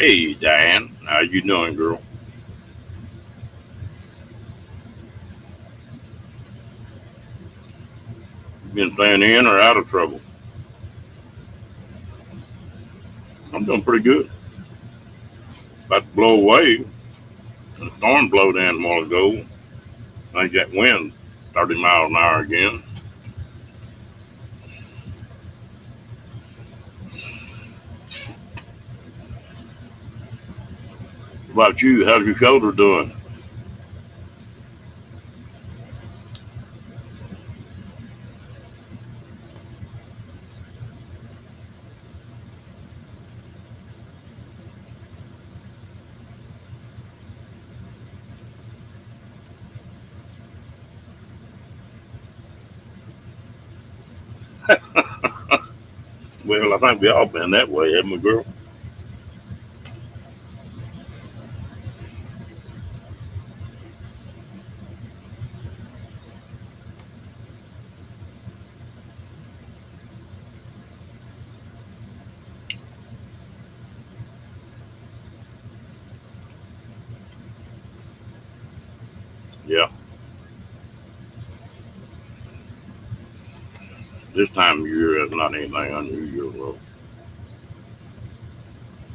Hey, Diane. How you doing, girl? Been staying in or out of trouble? I'm doing pretty good. About to blow away. The storm blowed in a while ago. I think that wind 30 miles an hour again. What about you? How's your shoulder doing? Well, I think we all been that way, haven't we, girl? Yeah. This time of year is not anything unusual, though.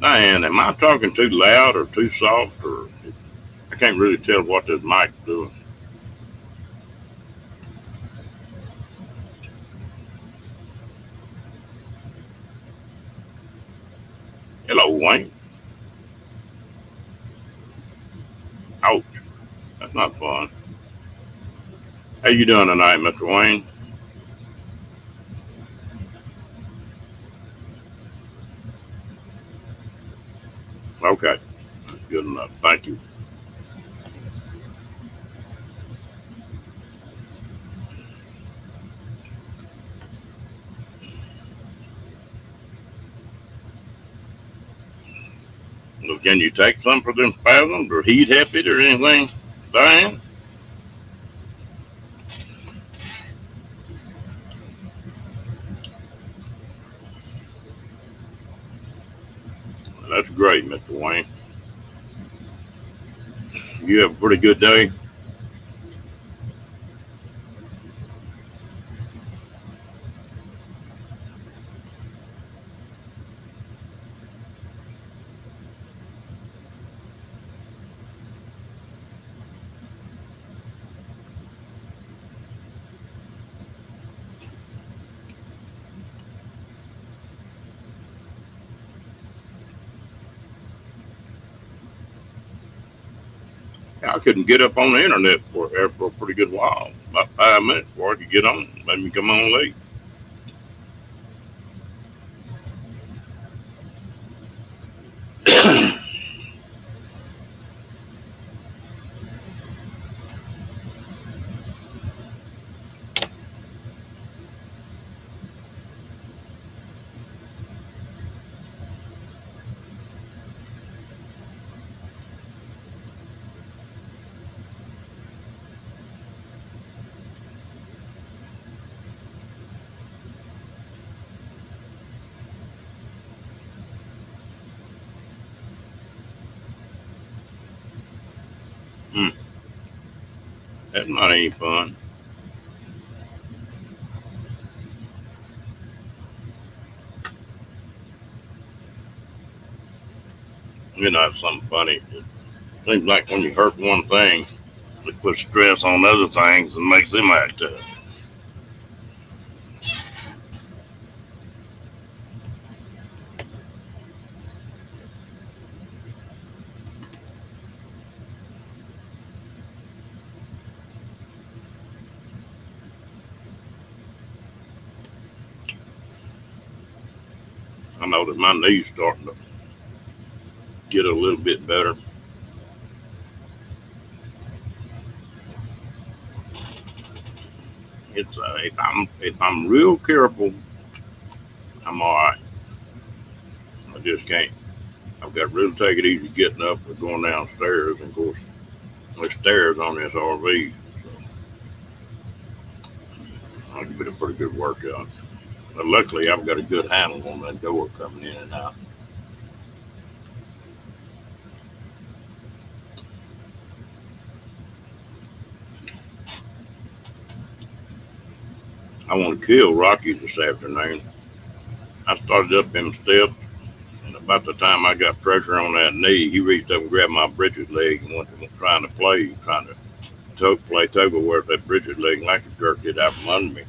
Diane, am I talking too loud or too soft, or I can't really tell what this mic's doing? Hello, Wayne. Ouch. That's not fun. How you doing tonight, Mr. Wayne? Okay. That's good enough. Thank you. Well, can you take some for them spasms or heat help it or anything, Diane? That's great, Mr. Wayne. You have a pretty good day. I couldn't get up on the internet for a pretty good while. About 5 minutes before I could get on. Made me come on late. Hmm, that's not any fun. You know, it's something funny. It seems like when you hurt one thing, it puts stress on other things and makes them act up. I know that my knee's starting to get a little bit better. It's if I'm real careful, I'm all right. I just can't. I've got to really take it easy getting up or going downstairs. And of course, there's stairs on this RV, so I'll give it a pretty good workout. But luckily, I've got a good handle on that door coming in and out. I want to kill Rocky this afternoon. I started up them steps, and about the time I got pressure on that knee, he reached up and grabbed my britches leg and went to trying to play tug-of-war with that britches leg, and I could jerk it out from under me.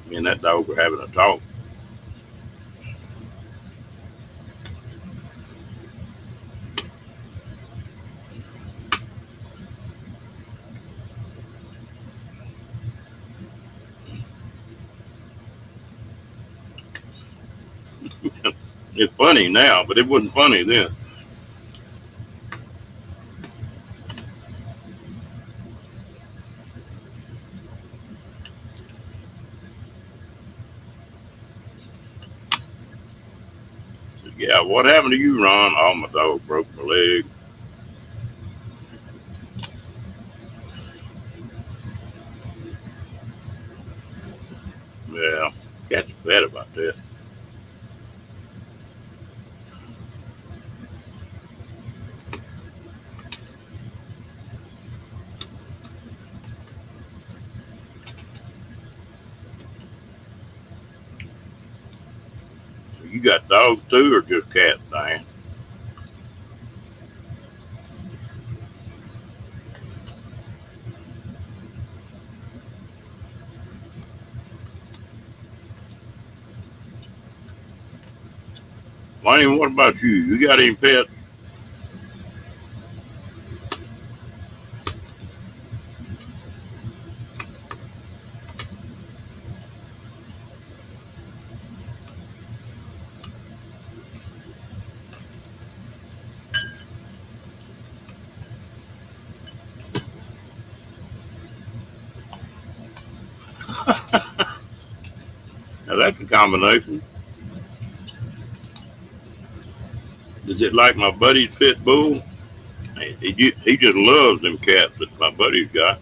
Me and that dog were having a talk. It's funny now, but it wasn't funny then. So, yeah, what happened to you, Ron? Oh, my dog broke my leg. Yeah, cats are bad about that. You got dogs too, or just cats, Diane? Lane, what about you? You got any pets? Now that's a combination. Is it like my buddy's pit bull? He just loves them cats that my buddy's got.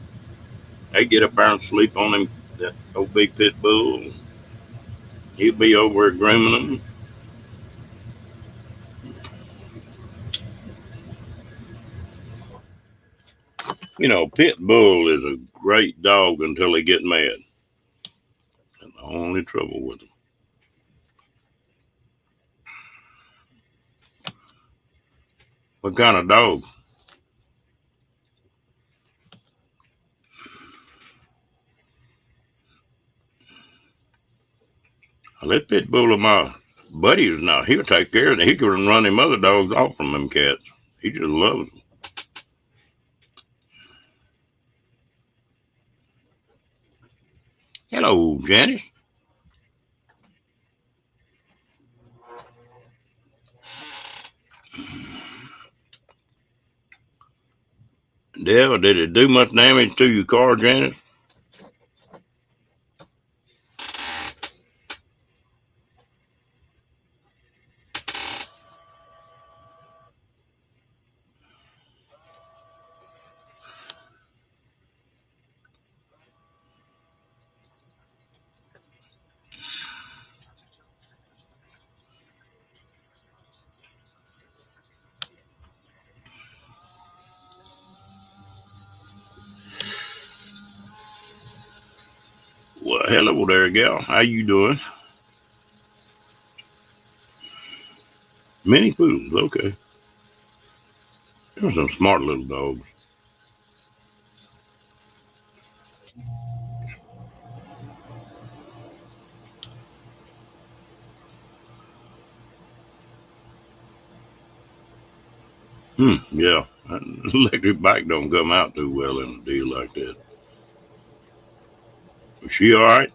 They get up there and sleep on him, that old big pit bull. He'll be over there grooming them. You know, pit bull is a great dog until they get mad. That's the only trouble with them. What kind of dog? Well, that pit bull of my buddy's now, he'll take care of them. He can run them other dogs off from them cats. He just loves them. Hello, Janice. Dale, did it do much damage to your car, Janice? Well, hello there, gal. How you doing? Mini poodles, okay. They're some smart little dogs. Yeah. Electric bike don't come out too well in a deal like that. Is she all right?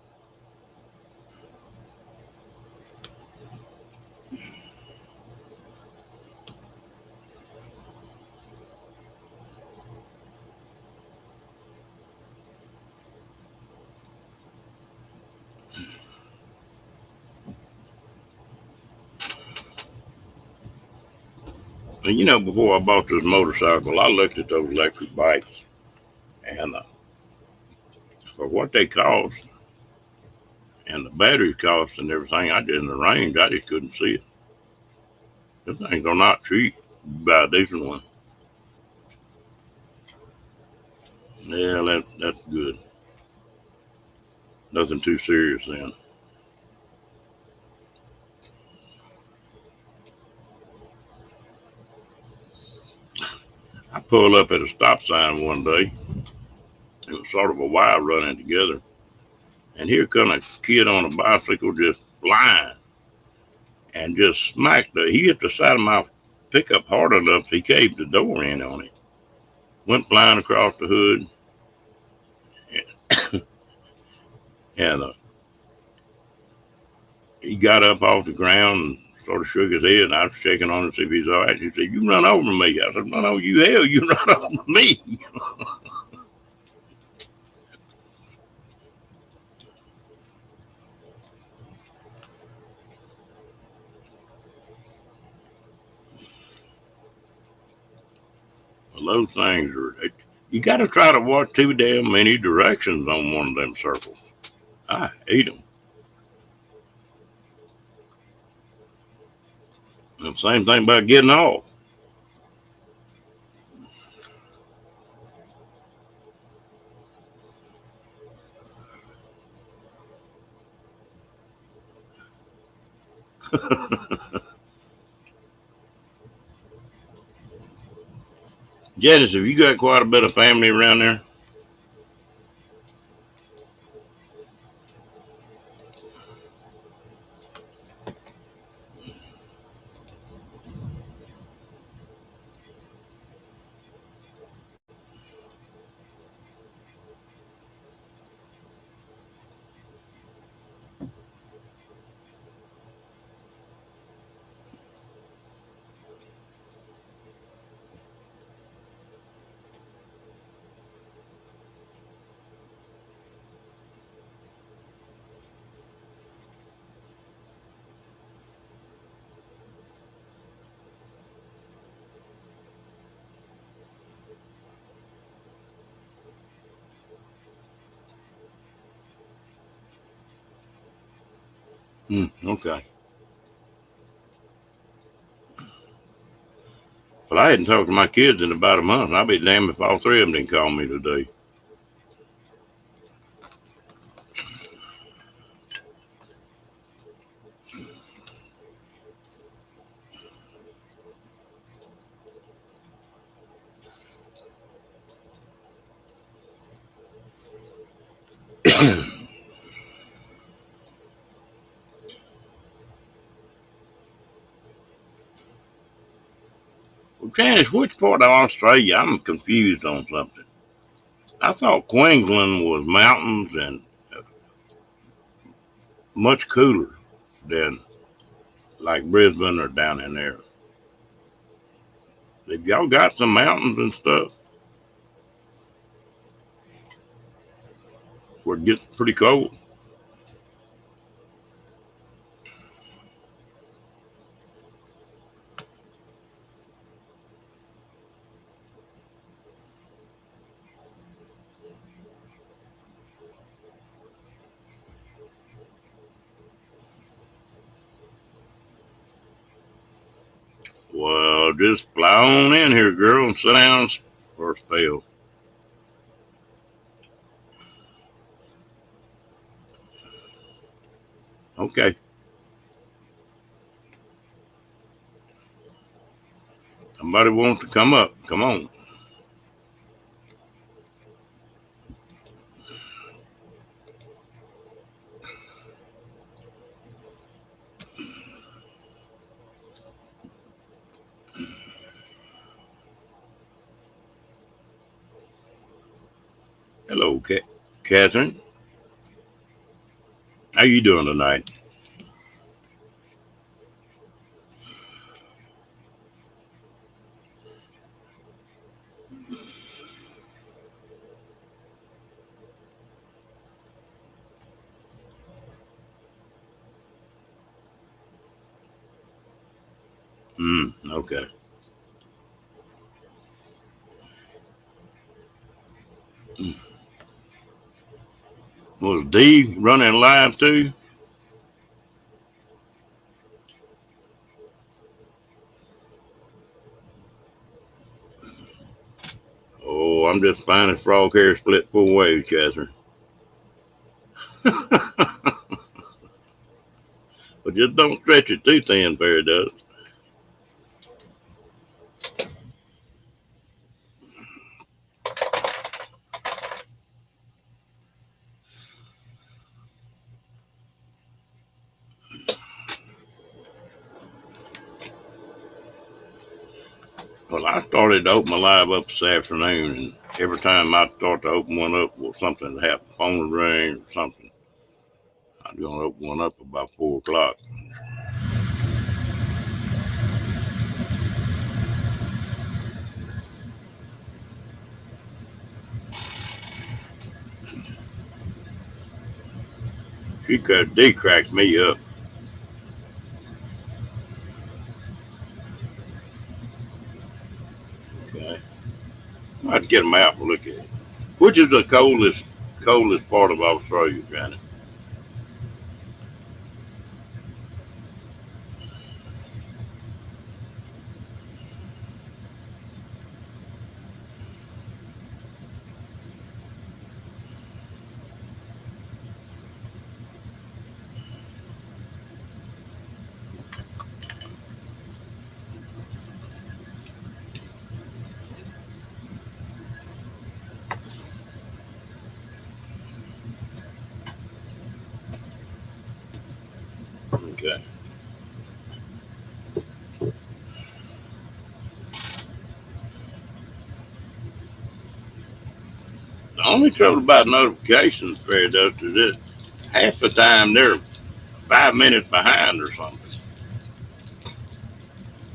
And you know, before I bought this motorcycle, I looked at those electric bikes, and for what they cost and the battery cost and everything, I did in the range, I just couldn't see it. Those things are not cheap. Buy a decent one. Yeah, that's good. Nothing too serious then. I pulled up at a stop sign one day. It was sort of a Y running together. And here come a kid on a bicycle just flying and just smacked the, he hit the side of my pickup hard enough he caved the door in on it. Went flying across the hood. And he got up off the ground and sort of shook his head. And I was checking on him to see if he's all right. He said, "You run over me." I said, "No, no, you hell, you run over me." Well, those things are, you got to try to watch too damn many directions on one of them circles. I hate them. And same thing about getting off. Janice, have you got quite a bit of family around there? Okay. Well, I hadn't talked to my kids in about a month. I'll be damned if all three of them didn't call me today. Well, Janice, which part of Australia? I'm confused on something. I thought Queensland was mountains and much cooler than like Brisbane or down in there. Have y'all got some mountains and stuff where it gets pretty cold? Well, just fly on in here, girl, and sit down for a spell. Okay. Somebody wants to come up. Come on. Hello, Catherine. How you doing tonight? Okay. Was Dee running live too? Oh, Oh, I'm just fine as frog hair split 4 ways, Catherine. But just don't stretch it too thin, Fairy Dust. Well, I started to open my live up this afternoon, and every time I start to open one up, well, something would happen. Phone would ring or something. I'm going to open one up about 4 o'clock. She could decrack me up. Okay. I'd get them out and look at it. Which is the coldest part of Australia, Janet? Okay. The only trouble about notifications, Fairy Dust, is that half the time they're 5 minutes behind or something.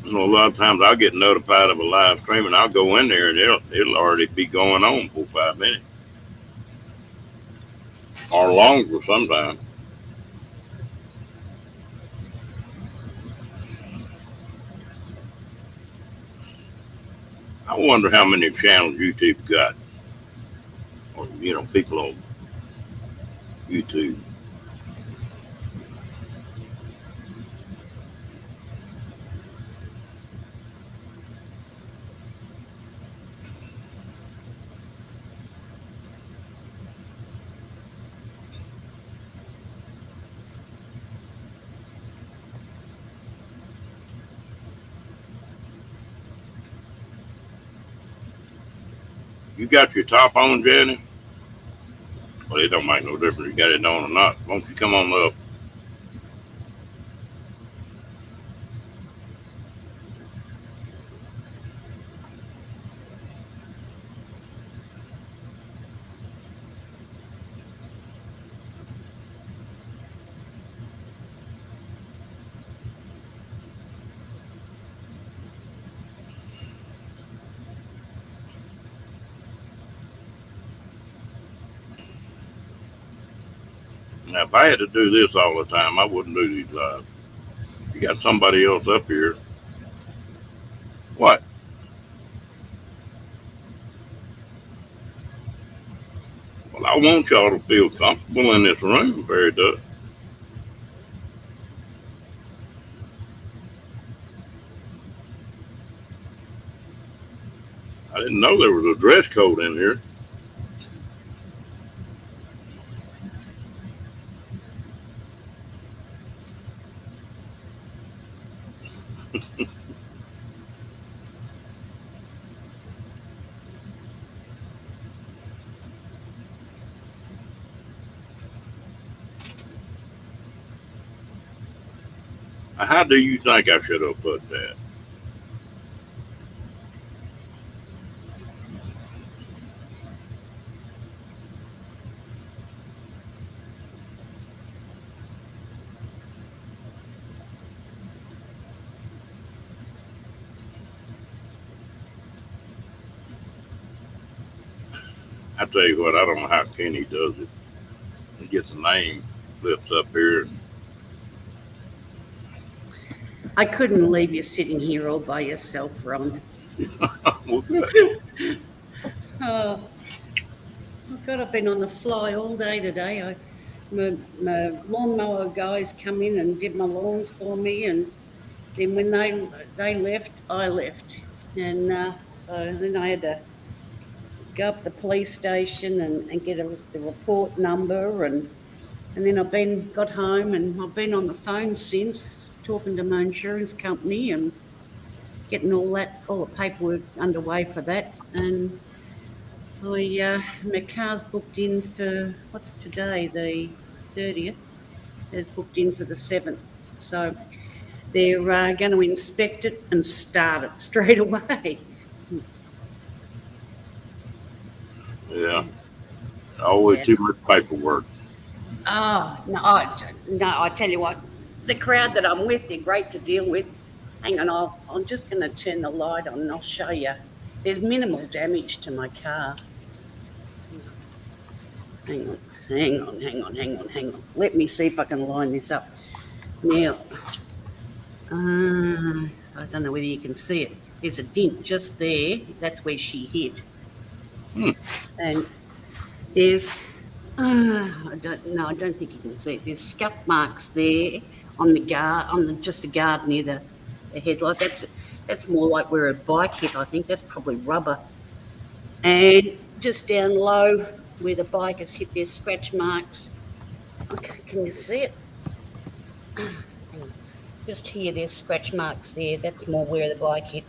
You know, a lot of times I'll get notified of a live stream and I'll go in there and it'll already be going on for 5 minutes. Or longer sometimes. I wonder how many channels YouTube got. Or, people on YouTube. You got your top on, Jenny? Well, it don't make no difference. You got it on or not. Won't you come on up? Now, if I had to do this all the time, I wouldn't do these lives. You got somebody else up here. What? Well, I want y'all to feel comfortable in this room, Fairy Dust. I didn't know there was a dress code in here. How do you think I should have put that? I tell you what, I don't know how Kenny does it. He gets a name flips up here. I couldn't leave you sitting here all by yourself, Ron. Well, good. Oh, God, I've been on the fly all day today. My lawnmower guys come in and did my lawns for me, and then when they left, I left. And so then I had to go up to the police station and get the report number, and then I've got home and I've been on the phone since, talking to my insurance company and getting all the paperwork underway for that. And my car's booked in for, what's today, the 30th. It's booked in for the 7th. So they're going to inspect it and start it straight away. Yeah. Always too much paperwork. Oh, no, I tell you what, the crowd that I'm with, they're great to deal with. Hang on, I'm just going to turn the light on and I'll show you. There's minimal damage to my car. Hang on. Let me see if I can line this up. Now, I don't know whether you can see it. There's a dent just there. That's where she hit. And there's, I don't think you can see it. There's scuff marks there on the guard near the headlight. That's more like where a bike hit, I think. That's probably rubber. And just down low where the bike has hit, there's scratch marks. Okay, can you see it? Just here, there's scratch marks there. That's more where the bike hit.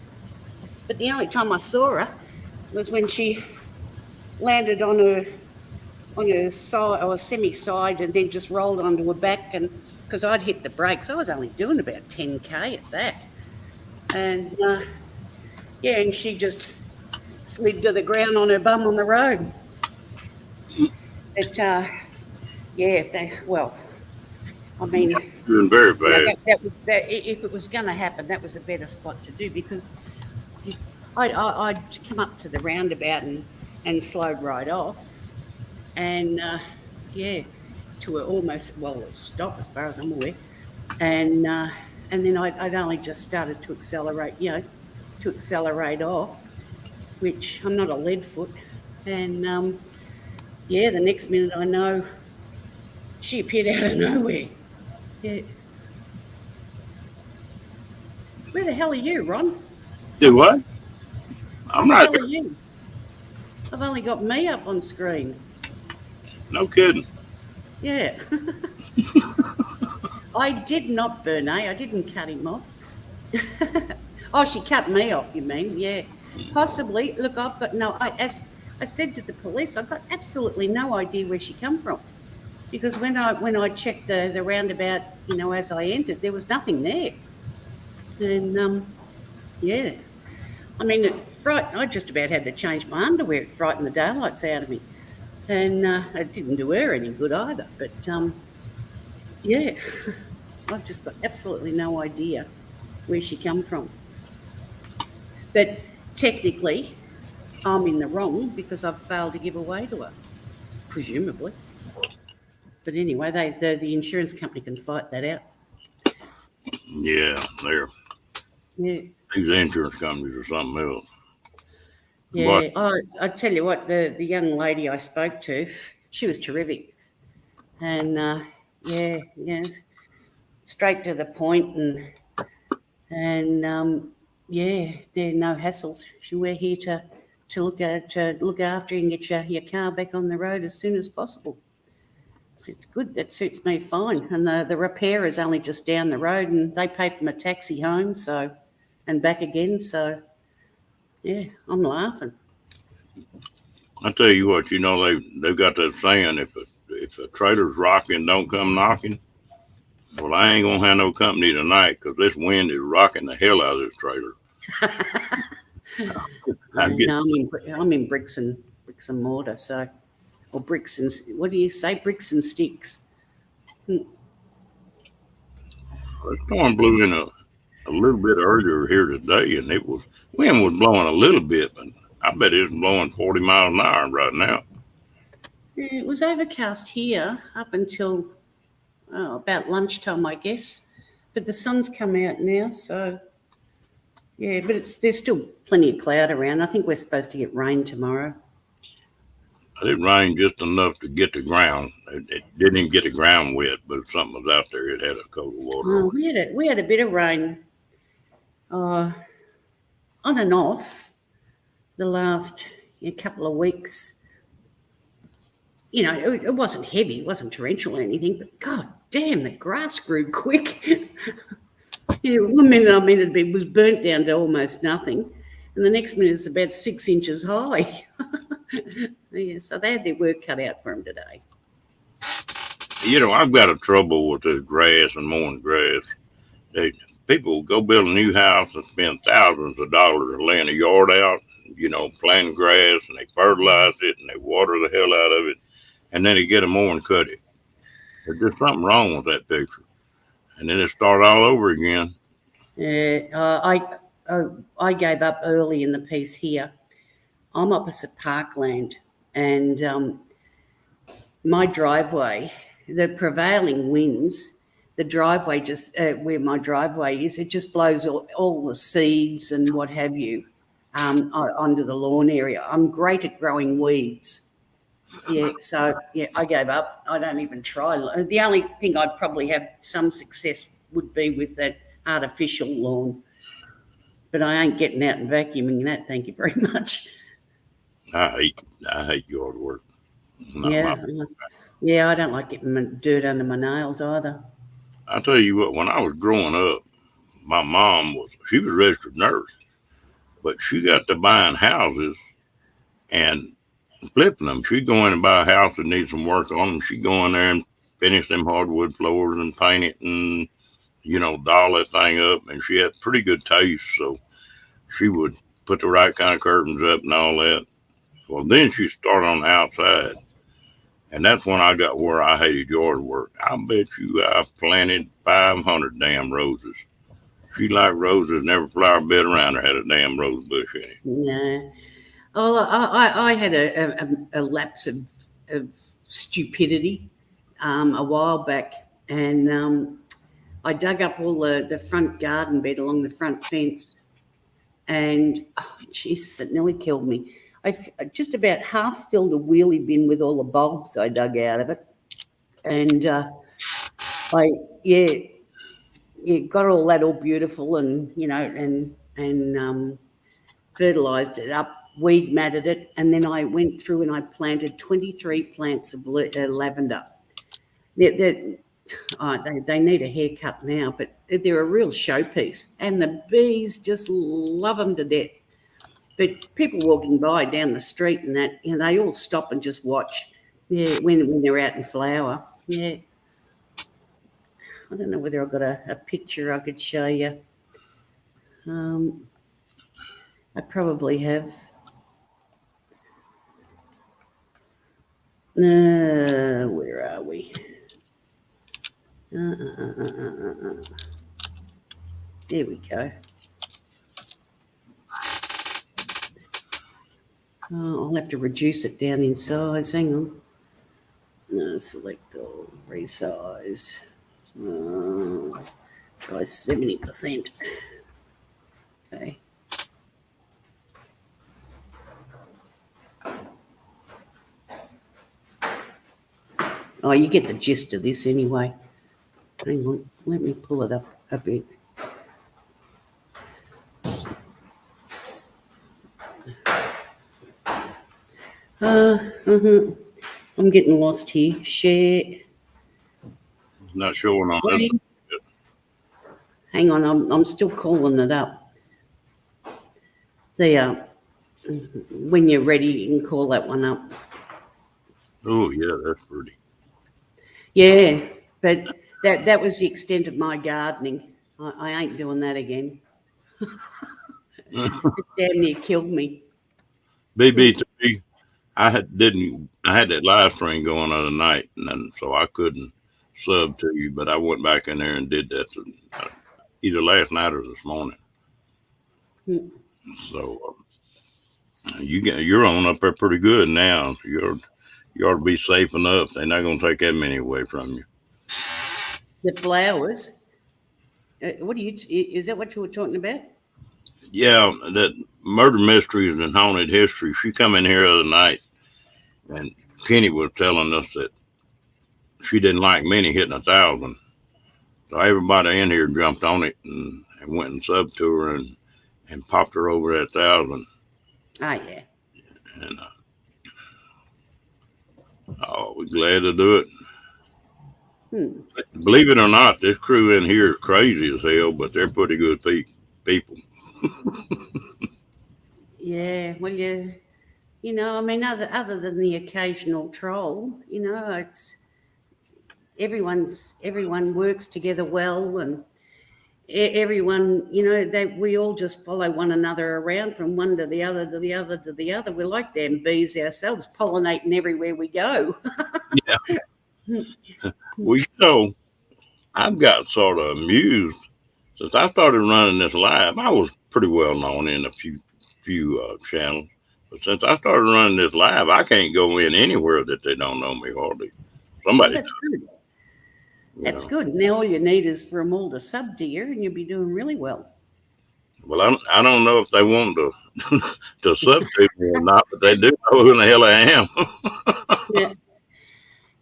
But the only time I saw her was when she landed on her side, or semi-side, and then just rolled onto her back. And because I'd hit the brakes, I was only doing about 10k at that. And and she just slid to the ground on her bum on the road. But I mean, Doing very bad. If it was going to happen, that was a better spot to do, because I'd come up to the roundabout and slowed right off, and to almost stop as far as I'm aware, and then I'd only just started to accelerate off, which I'm not a lead foot, and the next minute I know she appeared out of nowhere. Yeah. Where the hell are you, Ron? Do what? I'm Where not. the hell are you? I've only got me up on screen. No kidding. Yeah. I did not, Bernie. I didn't cut him off. Oh, she cut me off, you mean? Yeah. Possibly. Look, I've got as I said to the police, I've got absolutely no idea where she come from. Because when I checked the roundabout, as I entered, there was nothing there. And I mean, I just about had to change my underwear. It frightened the daylights out of me, and it didn't do her any good either. But I've just got absolutely no idea where she come from. But technically, I'm in the wrong because I've failed to give away to her, presumably. But anyway, the insurance company can fight that out. Yeah, these insurance companies are something else. Yeah, I tell you what, the young lady I spoke to, she was terrific, and straight to the point, and no hassles. We're here to look after you and get your car back on the road as soon as possible. So it's good. That suits me fine. And the repair is only just down the road, and they pay for my taxi home, and back again. So yeah, I'm laughing. I tell you what, they've got that saying: if a trailer's rocking, don't come knocking. Well, I ain't gonna have no company tonight because this wind is rocking the hell out of this trailer. I'm in bricks and mortar, so. Or bricks and, what do you say? Bricks and sticks. The storm blew in a little bit earlier here today, and wind was blowing a little bit, but I bet it's blowing 40 miles an hour right now. Yeah, it was overcast here up until about lunchtime, I guess. But the sun's come out now, so yeah. But there's still plenty of cloud around. I think we're supposed to get rain tomorrow. It rained just enough to get the ground. It didn't even get the ground wet, but if something was out there, it had a coat of water. Oh, we had a bit of rain on and off the last a couple of weeks. You know, it wasn't heavy, it wasn't torrential or anything, but God damn, the grass grew quick. Yeah, 1 minute it was burnt down to almost nothing, and the next minute it's about 6 inches high. Yeah, so they had their work cut out for them today. You know, I've got a trouble with this grass and mowing grass. People go build a new house and spend thousands of dollars laying a yard out, you know, planting grass, and they fertilize it and they water the hell out of it, and then they get a mower and cut it. There's just something wrong with that picture. And then it start all over again. I gave up early in the piece here. I'm opposite Parkland, and my driveway, the prevailing winds, the driveway just where my driveway is, it just blows all the seeds and what have you onto the lawn area. I'm great at growing weeds. Yeah, so yeah, I gave up. I don't even try. The only thing I'd probably have some success would be with that artificial lawn, but I ain't getting out and vacuuming that. Thank you very much. I hate yard work. Yeah, I don't like getting dirt under my nails either. I tell you what, when I was growing up, my mom she was a registered nurse, but she got to buying houses and flipping them. She'd go in and buy a house that needs some work on them. She'd go in there and finish them hardwood floors and paint it and, you know, doll that thing up. And she had pretty good taste, so she would put the right kind of curtains up and all that. Well, then she started on the outside. And that's when I got where I hated yard work. I bet you I planted 500 damn roses. She liked roses, never flower bed around her had a damn rose bush in it. Yeah. Oh, I had a lapse of stupidity a while back, and I dug up all the front garden bed along the front fence, and oh, Jesus, it nearly killed me. I just about half filled a wheelie bin with all the bulbs I dug out of it, and I got all that all beautiful, and you know, and fertilized it up, weed matted it, and then I went through and I planted 23 plants of lavender. They need a haircut now, but they're a real showpiece, and the bees just love them to death. But people walking by down the street and that, you know, they all stop and just watch. Yeah, when they're out in flower. Yeah. I don't know whether I've got a picture I could show you. I probably have. Where are we? There we go. I'll have to reduce it down in size. Hang on. No, select all, resize. Try 70%. Okay. Oh, you get the gist of this anyway. Hang on, let me pull it up a bit. I'm getting lost here. Share. Not showing on this. Hang on, I'm still calling it up. There. When you're ready, you can call that one up. Oh yeah, that's pretty. Yeah, but that was the extent of my gardening. I ain't doing that again. It damn near killed me. BB3, I had that live stream going the other night, and so I couldn't sub to you, but I went back in there and did that either last night or this morning. So you're on up there pretty good now. So you ought to be safe enough. They're not going to take that many away from you. The flowers. Is that what you were talking about? Yeah, that murder mysteries and haunted history. She come in here the other night, and Kenny was telling us that she didn't like many hitting 1,000. So everybody in here jumped on it and went and subbed to her and popped her over that 1,000. Oh, yeah. And oh, we're glad to do it. Hmm. Believe it or not, this crew in here is crazy as hell, but they're pretty good people. Yeah, well, you know, I mean, other than the occasional troll, you know, it's everyone works together well, and everyone, you know, we all just follow one another around from one to the other to the other to the other. We're like damn bees ourselves, pollinating everywhere we go. Yeah. Well, I've got sort of amused since I started running this live. I was pretty well known in a few channels, but since I started running this live, I can't go in anywhere that they don't know me hardly. Well, Somebody, that's good. you That's know. good. Now all you need is for them all to sub to you, and you'll be doing really well. Well, I don't know if they want to to substitute me or not, but they do know who the hell I am. Yeah.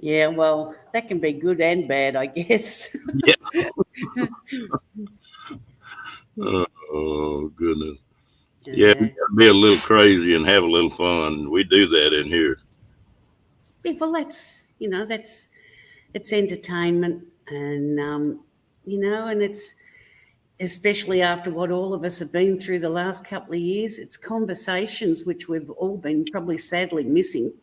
Yeah, well, that can be good and bad, I guess. Yeah. Oh goodness. Yeah, we Yeah. gotta be a little crazy and have a little fun. We do that in here. Yeah, well, you know, it's entertainment, and you know, and it's especially after what all of us have been through the last couple of years. It's conversations which we've all been probably sadly missing,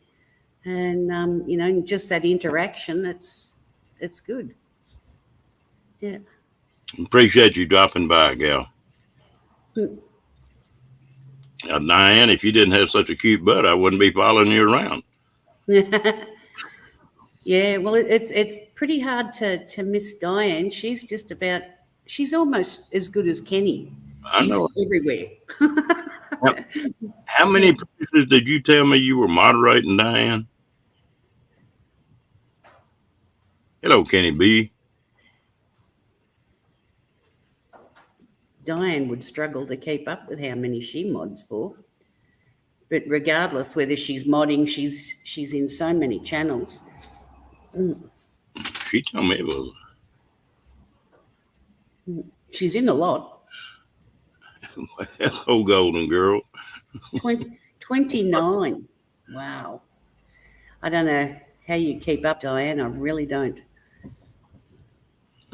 and you know, just that interaction. It's good. Yeah. Appreciate you dropping by, gal. Hmm. Diane, if you didn't have such a cute butt, I wouldn't be following you around. Yeah, well, it's pretty hard to miss Diane. She's almost as good as Kenny. I She's know. everywhere. How many places did you tell me you were moderating, Diane? Hello, Kenny B. Diane would struggle to keep up with how many she mods for. But regardless whether she's modding, she's in so many channels. She told me it was. She's in a lot. Hello, golden girl. 29. Wow. I don't know how you keep up, Diane. I really don't.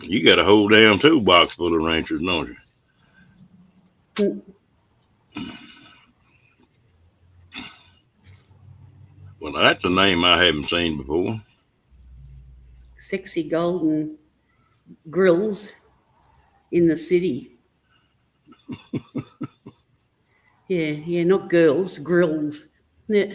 You got a whole damn toolbox full of ranchers, don't you? Well, that's a name I haven't seen before. Sexy golden grills in the city. Yeah, not girls, grills. Yeah.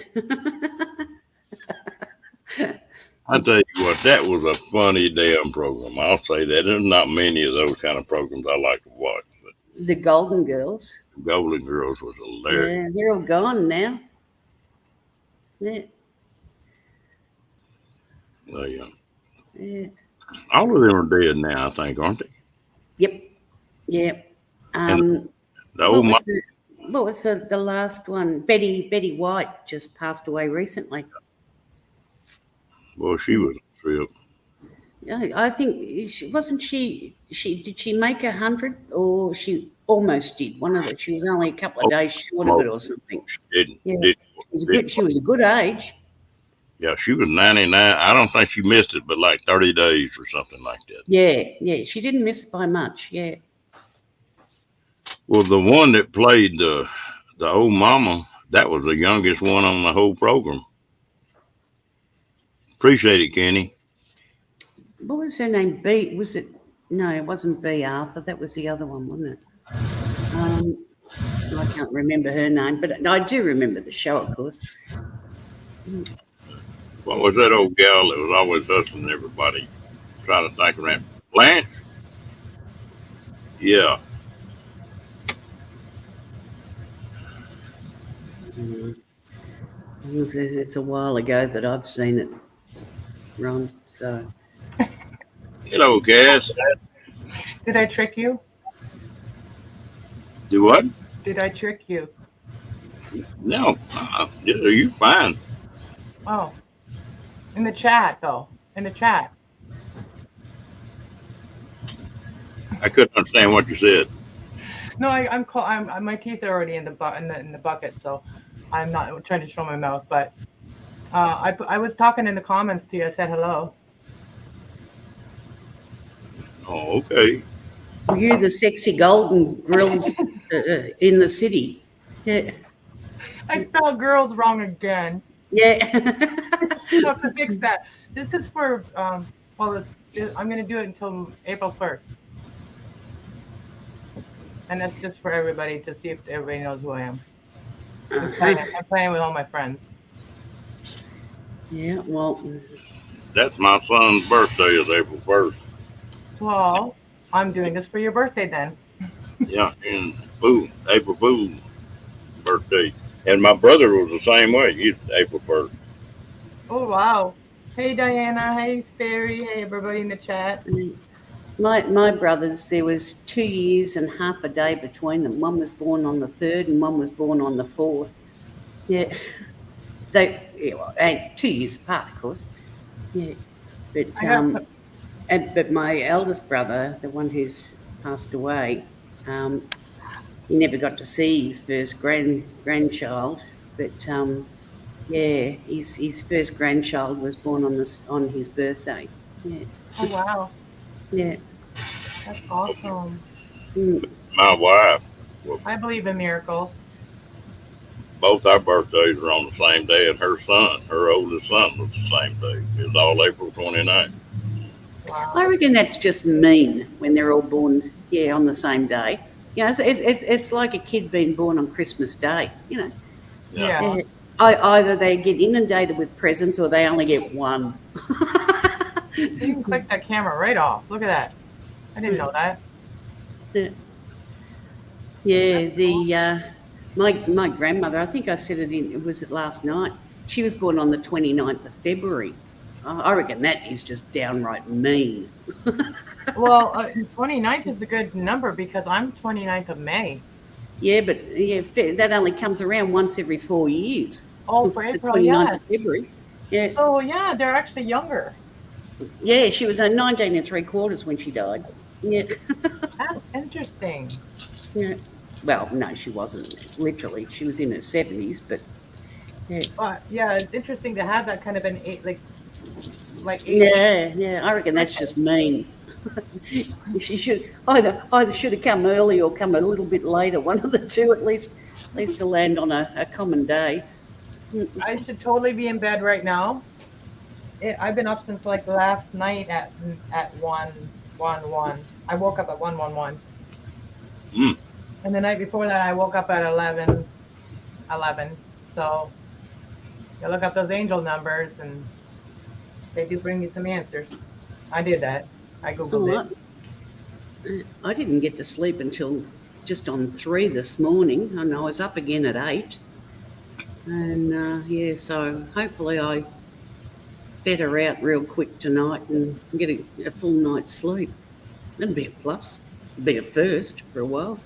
I tell you what, that was a funny damn program. I'll say that. There's not many of those kind of programs I like to watch, but The Golden Girls. Golden Girls was hilarious. Yeah, they're all gone now. Yeah. Well, yeah. Yeah. All of them are dead now, I think, aren't they? Yep. Yeah. And the What old was the last one? Betty White just passed away recently. well, she was a trip. I think did she make 100, or she almost did one of it? She was only a couple of days short of it or something. Didn't. Yeah. Didn't. She was a good age. Yeah, she was 99. I don't think she missed it, but like 30 days or something like that. Yeah. She didn't miss by much. Yeah. Well, the one that played the old mama, that was the youngest one on the whole program. Appreciate it, Kenny. What was her name? B? Was it? No, it wasn't B. Arthur. That was the other one, wasn't it? I can't remember her name, but I do remember the show, of course. What was that old gal that was always hustling everybody? Trying to think around. Blanche? Yeah. It's a while ago that I've seen it, Ron. So. Hello, Cass. Did I trick you? Do what? Did I trick you? No. You're fine. Oh. In the chat, though. In the chat. I couldn't understand what you said. No, I'm my teeth are already in the bucket, so I'm not trying to show my mouth, but I was talking in the comments to you. I said hello. Oh, okay. Were you the sexy golden grills in the city? Yeah. I spelled girls wrong again. Yeah. So I have to fix that. This is for I'm going to do it until April 1st. And that's just for everybody to see if everybody knows who I am. I'm playing with all my friends. Yeah, well, That's my son's birthday is April 1st. Well, I'm doing this for your birthday then. Yeah, and April Fool's birthday. And my brother was the same way. He's April 1st. Oh, wow. Hey, Diana. Hey, Fairy. Hey, everybody in the chat. my brothers, there was 2 years and half a day between them. One was born on the 3rd and one was born on the 4th. Yeah. And 2 years apart, of course. Yeah. But my eldest brother, the one who's passed away, he never got to see his first grandchild. But yeah, his first grandchild was born on his birthday. Yeah. Oh, wow. Yeah. That's awesome. My wife, I believe in miracles. both our birthdays were on the same day, and her oldest son, was the same day. It was all April 29th. Wow. I reckon that's just mean when they're all born, on the same day. You know, it's like a kid being born on Christmas Day. You know, Yeah. either they get inundated with presents or they only get one. You can click that camera right off. Look at that. I didn't know that. Yeah, my grandmother, I think I said it was it last night. She was born on the 29th of February. I reckon that is just downright mean. Well, 29th is a good number because I'm 29th of May. Yeah, but that only comes around once every 4 years. Oh, for The April, 29th yeah. of February. Yeah, Oh, yeah, they're actually younger. yeah, she was 19 3/4 when she died. Yeah. That's interesting. Yeah. Well, no, she wasn't literally. She was in her 70s, but But yeah, it's interesting to have that kind of an eight. yeah, I reckon that's just mean. She should either should have come early or come a little bit later. One of the two, at least to land on a common day. I should totally be in bed right now. I've been up since like last night at 1:11. I woke up at 1:11. Mm. And the night before that, I woke up at 11. So you look up those angel numbers, and they do bring you some answers. I did that. I googled it. I didn't get to sleep until just on 3 this morning, and I was up again at 8. And so hopefully I better out real quick tonight and get a full night's sleep. That'd be a plus. It'd be a first for a while.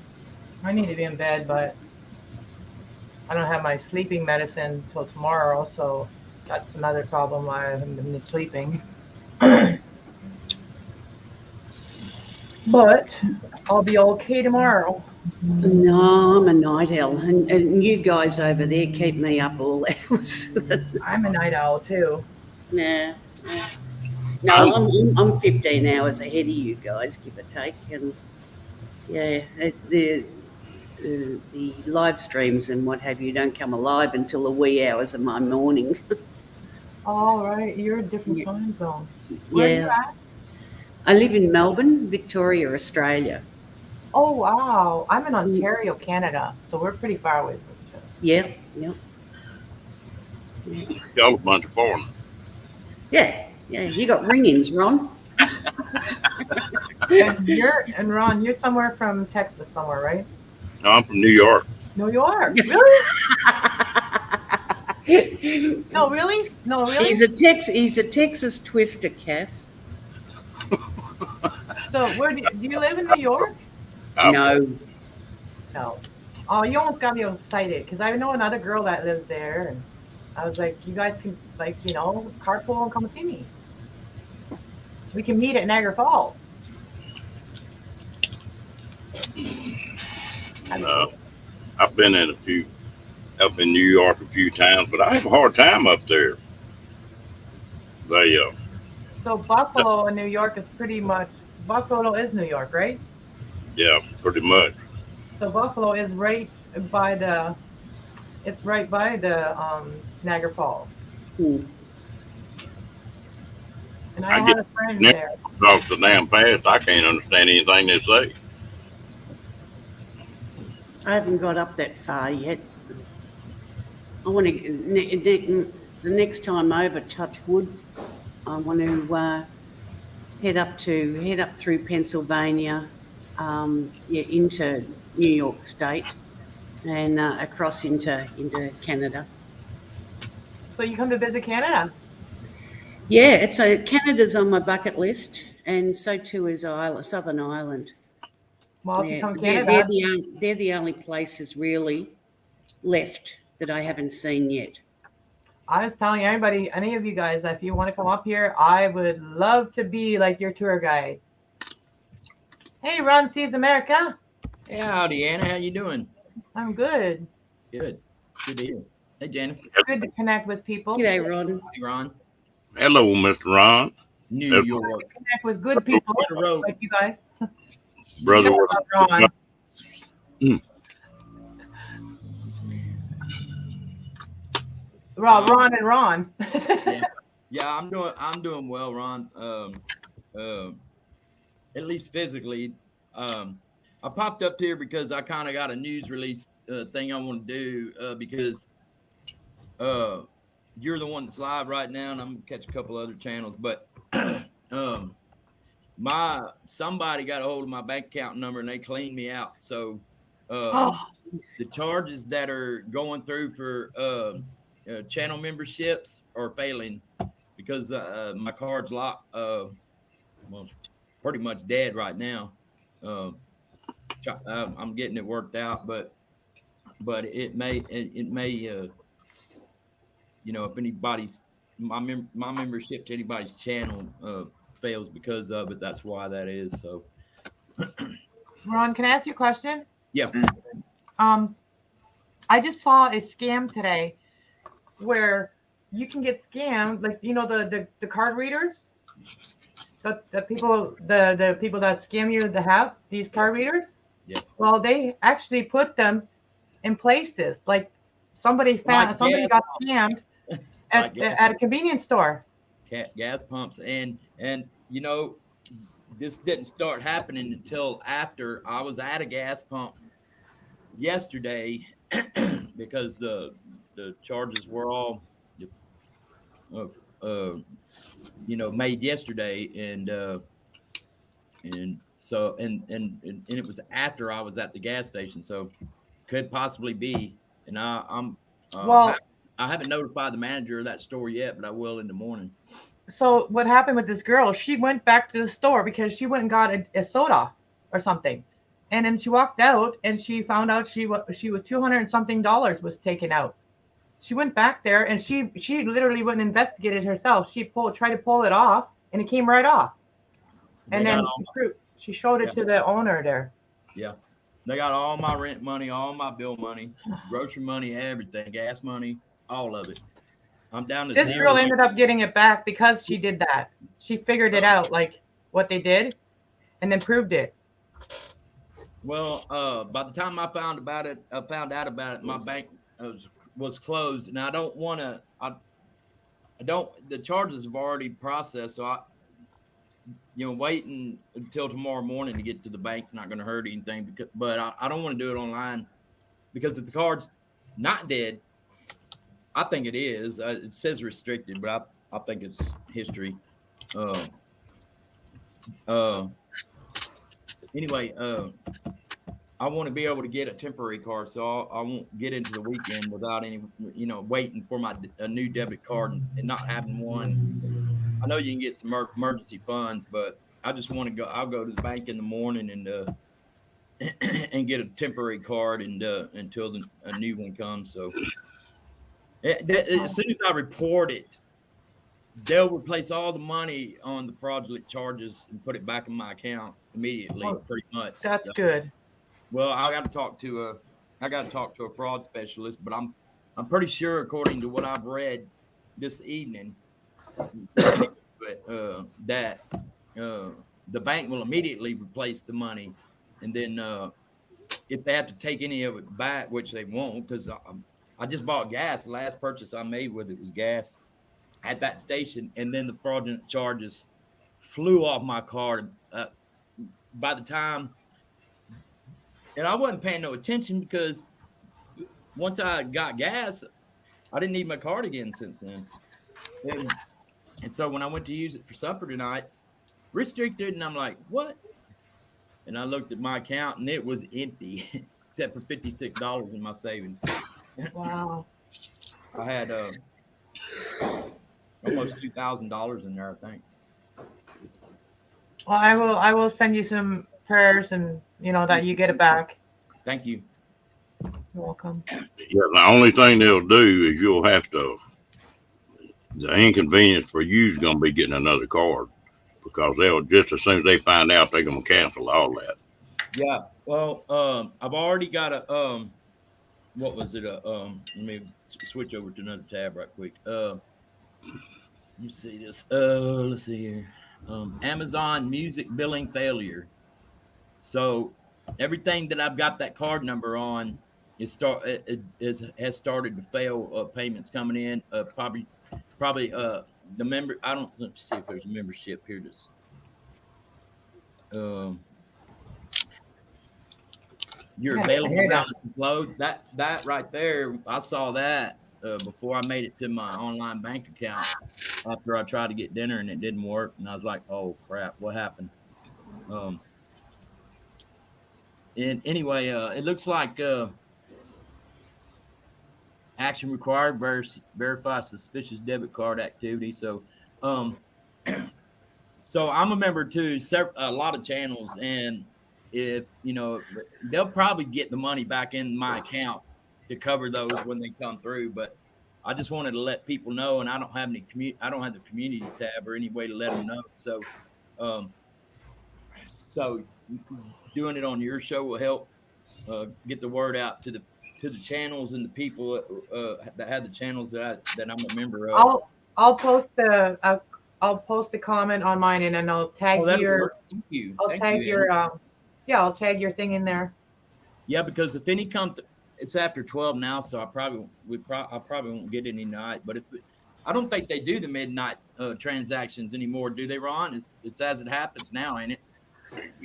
I need to be in bed, but I don't have my sleeping medicine till tomorrow, so that's another problem why I haven't been sleeping. But I'll be okay tomorrow. No, I'm a night owl, and you guys over there keep me up all hours. I'm a night owl too. Nah. No, I'm 15 hours ahead of you guys, give or take, and yeah, the live streams and what have you don't come alive until the wee hours of my morning. All right, you're a different time zone. Where are you at? I live in Melbourne, Victoria, Australia. Oh wow, I'm in Ontario, Canada, so we're pretty far away from each other. Yep. Y'all a bunch of foreigners. Yeah. You got ring-ins, Ron. And Ron, you're somewhere from Texas, somewhere, right? No, I'm from New York. New York, really? No, really? He's a Texas twister, Cass. So where do you live in New York? No. Oh, you almost got me excited because I know another girl that lives there, and I was like, you guys can carpool and come see me. We can meet at Niagara Falls. No, I've been in a few up in New York a few times, but I have a hard time up there. They So Buffalo and New York is pretty much Buffalo is New York, right? yeah, pretty much. So Buffalo is right by the it's right by the Niagara Falls. Hmm. And I I get had a friend Yeah. there. Talk so damn fast, I can't understand anything they say. I haven't got up that far yet. I want to, the next time over, touch wood, I want to head up through Pennsylvania, into New York State, and across into Canada. So you come to visit Canada? Yeah, Canada's on my bucket list, and so too is Southern Ireland. Well, if you Yeah, come they're Canada, they're the only places really left that I haven't seen yet. I was telling everybody, any of you guys, if you want to come up here, I would love to be like your tour guide. Hey, Ron sees America. Hey, howdy, Anna. How you doing? I'm good. Good. Good to hear. Hey, Janice. Good to connect with people. G'day, Ron. Hey, Ron. Hello, Mr. Ron. New Yep. York. Connect with good people Hit the road. like you guys. Brother, Shut up, Ron. Ron and Ron. Yeah, I'm doing well, Ron. At least physically. I popped up here because I kind of got a news release thing I want to do because you're the one that's live right now, and I'm gonna catch a couple other channels. But somebody got a hold of my bank account number and they cleaned me out. So the charges that are going through for channel memberships are failing because my card's locked. Well, pretty much dead right now. I'm getting it worked out, but it may if anybody's my membership to anybody's channel fails because of it, that's why that is. So Ron, can I ask you a question? yeah. I just saw a scam today where you can get scammed, like the card readers, the people that scam you that have these card readers. Yeah. Well, they actually put them in places like somebody got scammed at a convenience store. Gas pumps and this didn't start happening until after I was at a gas pump yesterday because the charges were all made yesterday and so it was after I was at the gas station, so could possibly be. And I haven't notified the manager of that store yet, but I will in the morning. So what happened with this girl? She went back to the store because she went and got a soda or something, and then she walked out and she found out she was $200 and something was taken out. She went back there and she literally went and investigated herself. She tried to pull it off and it came right off. And then she showed it to the owner there. Yeah. They got all my rent money, all my bill money, grocery money, everything, gas money, all of it. I'm down to this zero. girl ended up getting it back because she did that. She figured it out, like what they did, and then proved it. Well, by the time I found out about it, my bank was closed, and I don't want to. The charges have already processed, so waiting until tomorrow morning to get to the bank's not going to hurt anything. But I don't want to do it online because if the card's not dead, I think it is. It says restricted, but I think it's history. Anyway, I want to be able to get a temporary card, so I won't get into the weekend without any, waiting for a new debit card and not having one. I know you can get some emergency funds, but I just want to go. I'll go to the bank in the morning and get a temporary card until a new one comes. So as soon as I report it, they'll replace all the money on the fraudulent charges and put it back in my account immediately. Pretty much. That's good. Well, I got to talk to I got to talk to a fraud specialist, but I'm pretty sure, according to what I've read this evening, that the bank will immediately replace the money, and then if they have to take any of it back, which they won't, because I just bought gas. The last purchase I made with it was gas at that station, and then the fraudulent charges flew off my card. By the time, and I wasn't paying no attention because once I got gas, I didn't need my card again since then. And so when I went to use it for supper tonight, restricted, and I'm like, what? And I looked at my account, and it was empty, except for $56 in my savings. Wow. I had almost $2,000 in there, I think. Well, I will send you some prayers, and that you get it back. Thank you. You're welcome. Yeah, the only thing they'll do is you'll have to. The inconvenience for you is going to be getting another card, because they'll just as soon as they find out, they're going to cancel all that. Yeah. Well, I've already got a what was it? Let me switch over to another tab right quick. Let me see this. Let's see here. Amazon Music billing failure. So everything that I've got that card number on has started to fail. Payments coming in. Probably the member. I don't. Let me see if there's a membership here. Just your available balance is low. That right there, I saw that before I made it to my online bank account after I tried to get dinner and it didn't work, and I was like, oh crap, what happened? And anyway, it looks like action required, verify suspicious debit card activity. So so I'm a member too, a lot of channels, and if they'll probably get the money back in my account to cover those when they come through. But I just wanted to let people know, and I don't have I don't have the community tab or any way to let them know. So so doing it on your show will help get the word out to the channels and the people that have the channels that I'm a member of. I'll post the comment on mine, and then I'll tag your. Thank you. I'll tag your. I'll tag your thing in there. Yeah, because if any come, it's after 12 now, so I probably won't get any night. But I don't think they do the midnight transactions anymore, do they, Ron? It's as it happens now, ain't it?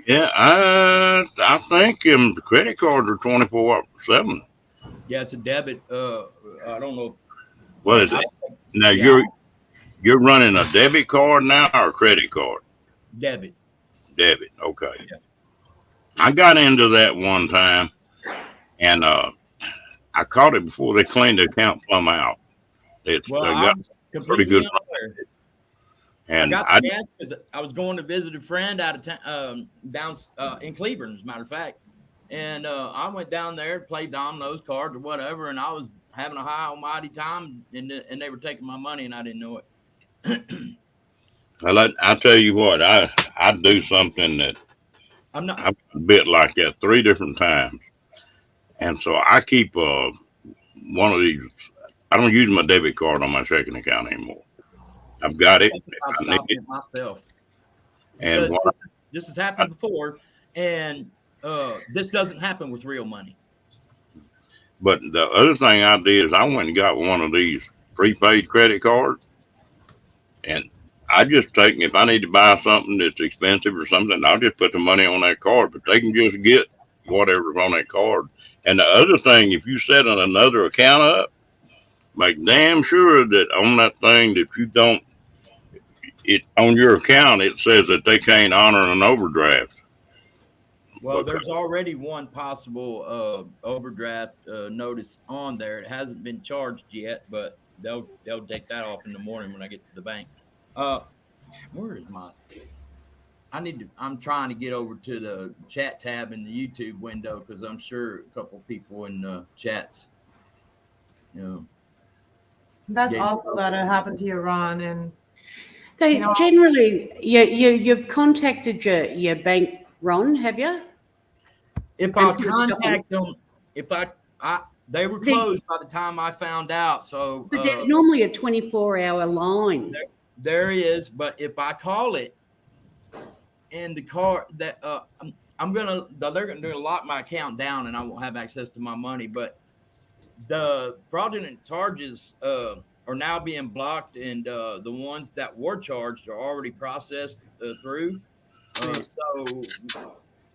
Yeah, I think the credit cards are 24/7. Yeah, it's a debit. I don't know. What is it? Now you're running a debit card now or a credit card? Debit. Debit. Okay. Yeah. I got into that one time, and I caught it before they cleaned the account plumb out. They got pretty good. And I got the gas because I was going to visit a friend out of town, down in Cleveland, as a matter of fact. And I went down there, played dominoes, cards, or whatever, and I was having a high almighty time, and they were taking my money, and I didn't know it. Well, I tell you what, I do something that I'm a bit like that 3 different times, and so I keep one of these. I don't use my debit card on my checking account anymore. I've got it. I stopped it myself. And this has happened before, and this doesn't happen with real money. But the other thing I did is I went and got one of these prepaid credit cards, and I just take, if I need to buy something that's expensive or something, I'll just put the money on that card, but they can just get whatever's on that card. And the other thing, if you set another account up, make damn sure that on that thing that you don't, it on your account, it says that they can't honor an overdraft. Well, there's already one possible overdraft notice on there. It hasn't been charged yet, but they'll take that off in the morning when I get to the bank. Where is my? I'm trying to get over to the chat tab in the YouTube window because I'm sure a couple people in chats. That's awful that it happened to you, Ron. And they generally, you've contacted your bank, Ron, have you? If I contact them, if I They were closed by the time I found out. So But there's normally a 24-hour line. there is, but if I call it and the car that they're gonna lock my account down and I won't have access to my money. But the fraudulent charges are now being blocked, and the ones that were charged are already processed through. So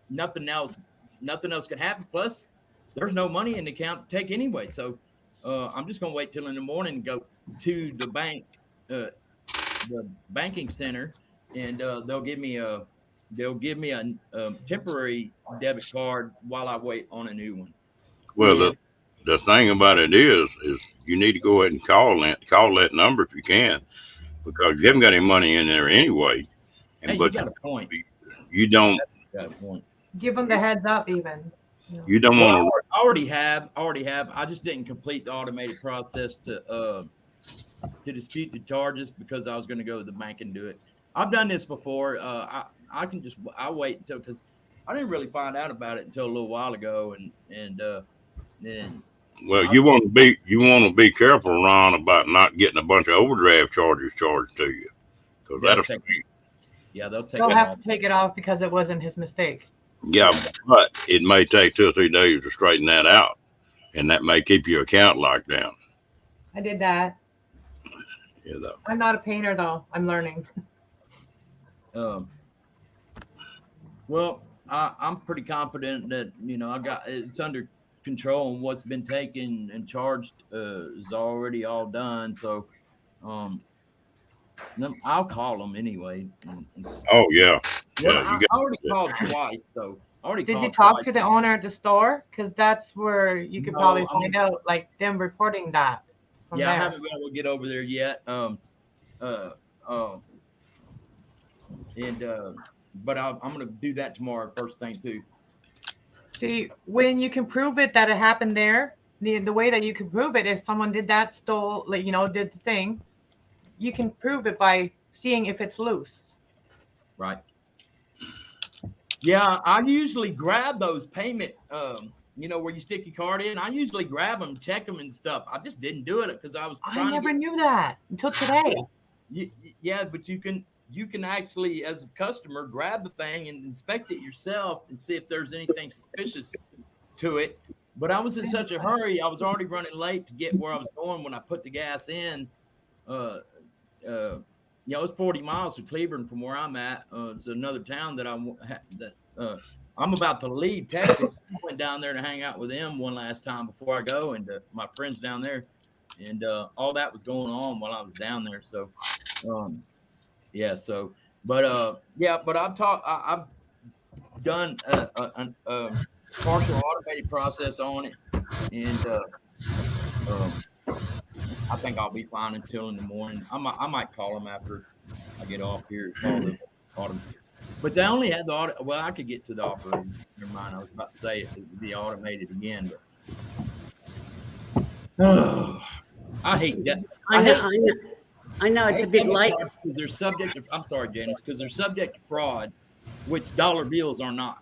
nothing else can happen. Plus, there's no money in the account to take anyway. So I'm just gonna wait till in the morning and go to the bank, the banking center, and they'll give me a temporary debit card while I wait on a new one. Well, the thing about it is you need to go ahead and call that number if you can, because you haven't got any money in there anyway. Hey, you got a point. You don't. Got a point. Give them the heads up, even. You don't want to. I already have. I just didn't complete the automated process to dispute the charges because I was going to go to the bank and do it. I've done this before. I'll wait until, because I didn't really find out about it until a little while ago, and then. Well, you want to be careful, Ron, about not getting a bunch of overdraft charges charged to you, because they'll have to take it off because it wasn't his mistake. Yeah, but it may take 2 or 3 days to straighten that out, and that may keep your account locked down. I did that. You know. I'm not a painter though. I'm learning. Well, I'm pretty confident that it's under control, and what's been taken and charged is already all done. So, I'll call them anyway. Oh yeah. I already called twice. So Did you talk to the owner at the store? Because that's where you could probably find out, like them reporting that. I haven't been able to get over there yet. But I'm going to do that tomorrow, first thing too. See, when you can prove it that it happened there, the way that you can prove it, if someone did that, did the thing, you can prove it by seeing if it's loose. Right. Yeah, I usually grab those payment, where you stick your card in. I usually grab them, check them and stuff. I just didn't do it because I was trying I never knew that until today. Yeah, but you can actually, as a customer, grab the thing and inspect it yourself and see if there's anything suspicious to it. But I was in such a hurry. I was already running late to get where I was going when I put the gas in. It's 40 miles to Cleburne from where I'm at. It's another town that I'm about to leave Texas. I went down there to hang out with them one last time before I go, and my friends down there. And all that was going on while I was down there. So, but I've done a partial automated process on it, and I think I'll be fine until in the morning. I might call them after I get off here. But they only had the auto. Well, I could get to the operator. Never mind. I was about to say it would be automated again, but I hate that. I know it's a bit late because they're subject to. I'm sorry, Janice, because they're subject to fraud, which dollar bills are not.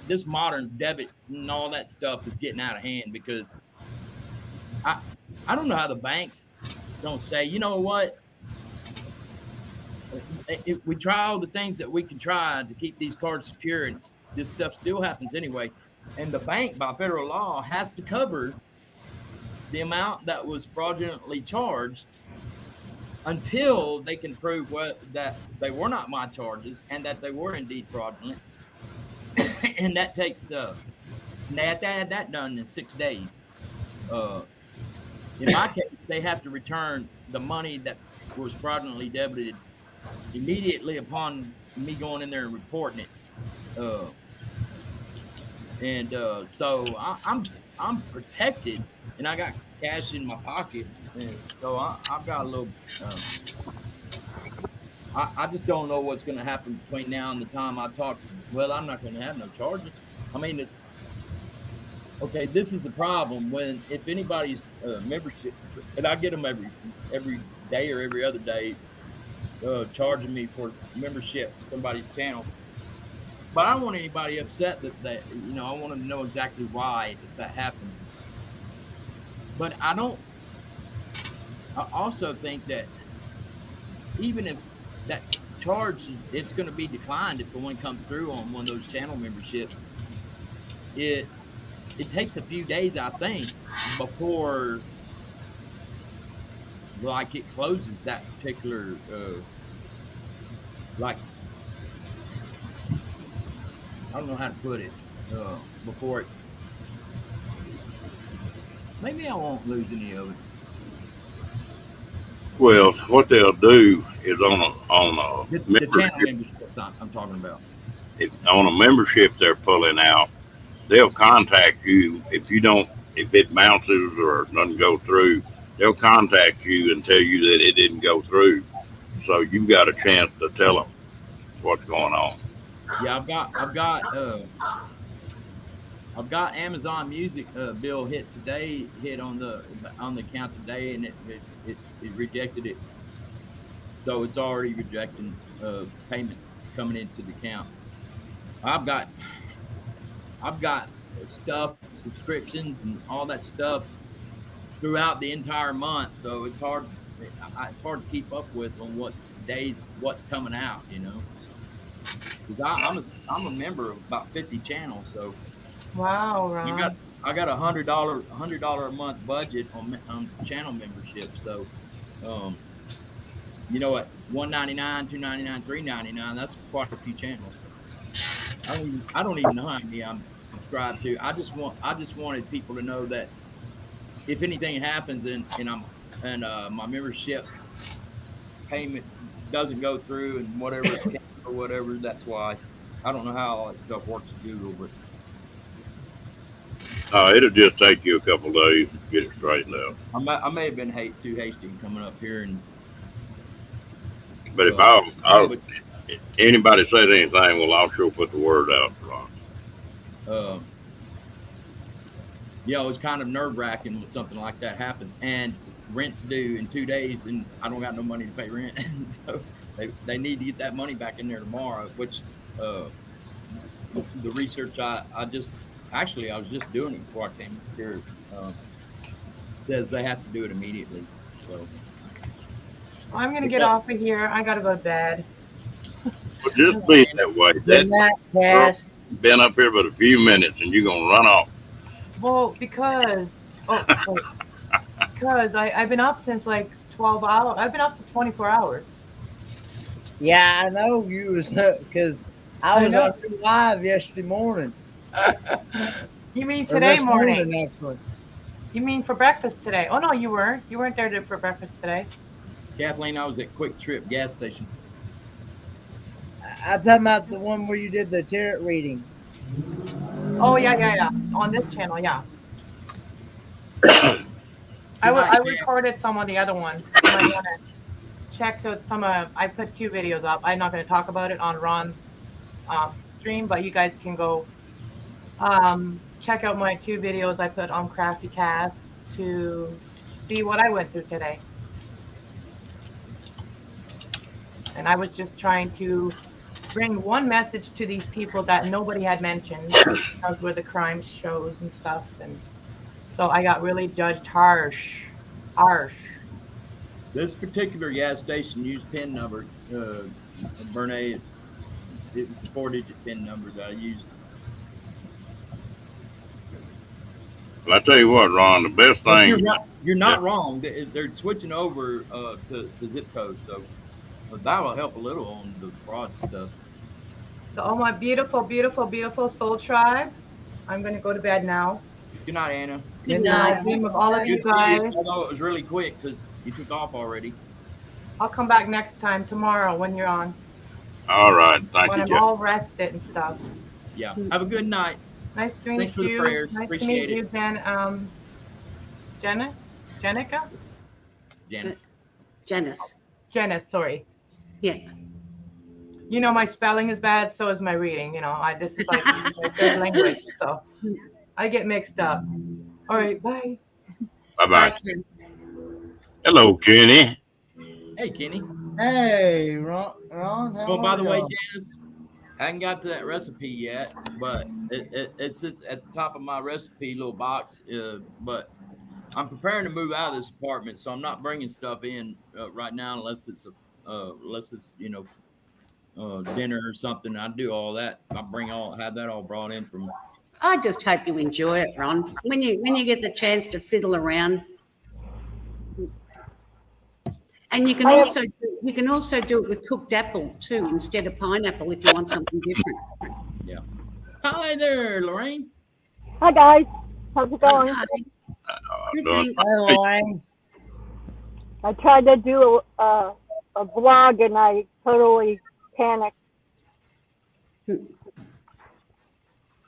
This modern debit and all that stuff is getting out of hand because I don't know how the banks don't say, you know what? If we try all the things that we can try to keep these cards secure, and this stuff still happens anyway. And the bank, by federal law, has to cover the amount that was fraudulently charged until they can prove that they were not my charges and that they were indeed fraudulent. And that takes they have to have that done in 6 days. In my case, they have to return the money that was fraudulently debited immediately upon me going in there and reporting it. So I'm protected, and I got cash in my pocket, and so I've got a little. I just don't know what's going to happen between now and the time I talk. Well, I'm not going to have no charges. I mean, it's okay. This is the problem if anybody's membership, and I get them every day or every other day, charging me for membership to somebody's channel. But I don't want anybody upset that you know, I want them to know exactly why that happens. But I also think that even if that charge, it's going to be declined if the one comes through on one of those channel memberships. It takes a few days, I think, before like it closes that particular like I don't know how to put it before it. Maybe I won't lose any of it. Well, what they'll do is on The membership, channel memberships I'm talking about. on a membership they're pulling out, they'll contact you if it bounces or doesn't go through. They'll contact you and tell you that it didn't go through, so you've got a chance to tell them what's going on. Yeah, I've got Amazon Music bill hit on the account today, and it rejected it. So it's already rejecting payments coming into the account. I've got stuff, subscriptions, and all that stuff throughout the entire month. So it's hard to keep up with on what's coming out, you know. Because I'm a member of about 50 channels, so Wow, Ron. I got $100 a month budget on channel membership. So, you know what, $1.99, $2.99, $3.99. That's quite a few channels. I don't even know how many I'm subscribed to. I just wanted people to know that if anything happens and my membership payment doesn't go through and whatever or whatever, that's why. I don't know how all that stuff works at Google, but It'll just take you a couple days to get it straightened out. I may have been too hasty coming up here, and But if anybody says anything, well, I'll sure put the word out, Ron. yeah, it was kind of nerve-wracking when something like that happens, and rent's due in 2 days, and I don't got no money to pay rent, so they need to get that money back in there tomorrow. Which the research I was just doing it before I came here. Says they have to do it immediately. So I'm gonna get off of here. I gotta go to bed. But just be that way. Good night, Cass. Been up here but a few minutes and you're gonna run off. Well, because I've been up since like 12 hours. I've been up for 24 hours. Yeah, I know you was because I was on live yesterday morning. You mean Or today this morning? actually. You mean for breakfast today? Oh no, you weren't. You weren't there for breakfast today. Kathleen, I was at Quick Trip gas station. I'm talking about the one where you did the tarot reading. Oh yeah. On this channel, yeah. I recorded some of the other ones. I might want to check out some of. I put 2 videos up. I'm not going to talk about it on Ron's stream, but you guys can go check out my 2 videos I put on Crafty Cast to see what I went through today. And I was just trying to bring one message to these people that nobody had mentioned because where the crime shows and stuff. And so I got really judged harsh. This particular gas station used PIN number, Bernay. It was the 4-digit PIN number that I used. Well, I tell you what, Ron, the best thing. You're not wrong. They're switching over to zip code, so that will help a little on the fraud stuff. So, oh my beautiful, beautiful, beautiful soul tribe, I'm going to go to bed now. Good night, Anna. Good I night. dream of all of you Good to see you, guys. although it was really quick because you took off already. I'll come back next time tomorrow when you're on, All right, thank when you, I'm Jeff. all rested and stuff. Yeah. Have a good night. Nice to meet Thanks for the you. prayers. Nice Appreciate to meet you, Jenica? Janice. Janice, sorry. Yeah. You know, my spelling is bad, so is my reading. You know, this is like my third language, so I get mixed up. All right, bye. Bye-bye. Hello, Kenny. Hey, Kenny. Hey, Ron. How Oh, by are the way, y'all? Janice, hadn't got to that recipe yet, but it's at the top of my recipe little box. But I'm preparing to move out of this apartment, so I'm not bringing stuff in right now unless it's dinner or something. I do all that. Have that all brought in from. I just hope you enjoy it, Ron. When you get the chance to fiddle around, and you can also do it with cooked apple too instead of pineapple if you want something different. Yeah. Hi there, Lorraine. Hi guys, how's it going? Good, done. thanks. Hi, Lorraine. I tried to do a vlog and I totally panicked.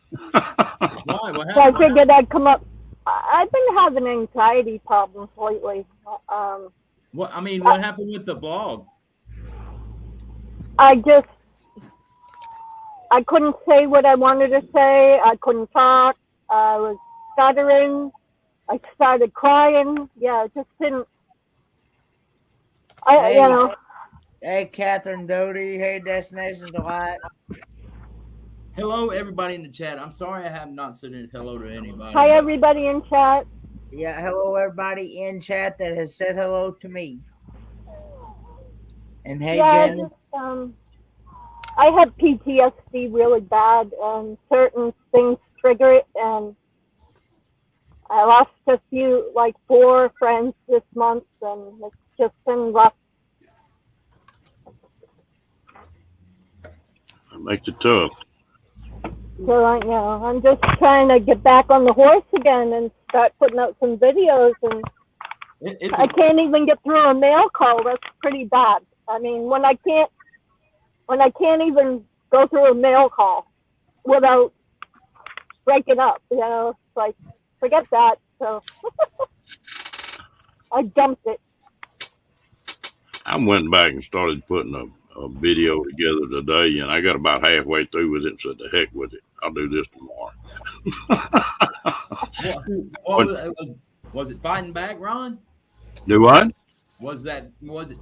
Why? What So I happened? figured I'd come up. I've been having anxiety problems lately. What happened with the blog? I couldn't say what I wanted to say. I couldn't talk. I was stuttering. I started crying. Yeah, it just didn't. Hey. Hey, Catherine Doty. Hey, Destination Delight. Hello, everybody in the chat. I'm sorry I have not said hello to anybody. Hi, everybody in chat. Yeah, hello, everybody in chat that has said hello to me. And hey, Yeah, Janice. I have PTSD really bad, and certain things trigger it. And I lost a few, like 4 friends this month, and it's just been rough. That makes it tough. So I'm just trying to get back on the horse again and start putting out some videos. And I can't even get through a mail call. That's pretty bad. I mean, when I can't even go through a mail call without breaking up, it's like, forget that. So I dumped it. I went back and started putting a video together today, and I got about halfway through with it and said, the heck with it. I'll do this tomorrow. Was it fighting back, Ron? Do what? Was it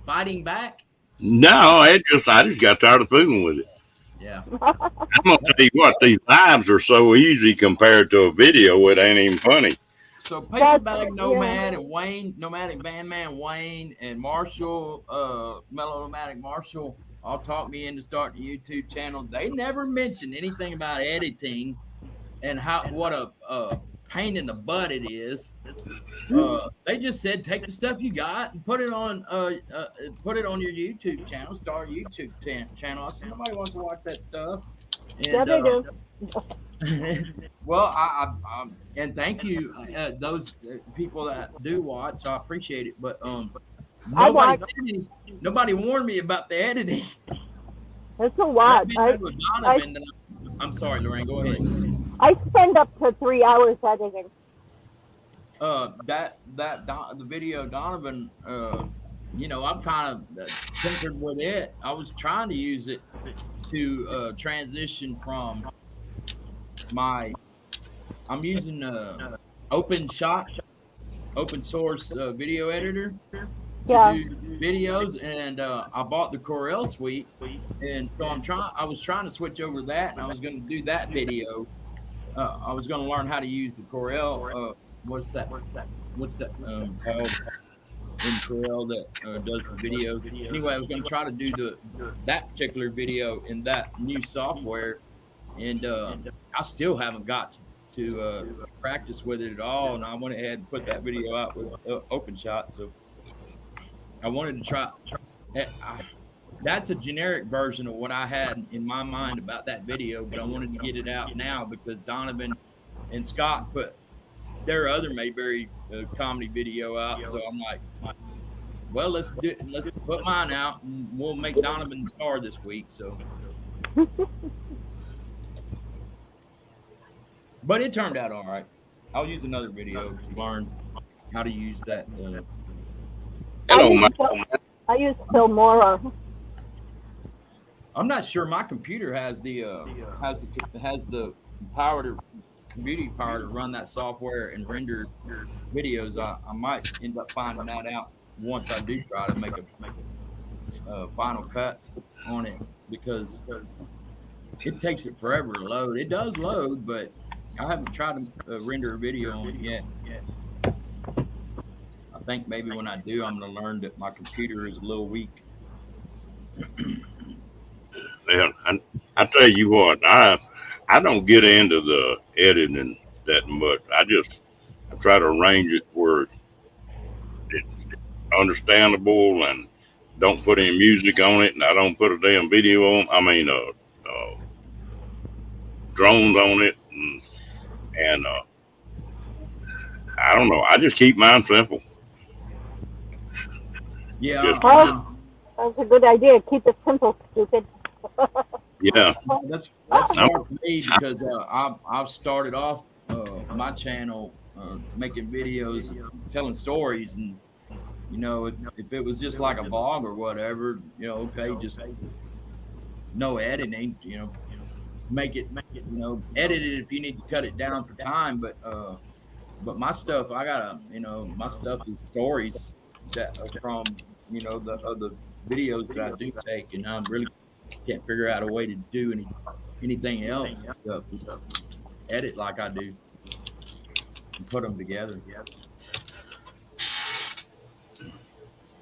fighting back? No, I just got tired of fooling with it. Yeah. I'm gonna tell you what, these lives are so easy compared to a video. It ain't even funny. So Paperbag Nomad and Wayne, Nomadic Bandman Wayne and Marshall, Mellow Nomadic Marshall, all talked me into starting a YouTube channel. They never mentioned anything about editing and what a pain in the butt it is. They just said take the stuff you got and put it on your YouTube channel, start a YouTube channel. I said nobody wants to watch that stuff. And, Yeah, they do. well, I and thank you those people that do watch. So I appreciate it, but nobody warned me about the editing. It's a lot. I'm sorry, Lorraine. Go ahead. I spend up to 3 hours editing. The video Donovan, I'm kind of tinkered with it. I was trying to use it to transition from I'm using OpenShot, open source video editor to do videos, and I bought the Corel suite, and so I was trying to switch over to that, and I was going to do that video. I was going to learn how to use the Corel. What's that called in Corel that does the video? Anyway, I was going to try to do that particular video in that new software, and I still haven't got to practice with it at all. And I went ahead and put that video out with OpenShot. So I wanted to try. That's a generic version of what I had in my mind about that video, but I wanted to get it out now because Donovan and Scott put their other Mayberry comedy video out. So I'm like, well, let's put mine out, and we'll make Donovan the star this week. So, but it turned out all right. I'll use another video to learn how to use that. I use Filmora. I'm not sure my computer has the computing power to run that software and render videos. I might end up finding that out once I do try to make a final cut on it, because it takes it forever to load. It does load, but I haven't tried to render a video on it yet. I think maybe when I do, I'm going to learn that my computer is a little weak. Yeah, I tell you what, I don't get into the editing that much. I try to arrange it where it's understandable and don't put any music on it, and I don't put a damn video on. I mean, drones on it, and I don't know. I just keep mine simple. Yeah, That's a good idea. Keep it simple, stupid. Yeah, that's hard for me because I've started off my channel making videos, telling stories, and you know, if it was just like a vlog or whatever, you know, okay, just no editing, you know, make it, you know, edit it if you need to cut it down for time, but my stuff, my stuff is stories that are from, you know, the other videos that I do take, and I really can't figure out a way to do anything else stuff. Edit like I do and put them together.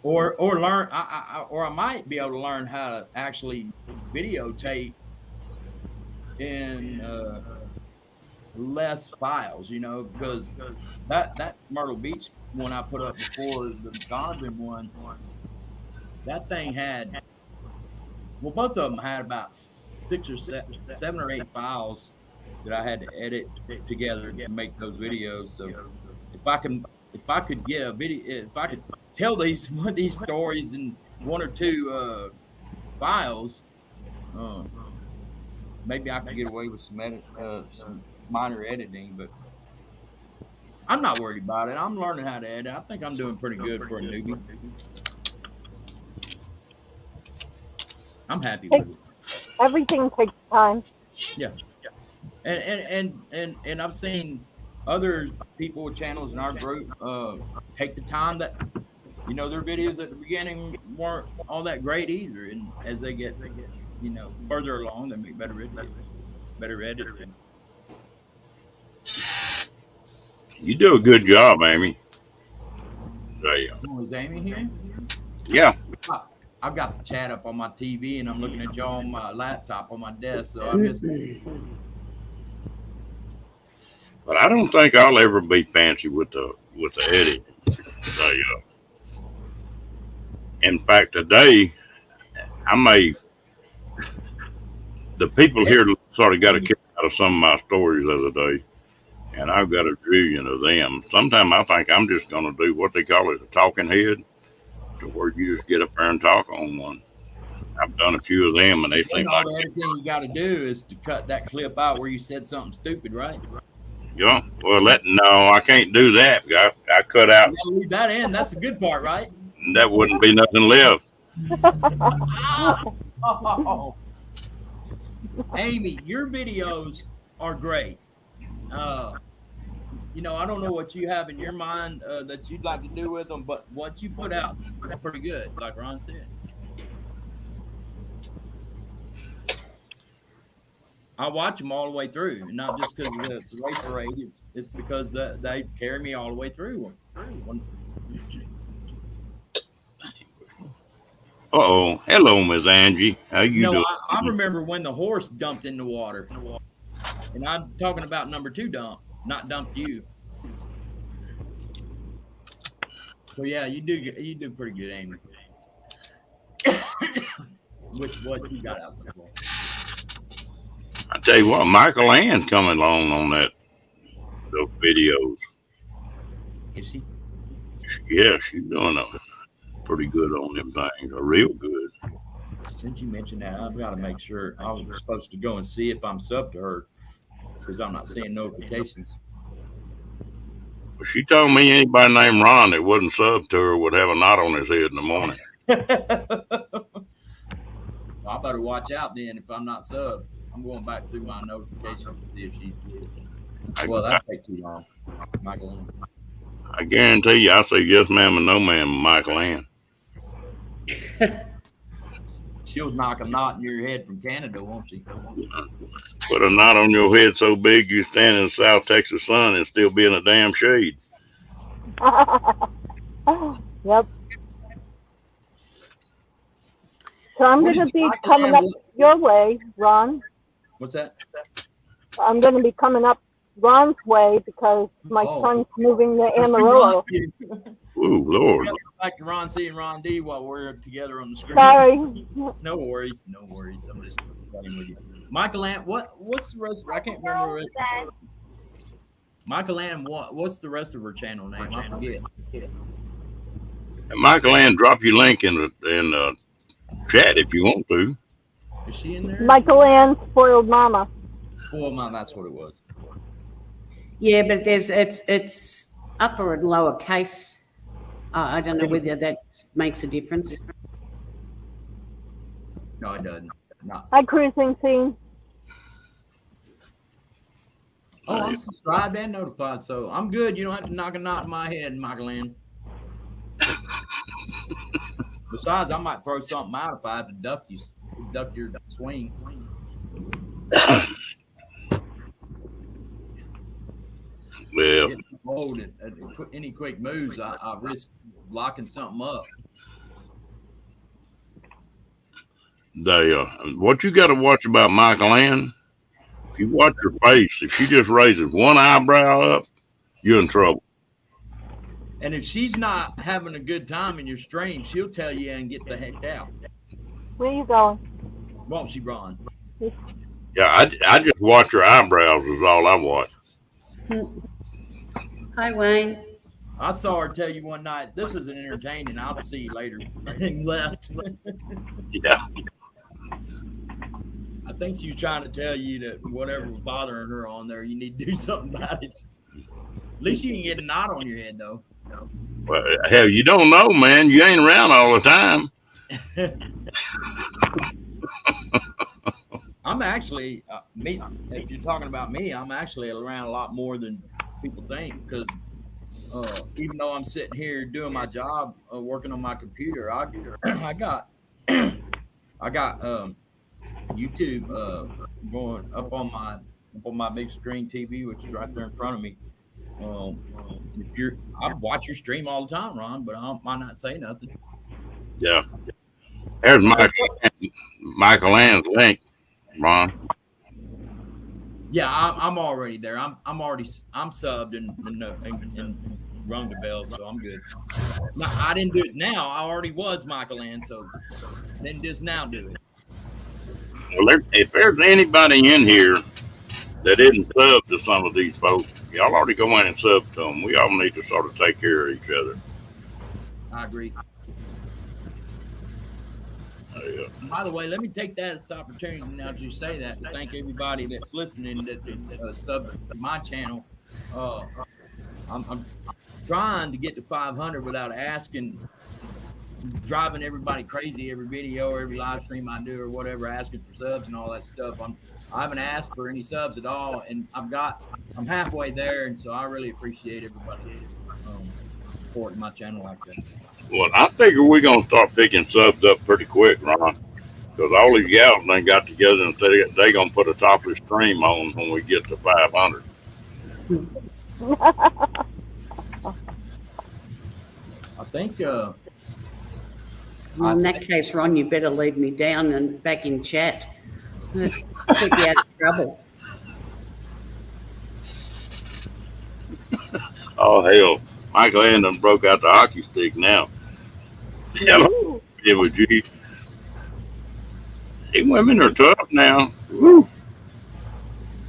Or learn, or I might be able to learn how to actually videotape in less files, you know, because that Myrtle Beach one I put up before, the Donovan one, that thing had, well, both of them had about 7 or 8 files that I had to edit together to make those videos. So if I could get a video, if I could tell these stories in 1 or 2 files, maybe I could get away with some minor editing, but I'm not worried about it. I'm learning how to edit. I think I'm doing pretty good for a newbie. I'm happy with it. Everything takes time. Yeah. And I've seen other people with channels in our group take the time that, you know, their videos at the beginning weren't all that great either, and as they get you know, further along, they make better editing. you do a good job, Amy. Is Amy here? Yeah. I've got the chat up on my TV, and I'm looking at y'all on my laptop on my desk, so I'm just. But I don't think I'll ever be fancy with the editing. In fact, today the people here sort of got a kick out of some of my stories the other day, and I've got a zillion of them. Sometimes I think I'm just going to do what they call it a talking head, to where you just get up there and talk on one. I've done a few of them, and they seem like everything you got to do is to cut that clip out where you said something stupid, right? Yeah. Well, no, I can't do that. I cut out. You gotta leave that in. That's the good part, right? That wouldn't be nothing left. Oh. Amy, your videos are great. You know, I don't know what you have in your mind that you'd like to do with them, but what you put out is pretty good, like Ron said. I watch them all the way through, not just because it's the race parade. It's because they carry me all the way through. Uh-oh. Hello, Miss Angie. How you doing? I remember when the horse dumped in the water, and I'm talking about number 2 dump, not dumped you. So yeah, you do pretty good, Amy, with what you got out so far. I tell you what, Michael Ann's coming along on those videos. Is she? Yeah, she's doing pretty good on them things. Real good. Since you mentioned that, I've got to make sure. I was supposed to go and see if I'm subbed to her because I'm not seeing notifications. Well, she told me anybody named Ron that wasn't subbed to her would have a knot on his head in the morning. Well, I better watch out then if I'm not subbed. I'm going back through my notifications to see if she's there. Well, that'll take too long. Michael. I guarantee you, I say yes, ma'am, and no, ma'am, Michael Ann. she'll knock a knot in your head from Canada, won't she? Put a knot on your head so big you stand in the South Texas sun and still be in a damn shade. Yep. So I'm What going to is be Michael coming up Ann- your way, Ron. What's that? I'm going to be coming up Ron's way because my Oh. son's moving to There's two Amarillo. Rons here. Ooh, Lord. Go back to Ron C and Ron D while we're together on the screen. Sorry. No worries, no worries. I'm just playing with you. Michael Ann, what's the rest? I can't remember it. Michael Ann, what's the rest of her channel name? I forget. And Michael Ann, drop your link in the chat if you want to. Is she in there? Michael Ann, Spoiled Mama. Spoiled Mom, that's what it was. Yeah, but it's upper and lower case. I don't know whether that makes a difference. No, it doesn't. No. Hi, Cruising Scene. Oh, I'm subscribed and notified, so I'm good. You don't have to knock a knot in my head, Michael Ann. Besides, I might throw something out if I have to duck your swing. Well, Get so old at any quick moves, I risk locking something up. What you got to watch about Michael Ann, if you watch her face, if she just raises one eyebrow up, you're in trouble. And if she's not having a good time in your stream, she'll tell you and get the heck out. Where you going? Won't she, Ron? Yeah, I just watch her eyebrows is all I watch. Hi, Wayne. I saw her tell you one night, this isn't entertaining. I'll see you later. And left. Yeah. I think she was trying to tell you that whatever was bothering her on there, you need to do something about it. At least you can get a knot on your head, though. Well, hell, you don't know, man. You ain't around all the time. I'm actually, if you're talking about me, I'm actually around a lot more than people think because even though I'm sitting here doing my job, working on my computer, I got YouTube going up on my big screen TV, which is right there in front of me. I watch your stream all the time, Ron, but I might not say nothing. Yeah. There's Michael Ann's link, Ron. Yeah, I'm already there. I'm subbed and rung the bell, so I'm good. No, I didn't do it now. I already was Michael Ann, so then just now do it. Well, if there's anybody in here that isn't sub to some of these folks, y'all already go in and sub to them. We all need to sort of take care of each other. I agree. Yeah. By the way, let me take that as an opportunity now that you say that to thank everybody that's listening that's sub to my channel. I'm trying to get to 500 without driving everybody crazy every video or every live stream I do or whatever, asking for subs and all that stuff. I haven't asked for any subs at all, and I'm halfway there, and so I really appreciate everybody supporting my channel like that. Well, I figure we're going to start picking subs up pretty quick, Ron, because all these gals done got together and said they going to put a topless stream on when we get to 500. I think Well, in that case, Ron, you better leave me down and back in chat. I'll keep you out of trouble. Oh, hell. Michael Ann done broke out the hockey stick now. Hello, it was you. Hey, women are tough now. Woo.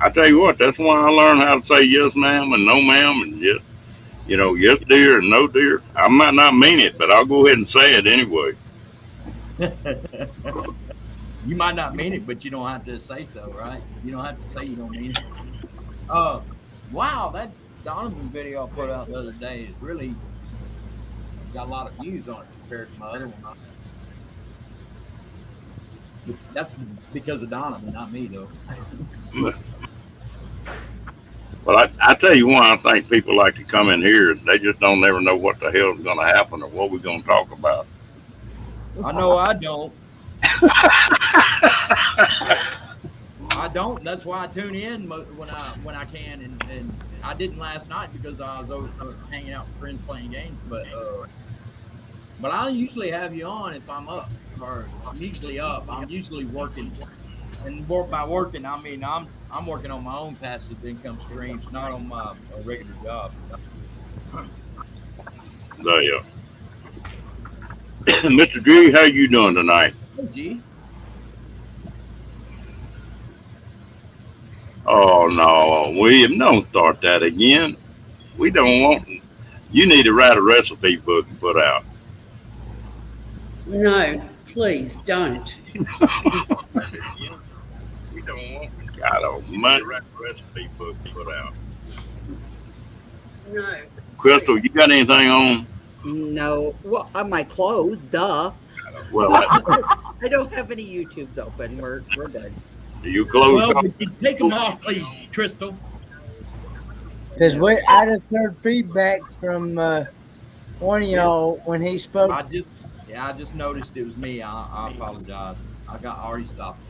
I tell you what, that's why I learned how to say yes, ma'am, and no, ma'am, and just, yes, dear, and no, dear. I might not mean it, but I'll go ahead and say it anyway. you might not mean it, but you don't have to say so, right? You don't have to say you don't mean it. Wow, that Donovan video I put out the other day is really got a lot of views on it compared to my other one. But that's because of Donovan, not me, though. Well, I tell you what, I think people like to come in here. They just don't never know what the hell is going to happen or what we're going to talk about. I know I don't. I don't. That's why I tune in when I can, and I didn't last night because I was over hanging out with friends playing games. But I usually have you on if I'm up, or I'm usually up. I'm usually working, and by working I mean I'm working on my own passive income streams, not on my regular job. There. Mr. G, how you doing tonight? Hey, G. Oh no, William, don't start that again. We don't want. You need to write a recipe book and put out. No, please don't. We don't want. God almighty, write a recipe book and put out. No. Crystal, you got anything on? No. Well, on my clothes, duh. Well, I don't have any YouTubes open. We're good. you close. Well, take them off, please, Crystal. Because I just heard feedback from one of y'all when he spoke. I just noticed it was me. I apologize. I already stopped.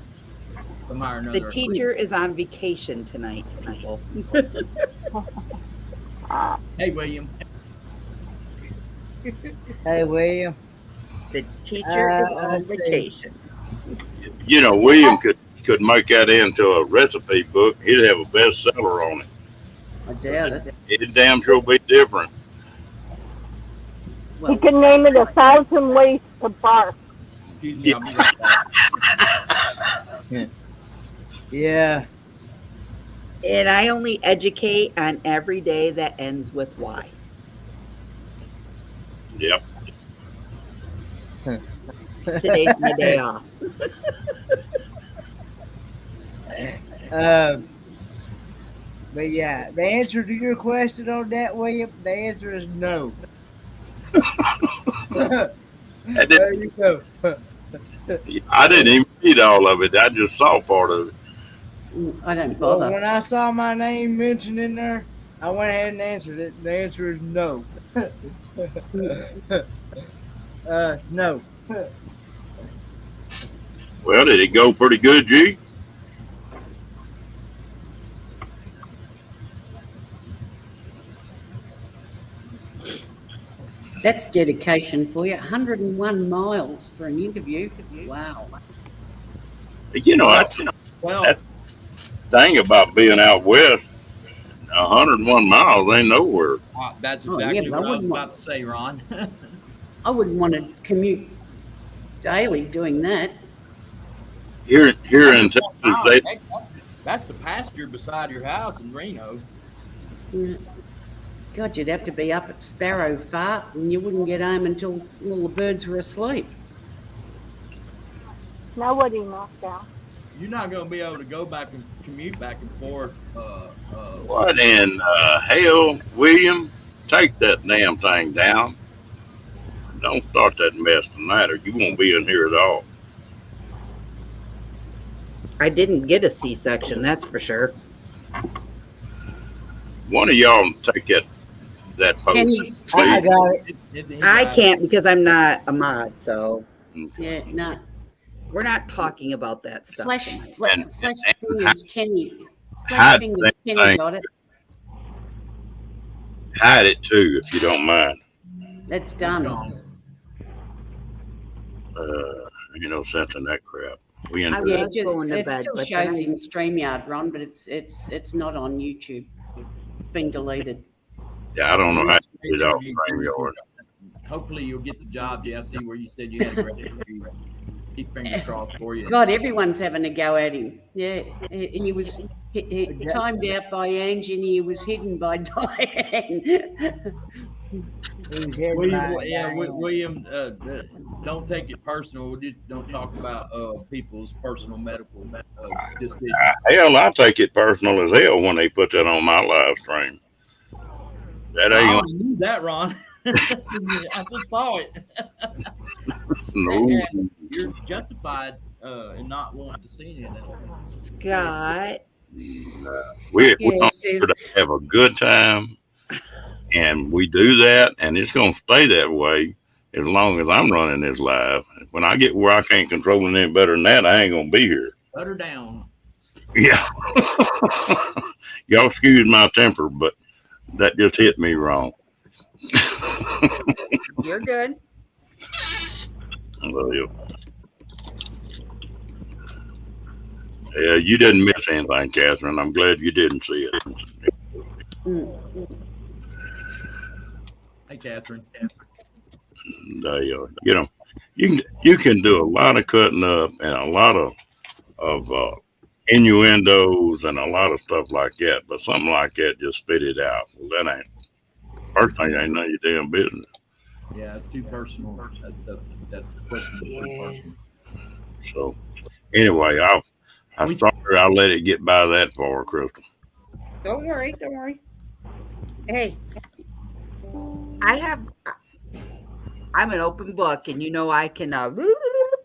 Somehow or another. The teacher is on vacation tonight, people. Hey, William. Hey, William. The teacher is on let's see. vacation. You know, William could make that into a recipe book. He'd have a bestseller on it. I doubt it. It'd damn sure be different. You Well, can name it 1,000 Ways to Bark. Excuse me. I'll be right back. Yeah. And I only educate on every day that ends with Y. Yep. Today's my day off. But yeah, the answer to your question on that, William, the answer is no. There you go. I didn't even read all of it. I just saw part of it. I don't Well, bother. when I saw my name mentioned in there, I went ahead and answered it. The answer is no. No. Well, did it go pretty good, G? That's dedication for you. 101 miles for an interview. Wow. You know, that's Well, the thing about being out west. 101 miles ain't nowhere. that's Oh, yeah, exactly but I what I was wouldn't about to say, Ron. I wouldn't want to commute daily doing that. Here in Texas, That's the pasture beside your house in Reno. Yeah. God, you'd have to be up at sparrow fart and you wouldn't get home until all the birds were asleep. Now what do you knock down? You're not going to be able to go back and commute back and forth. what in hell, William? Take that damn thing down. Don't start that mess tonight, or you won't be in here at all. I didn't get a C-section, that's for sure. One of y'all take that post. Kenny, I got it. I can't because I'm not a mod, so yeah, no. we're not talking about that stuff Flash, tonight. flash fingers, Kenny. Flash Hide fingers, that Kenny thing. got it. Hide it too, if you don't mind. That's done. You know, sense in that crap. We I into Yeah, that. was going to it bed, still but shows then in StreamYard, Ron, but it's not on YouTube. It's been deleted. Yeah, I don't know how to get it off StreamYard. Hopefully you'll get the job, Jesse, where you said you had a great interview. Keep fingers crossed for you. God, everyone's having a go at him. Yeah, he was he timed out by Angie and he was hidden by Diane. He was heading by William, don't take it personal. We just don't talk about people's personal medical decisions. Hell, I take it personal as hell when they put that on my live stream. That I ain't already knew that, Ron. I just saw it. no. And you're justified in not wanting to see any of that. Scott, We're Yes, here to have a good time, and we do that, and it's going to stay that way as long as I'm running this live. When I get where I can't control it any better than that, I ain't gonna be here. Shut her down. Yeah. Y'all excuse my temper, but that just hit me wrong. You're good. Well, yeah, you didn't miss anything, Catherine. I'm glad you didn't see it. Hey, Catherine. You know, you can do a lot of cutting up and a lot of innuendos and a lot of stuff like that, but something like that, just spit it out. Well, that ain't first thing. Ain't none of your damn business. Yeah, it's too personal. That's the question. Is too personal. So anyway, I'm sorry I let it get by that far, Crystal. Don't worry. Hey, I'm an open book, and you know I can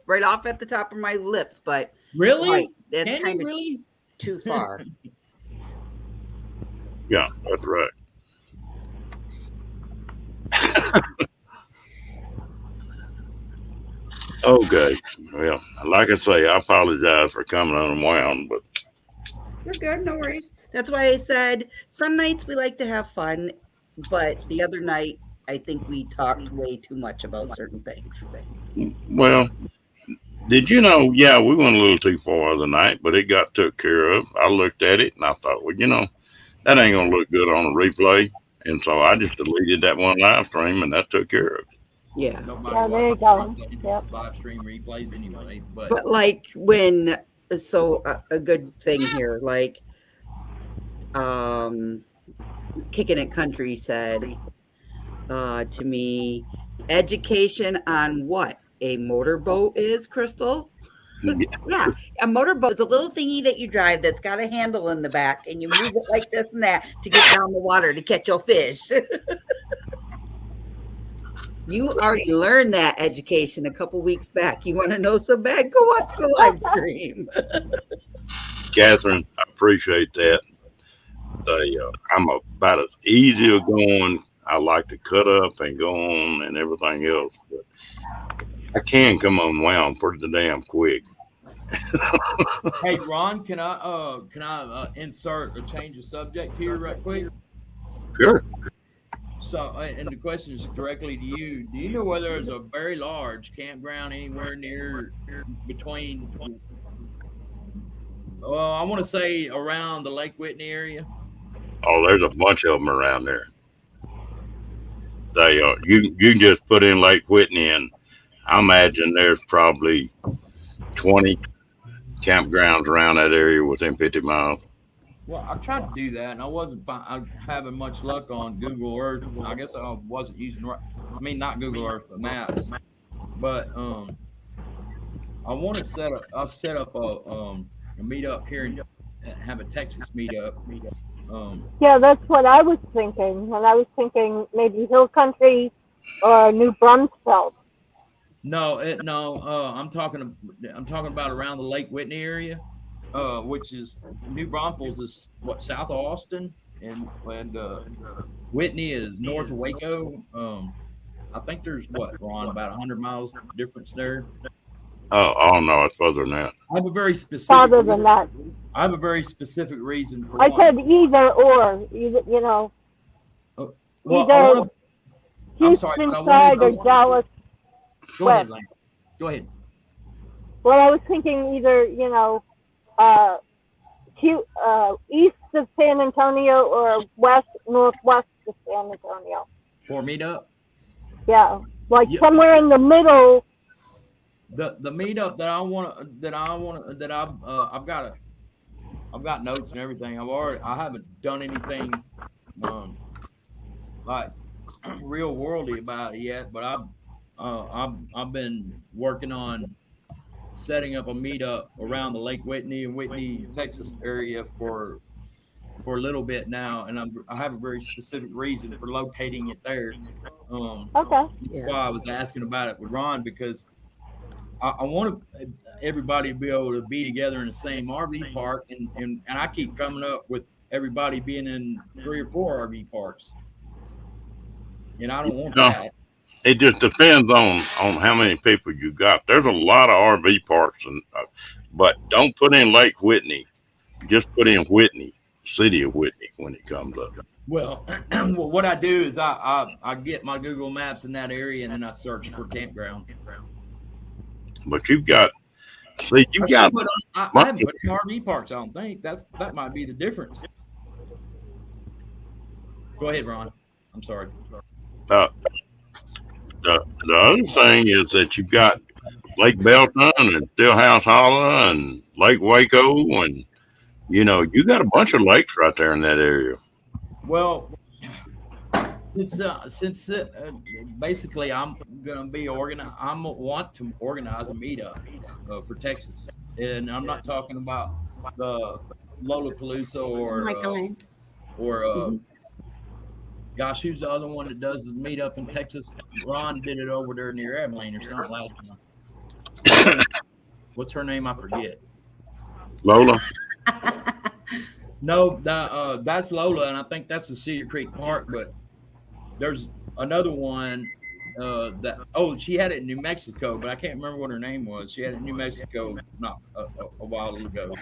right off at the top of my lips, but Really? That's kind of really too far. Yeah, that's right. Okay. Well, like I say, I apologize for coming unwound, but You're good, no worries. That's why I said some nights we like to have fun, but the other night I think we talked way too much about certain things. well, did you know? Yeah, we went a little too far the night, but it got took care of. I looked at it and I thought, well, that ain't gonna look good on a replay, and so I just deleted that one live stream, and that took care of it. Yeah. Nobody there you watches go. replays, Yep. live stream replays anyway. But But like when, so a good thing here, like, Kicking It Country said to me, education on what a motorboat is, Crystal. Yeah, a motorboat is a little thingy that you drive that's got a handle in the back, and you move it like this and that to get down the water to catch your fish. You already learned that education a couple weeks back. You want to know so bad? Go watch the live stream. Catherine, I appreciate that. I'm about as easy of going. I like to cut up and go on and everything else, but I can come unwound pretty damn quick. hey, Ron, can I insert or change the subject here right quick? Sure. So, and the question is directly to you. Do you know whether there's a very large campground anywhere near between? I want to say around the Lake Whitney area. Oh, there's a bunch of them around there. You can just put in Lake Whitney, and I imagine there's probably 20 campgrounds around that area within 50 miles. Well, I tried to do that, and I wasn't having much luck on Google Earth. I guess I wasn't using not Google Earth, but maps. But I want to set up a meetup here and have a Texas meetup. Yeah, that's what I was thinking. And I was thinking maybe Hill Country or New Brunswick. No. I'm talking about around the Lake Whitney area, which is New Braunfels is south of Austin, and Whitney is north of Waco. I think there's Ron, about 100 miles difference there. Oh no, it's further than that. I have a very specific. Farther than that. I have a very specific reason for. I said either or, either, either Houston side or Dallas. Go ahead, Lane. Go ahead. Well, I was thinking either, east of San Antonio or northwest of San Antonio. For a meetup? Yeah, somewhere in the middle. The meetup I've got notes and everything. I haven't done anything like real worldy about it yet, but I've been working on setting up a meetup around the Lake Whitney and Whitney, Texas area for a little bit now, and I have a very specific reason for locating it there. Okay. Why I was asking about it with Ron, because I want everybody to be able to be together in the same RV park, and I keep coming up with everybody being in 3 or 4 RV parks, and I don't want that. it just depends on how many people you got. There's a lot of RV parks, but don't put in Lake Whitney. Just put in Whitney, city of Whitney, when it comes up. Well, what I do is I get my Google Maps in that area and then I search for campground. But you've got, see, you I got. haven't put in RV parks. I don't think that might be the difference. Go ahead, Ron. I'm sorry. The other thing is that you've got Lake Belton and Stillhouse Hollow and Lake Waco, and you got a bunch of lakes right there in that area. Well, since basically I'm gonna be want to organize a meetup for Texas, and I'm not talking about the Lollapalooza or gosh, who's the other one that does the meetup in Texas? Ron did it over there near Abilene or something last time. What's her name? I forget. Lola. No, that's Lola, and I think that's the Cedar Creek Park. But there's another one she had it in New Mexico, but I can't remember what her name was. She had it in New Mexico not a while ago.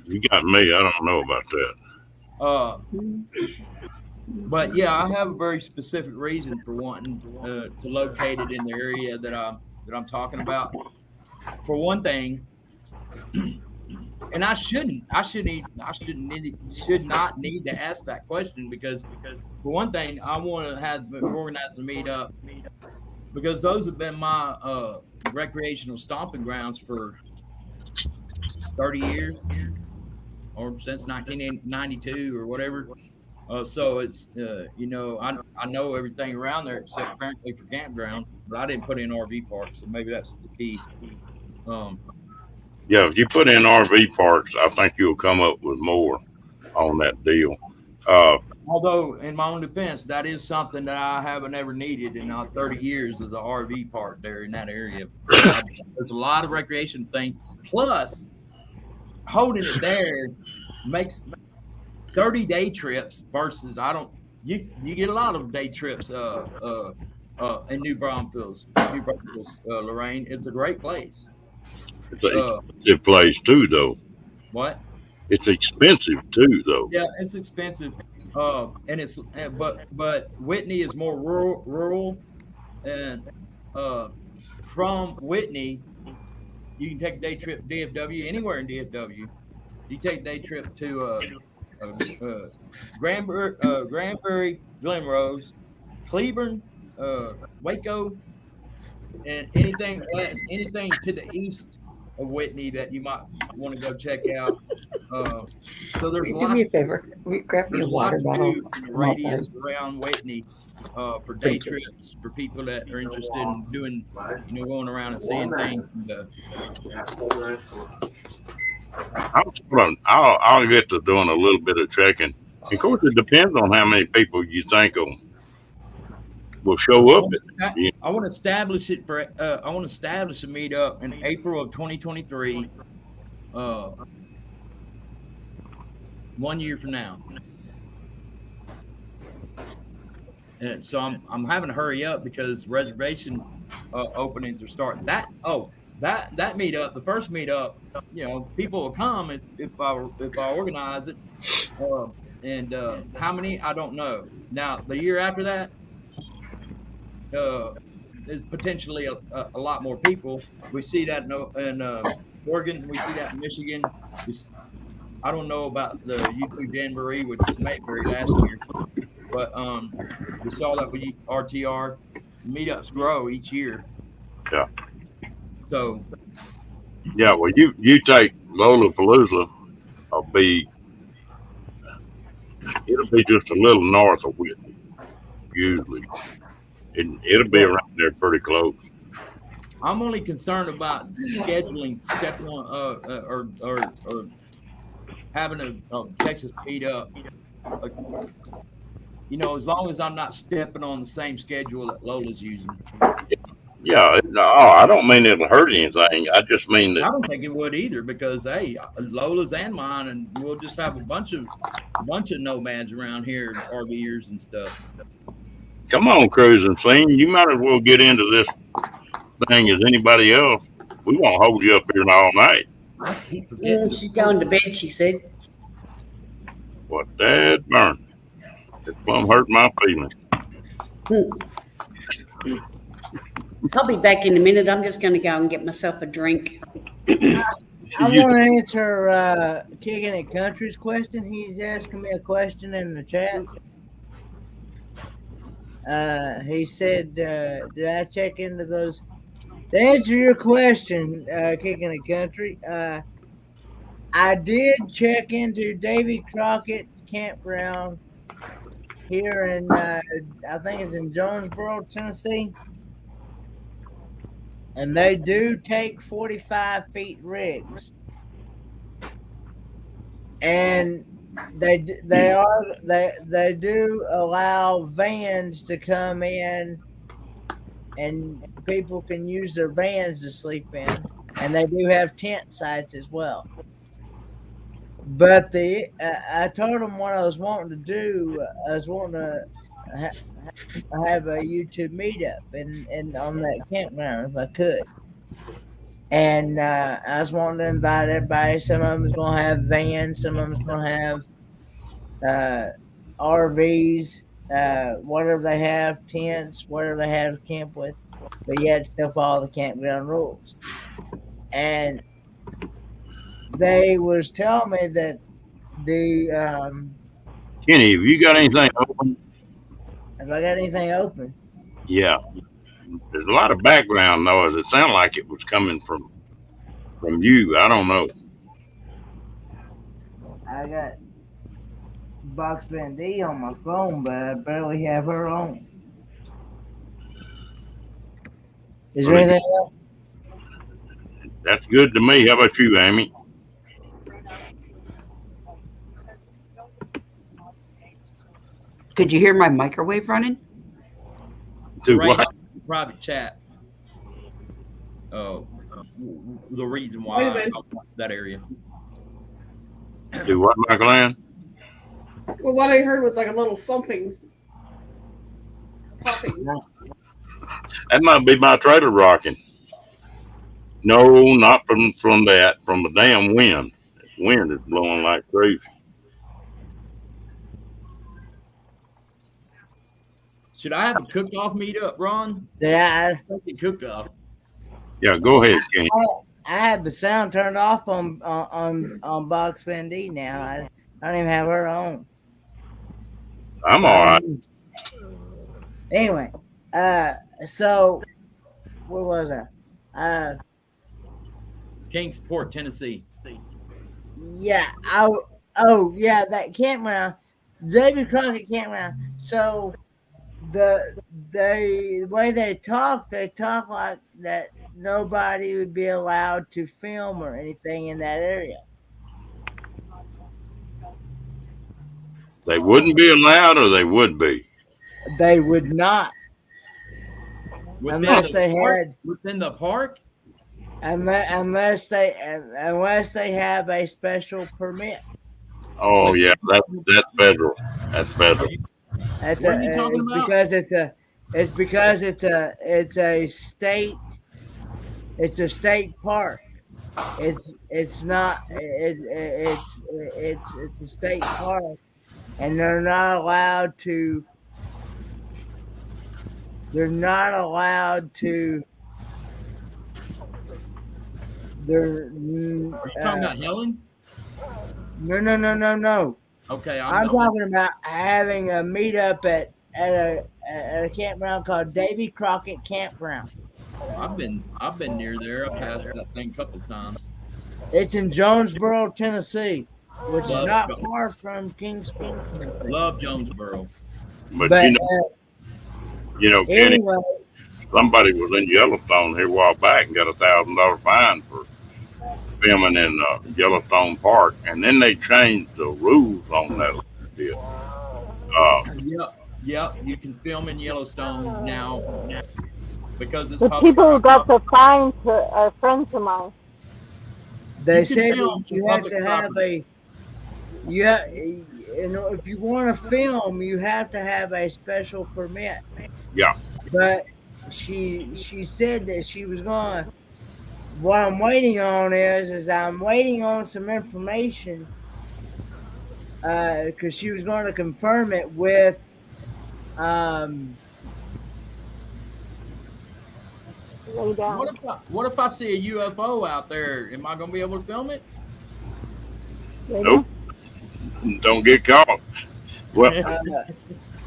You got me. I don't know about that. But yeah, I have a very specific reason for wanting to locate it in the area that I'm talking about. For one thing, and I should not need to ask that question because for one thing, I want to organize a meetup because those have been my recreational stomping grounds for 30 years or since 1992 or whatever. So it's I know everything around there except apparently for campground, but I didn't put in RV parks, so maybe that's the key. Yeah, if you put in RV parks, I think you'll come up with more on that deal. Although, in my own defense, that is something that I haven't ever needed in 30 years as an RV park there in that area. There's a lot of recreation thing. Plus, holding it there makes 30 day trips versus you get a lot of day trips in New Braunfels, Lorraine. It's a great place. It's an expensive place too, though. What? It's expensive too, though. Yeah, it's expensive. And it's but Whitney is more rural, and from Whitney, you can take a day trip to DFW anywhere in DFW. You take a day trip to Granbury, Glenrose, Cleburne, Waco, and anything to the east of Whitney that you might want to go check out. So there's Do me a favor. Grab me a water bottle. Radius around Whitney for day trips for people that are interested in doing, going around and seeing things. I'll get to doing a little bit of checking. Of course, it depends on how many people you think will show up. I want to establish it for. I want to establish a meetup in April of 2023. 1 year from now. And so I'm having to hurry up because reservation openings are starting. That meetup, the first meetup, people will come if I organize it. And how many I don't know. Now the year after that, there's potentially a lot more people. We see that in Oregon. We see that in Michigan. I don't know about the U2 Jamboree, which was Mayberry last year, but we saw that with RTR. Meetups grow each year. Yeah. So. Yeah, well, you take Lollapalooza, it'll be just a little north of Whitney, usually. It'll be around there pretty close. I'm only concerned about scheduling or having a Texas meetup. As long as I'm not stepping on the same schedule that Lola's using. Yeah, no, I don't mean it'll hurt anything. I just mean that I don't think it would either because Lola's and mine, and we'll just have a bunch of nomads around here, RVers and stuff. Come on, cruising scene. You might as well get into this thing as anybody else. We won't hold you up here all night. I keep forgetting. She's going to bed, she said. What that burn. It plumb hurt my feelings. I'll be back in a minute. I'm just going to go and get myself a drink. I want to answer Kicking It Country's question. He's asking me a question in the chat. He said, did I check into those? To answer your question, Kicking It Country, I did check into Davy Crockett Campground here in, I think it's in Jonesboro, Tennessee. And they do take 45 feet rigs. And they do allow vans to come in, and people can use their vans to sleep in, and they do have tent sites as well. But I told them what I was wanting to do. I was wanting to have a YouTube meetup and on that campground if I could. And I was wanting to invite everybody. Some of them's gonna have vans, some of them's gonna have RVs, whatever they have, tents, whatever they have to camp with, but yet still follow the campground rules. And they was telling me that the Kenny, have you got anything open? if I got anything open, Yeah. There's a lot of background noise. It sounded like it was coming from you. I don't know. I got Box Van D on my phone, but I barely have her on. Is there anything else? That's good to me. How about you, Amy? Could you hear my microwave running? Do Right what? now, private chat. Oh, the reason why Wait a I minute. want that area. Do what, Michael Ann? Well, what I heard was like a little thumping, popping. That might be my trailer rocking. No, not from that. From the damn wind. This wind is blowing like crazy. Should I have a cook-off meetup, Ron? Yeah, Cook-off. Yeah, go ahead, Kenny. I have the sound turned off on Box Van D now. I don't even have her on. I'm all right. Anyway, so where was I? Kingsport, Tennessee. Yeah, that campground, David Crockett campground. So the way they talk like that nobody would be allowed to film or anything in that area. They wouldn't be allowed, or they would be. They would not, unless they had within the park. unless they have a special permit. Oh yeah, that's federal. That's federal. That's What are you talking it's about? because it's a state park. It's a state park, and they're not allowed to. They're not allowed to. They're. Are you talking about Helen? No. Okay, I'm talking about having a meetup at a campground called Davy Crockett Campground. I've been near there. I passed that thing a couple times. It's in Jonesboro, Tennessee, which is Love not Jonesboro. far from Kingsport. Love Jonesboro. But, But Kenny, anyway, somebody was in Yellowstone here a while back and got $1,000 fine for filming in Yellowstone Park, and then they changed the rules on that a little bit. Yep. You can film in Yellowstone now because it's The public people who got property. the fines are friends of mine. they You can said film you on have public to have property. Yeah, if you want to film, you have to have a special permit. Yeah. But she said that she was going. What I'm waiting on is I'm waiting on some information because she was going to confirm it with Lay down. What if I see a UFO out there? Am I gonna be able to film it? Lay Nope. Don't get caught. Well,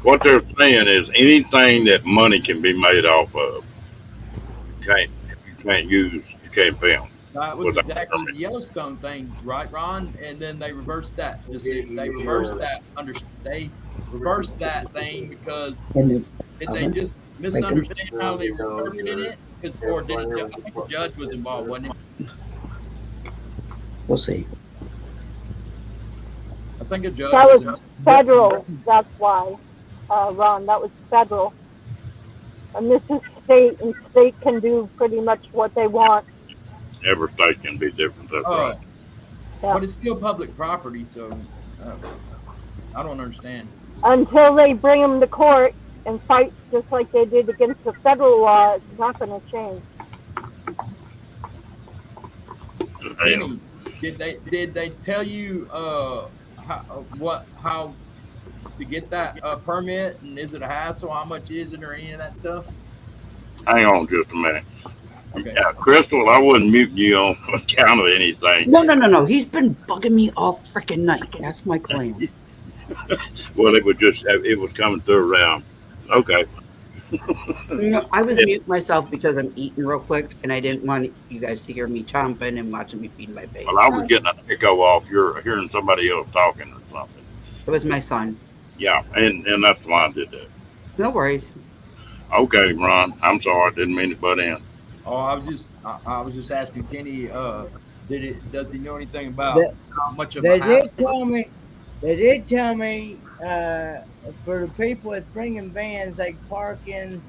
what they're saying is anything that money can be made off of, you can't film. That was Without exactly permit. the Yellowstone thing, right, Ron? And then they reversed that. They reversed that. They reversed that thing because did they just misunderstand how they were interpreting it? Or did I think the judge was involved, wasn't he? We'll see. I think a judge That was involved. federal. That's why, Ron. That was federal. And this is state, and state can do pretty much what they want. Every state can be different. That's right. Yeah. But it's still public property, so I don't understand. Until they bring them to court and fight just like they did against the federal law, it's not going to change. Kenny, did they tell you how to get that permit, and is it a hassle? How much is it, or any of that stuff? Hang on just a minute. Okay. Crystal, I wasn't muting you on account of anything. No. He's been bugging me all freaking night. That's my clan. Well, it was coming through around. Okay. No, I was muting myself because I'm eating real quick, and I didn't want you guys to hear me chomping and watching me feed my baby. Well, I was getting an echo off. You're hearing somebody else talking or something. It was my son. Yeah, and that's why I did that. No worries. Okay, Ron. I'm sorry. I didn't mean to butt in. Oh, I was just asking Kenny. Does he know anything about how much of They a hassle? did tell me for the people that's bringing vans, they park in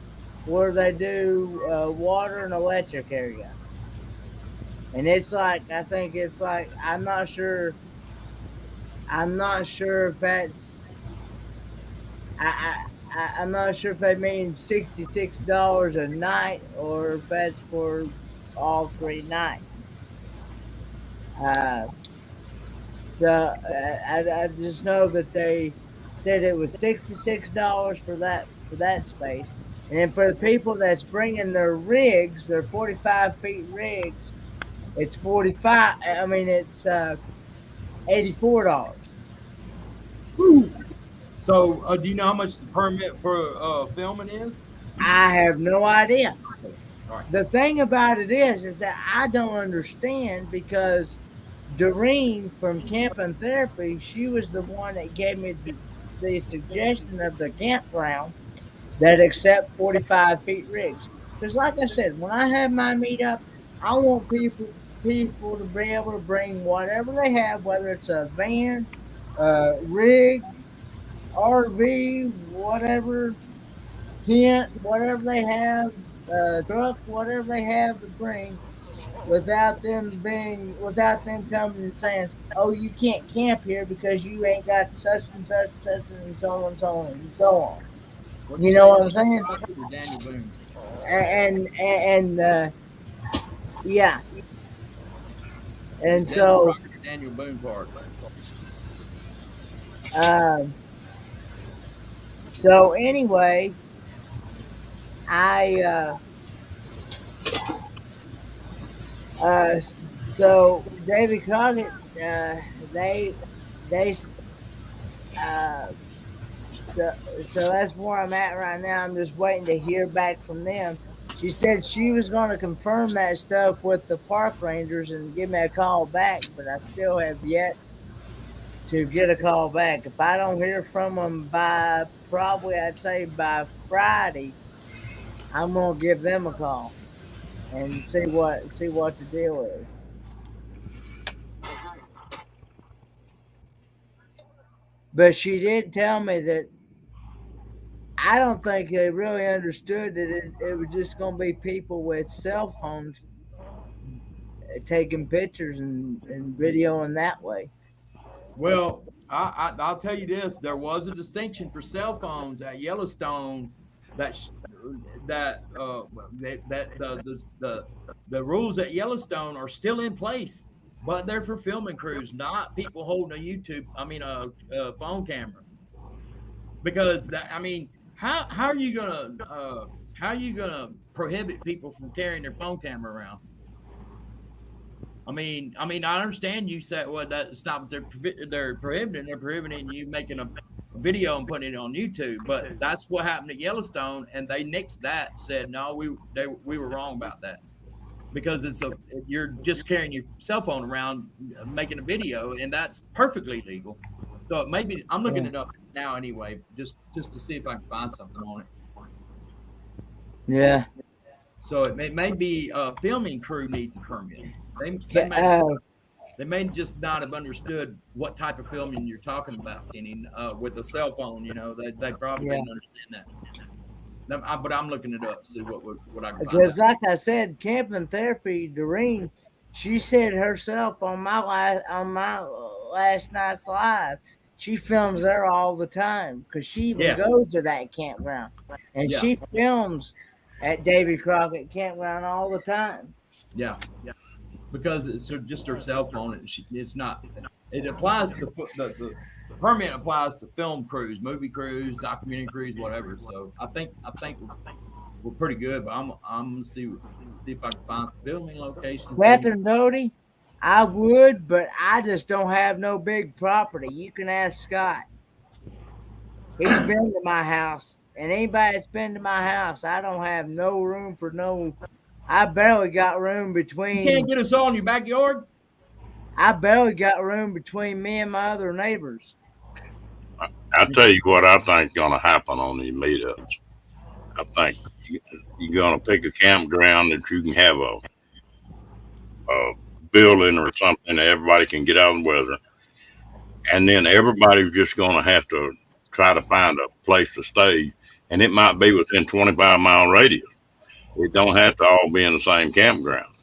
where they do water and electric area. And it's like, I think it's like, I'm not sure if that's, I'm not sure if they mean $66 a night or if that's for all 3 nights. So I just know that they said it was $66 for that space, and then for the people that's bringing their rigs, their 45 feet rigs, it's $45. I mean, it's $84. So, do you know how much the permit for filming is? I have no idea. All right. The thing about it is that I don't understand because Doreen from Camping Therapy, she was the one that gave me the suggestion of the campground that accept 45 feet rigs. Because like I said, when I have my meetup, I want people to be able to bring whatever they have, whether it's a van, rig, RV, whatever, tent, whatever they have, truck, whatever they have to bring, without them coming and saying, "Oh, you can't camp here because you ain't got such and such and so on and so on and so on." You know what I'm saying? Daniel Boone. And yeah. And so Daniel Boone part. So anyway, so David Crockett, so that's where I'm at right now. I'm just waiting to hear back from them. She said she was going to confirm that stuff with the park rangers and give me a call back, but I still have yet to get a call back. If I don't hear from them by probably, I'd say by Friday, I'm going to give them a call and see what the deal is. But she did tell me that I don't think they really understood that it was just going to be people with cell phones taking pictures and videoing that way. Well, I'll tell you this: there was a distinction for cell phones at Yellowstone that the rules at Yellowstone are still in place, but they're for filming crews, not people holding a phone camera. Because how are you gonna prohibit people from carrying their phone camera around? I understand you said, well, that's not what they're prohibiting. They're prohibiting you making a video and putting it on YouTube. But that's what happened at Yellowstone, and they nixed that. Said no, we were wrong about that, because you're just carrying your cell phone around making a video, and that's perfectly legal. So maybe I'm looking it up now anyway, just to see if I can find something on it. Yeah. So it may be a filming crew needs a permit. They may just not have understood what type of filming you're talking about, Kenny, with a cell phone. They probably didn't understand that. But I'm looking it up, see what I can find. Because like I said, Camping Therapy, Doreen, she said herself on my last night's live, she films there all the time because she even goes to that campground, and she films at Davy Crockett Campground all the time. Yeah. Because it's just her cell phone. It's not. It applies to the permit applies to film crews, movie crews, documentary crews, whatever. So I think we're pretty good. But I'm gonna see if I can find some filming locations. Catherine Doty, I would, but I just don't have no big property. You can ask Scott. He's been to my house, and anybody that's been to my house, I don't have no room for no. I barely got room between. You can't get us all in your backyard. I barely got room between me and my other neighbors. I tell you what I think is going to happen on these meetups. I think you're going to pick a campground that you can have a building or something that everybody can get out of the weather, and then everybody's just going to have to try to find a place to stay, and it might be within 25-mile radius. It don't have to all be in the same campground.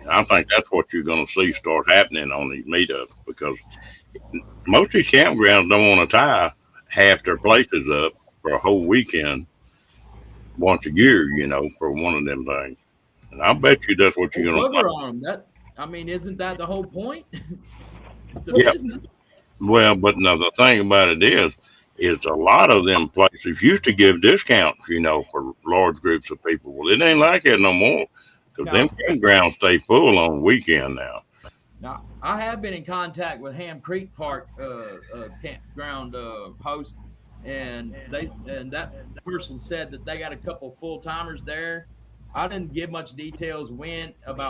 I think that's what you're going to see start happening on these meetups, because most of these campgrounds don't want to tie half their places up for a whole weekend once a year, for one of them things. And I bet you that's what you're going to find. Isn't that the whole point? Yeah. Well, but no, the thing about it is a lot of them places used to give discounts, for large groups of people. Well, it ain't like that no more, because them campgrounds stay full on weekend now. Now, I have been in contact with Ham Creek Park campground host, and that person said that they got a couple full timers there. I didn't give much details when or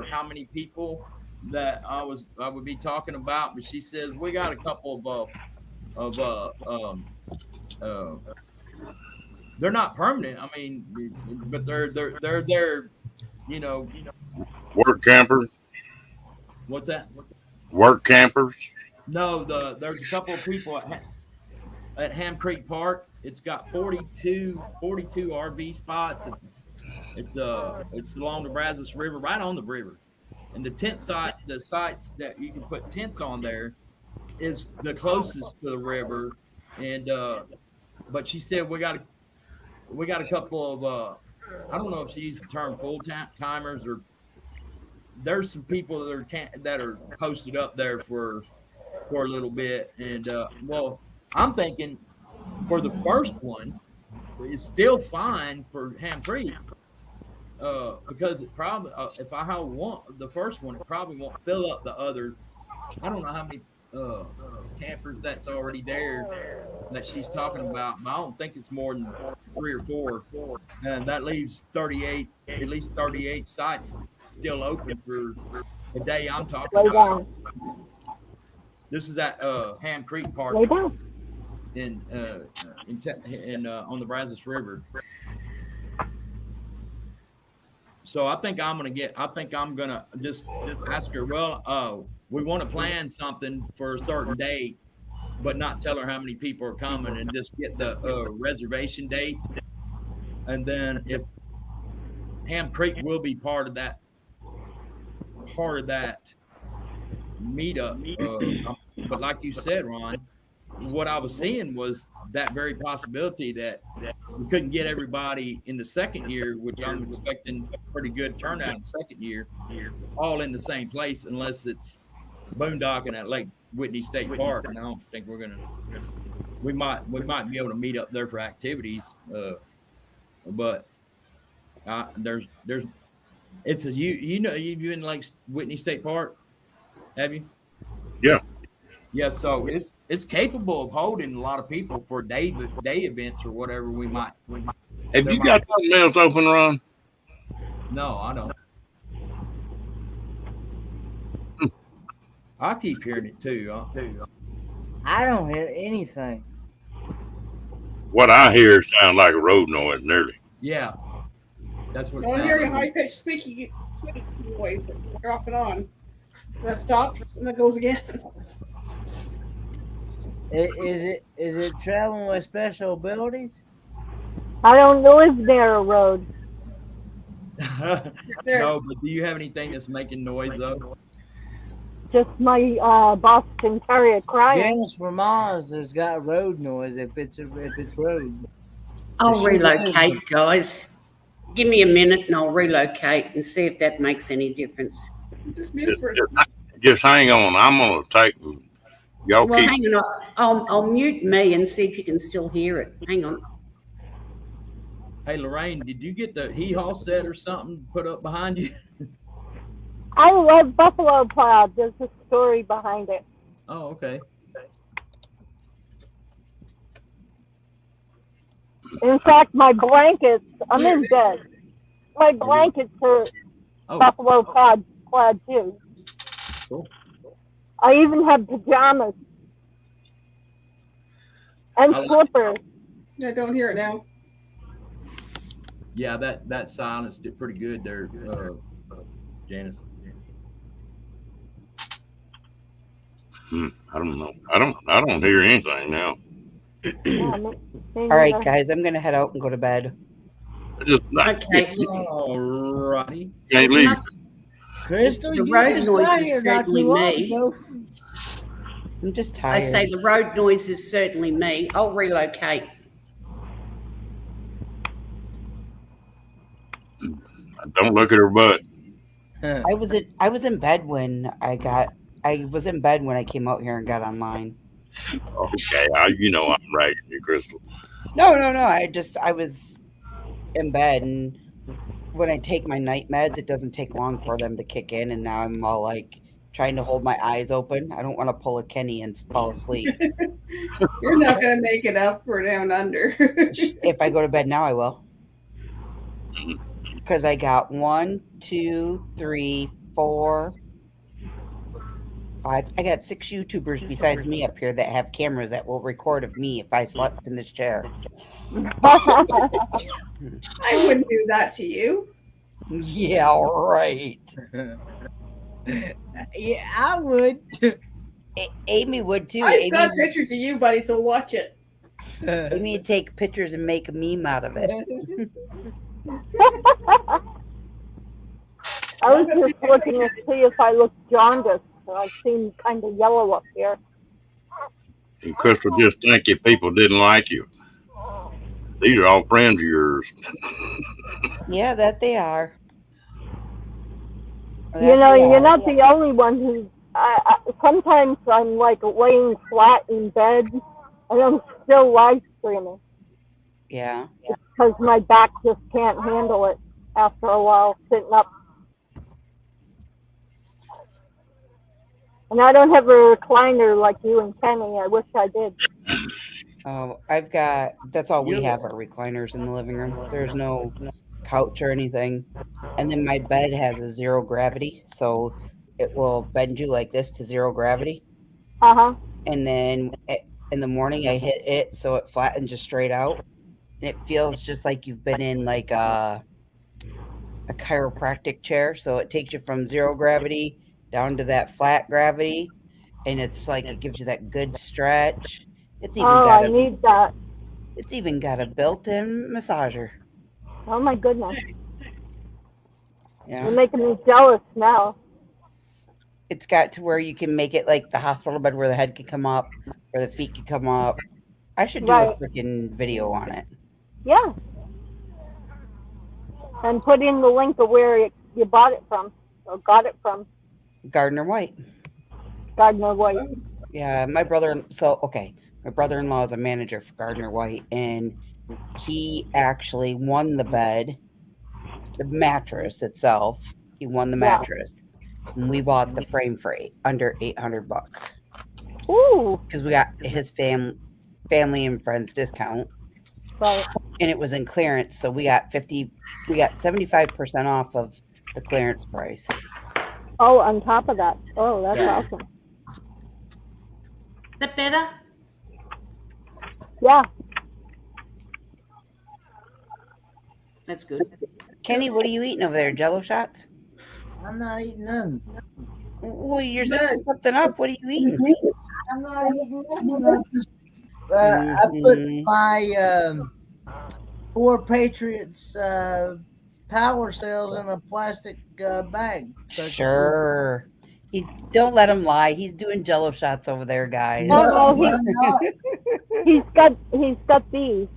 how many people that I would be talking about, but she says we got a couple of they're not permanent. But they're work campers. What's that? Work campers. No, there's a couple of people at Ham Creek Park. It's got 42 RV spots. It's along the Brazos River, right on the river. And the sites that you can put tents on there is the closest to the river. And but she said we got a couple of I don't know if she used the term full timers, or there's some people that are posted up there for a little bit. And well, I'm thinking for the first one, it's still fine for Ham Creek. Because it probably, if I want the first one, it probably won't fill up the other. I don't know how many campers that's already there that she's talking about, but I don't think it's more than 3 or 4. And that leaves at least 38 sites still open for the day I'm talking about. This is at Ham Creek Park in on the Brazos River. So I think I'm gonna just ask her, well, we want to plan something for a certain date, but not tell her how many people are coming, and just get the reservation date. And then if Ham Creek will be part of that meetup. But like you said, Ron, what I was seeing was that very possibility that we couldn't get everybody in the second year, which I'm expecting pretty good turnout in the second year, all in the same place, unless it's boondocking at Lake Whitney State Park. And I don't think we might be able to meet up there for activities. But it's you know, you've been like Whitney State Park, have you? Yeah. Yeah, so it's capable of holding a lot of people for day events or whatever we might. Have you got something else open, Ron? No, I don't. I keep hearing it too. I don't hear anything. What I hear sounds like a road noise nearly. Yeah, that's what it I'm sounds hearing a like. high pitched squeaky noise. Drop it on. That stops and that goes again. Is it traveling with special abilities? I don't live near a road. No, but do you have anything that's making noise though? Just my Boston Terrier crying. Janice Ramirez has got road noise if it's road. I'll Sure relocate, does. guys. Give me a minute and I'll relocate and see if that makes any difference. Just mute for a Just hang on. I'm gonna take y'all Well, keep. hang on. I'll mute me and see if you can still hear it. Hang on. Hey Lorraine, did you get the hee-haw set or something put up behind you? I love Buffalo Plaid. There's a story behind it. Oh, okay. In fact, my blankets, I'm in bed. My blankets are Oh, Buffalo plaid too. Cool. I even have pajamas and I like- slippers. I don't hear it now. yeah, that silence did pretty good there, Janice. I don't know. I don't hear anything now. Yeah, All right, guys, I'm gonna head out and go to bed. I just Okay. Alrighty. can't It leave. must- Crystal, The you road just noise got is here not certainly too long me. ago. I'm just I tired. say the road noise is certainly me. I'll relocate. Don't look at her butt. I was in bed when I came out here and got online. Okay, I'm ragging you, Crystal. No. I was in bed, and when I take my night meds, it doesn't take long for them to kick in, and now I'm all like trying to hold my eyes open. I don't want to pull a Kenny and fall asleep. You're not going to make it up for down under. If I go to bed now, I will. Because I got 1, 2, 3, 4, 5. I got 6 YouTubers besides me up here that have cameras that will record of me if I slept in this chair. I wouldn't do that to you. Yeah, right. Yeah, I would. Amy would too. I've got pictures of you, buddy, so watch it. Amy would take pictures and make a meme out of it. I was just looking to see if I look jaundiced. I seem kind of yellow up here. And Crystal, just think if people didn't like you. These are all friends of yours. Yeah, that they are. You know, you're not the only one who. Sometimes I'm like laying flat in bed, and I'm still live streaming Yeah. because my back just can't handle it after a while sitting up. And I don't have a recliner like you and Kenny. I wish I did. That's all we have are recliners in the living room. There's no couch or anything. And then my bed has a 0 gravity, so it will bend you like this to 0 gravity. Uh-huh. And then in the morning I hit it so it flattens you straight out. And it feels just like you've been in like a chiropractic chair. So it takes you from 0 gravity down to that flat gravity. And it's like it gives you that good stretch. It's even I need that. It's even got a built-in massager. Oh my goodness. Yeah. You're making me jealous now. It's got to where you can make it like the hospital bed where the head can come up, where the feet can come up. I should do a Right. freaking video on it. Yeah. And put in the link of where you bought it from or got it from. Gardner White. Gardner White. Yeah, my brother-in-law is a manager for Gardner White, and he actually won the bed, the mattress itself. He won the Yeah. mattress, and we bought the frame for under $800 Ooh. because we got his family and friends discount, Right. and it was in clearance, so we got 75% off of the clearance price. Oh, on top of that. Oh, that's Yeah. awesome. That better? Yeah. That's good. Kenny, what are you eating over there? Jello shots? I'm not eating nothing. Well, you're setting something up. What are you eating? I'm not eating nothing. I put Mhm. my 4 Patriots power cells in a plastic bag. Sure. Don't let him lie. He's doing Jello shots over there, guys. No, no, I'm not. he's got these.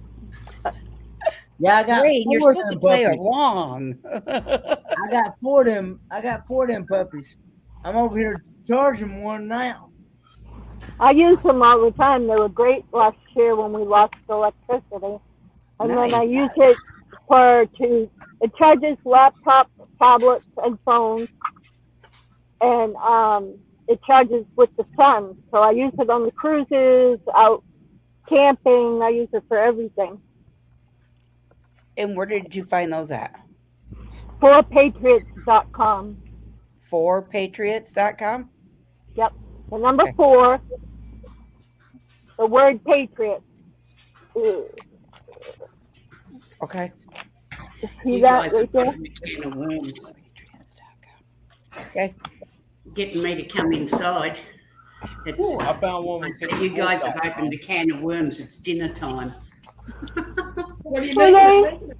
Yeah, I got Great. You're 4 of supposed to them play puppies. along. I got 4 of them. I got 4 of them puppies. I'm over here charging one now. I use them all the time. They were great last year when we lost electricity. And then I Nice. use it it charges laptops, tablets, and phones. And it charges with the sun. So I use it on the cruises, out camping. I use it for everything. And where did you find those at? 4patriots.com. 4patriots.com? Yep. The number Okay. 4, the word patriot. Okay. See You that guys are right there? opening a can of worms, Patriots.com. Okay. getting me to come inside. It's, I found one. I with said, 54 you guys have sides. opened a can of worms. It's dinner time. What are you Hello. making?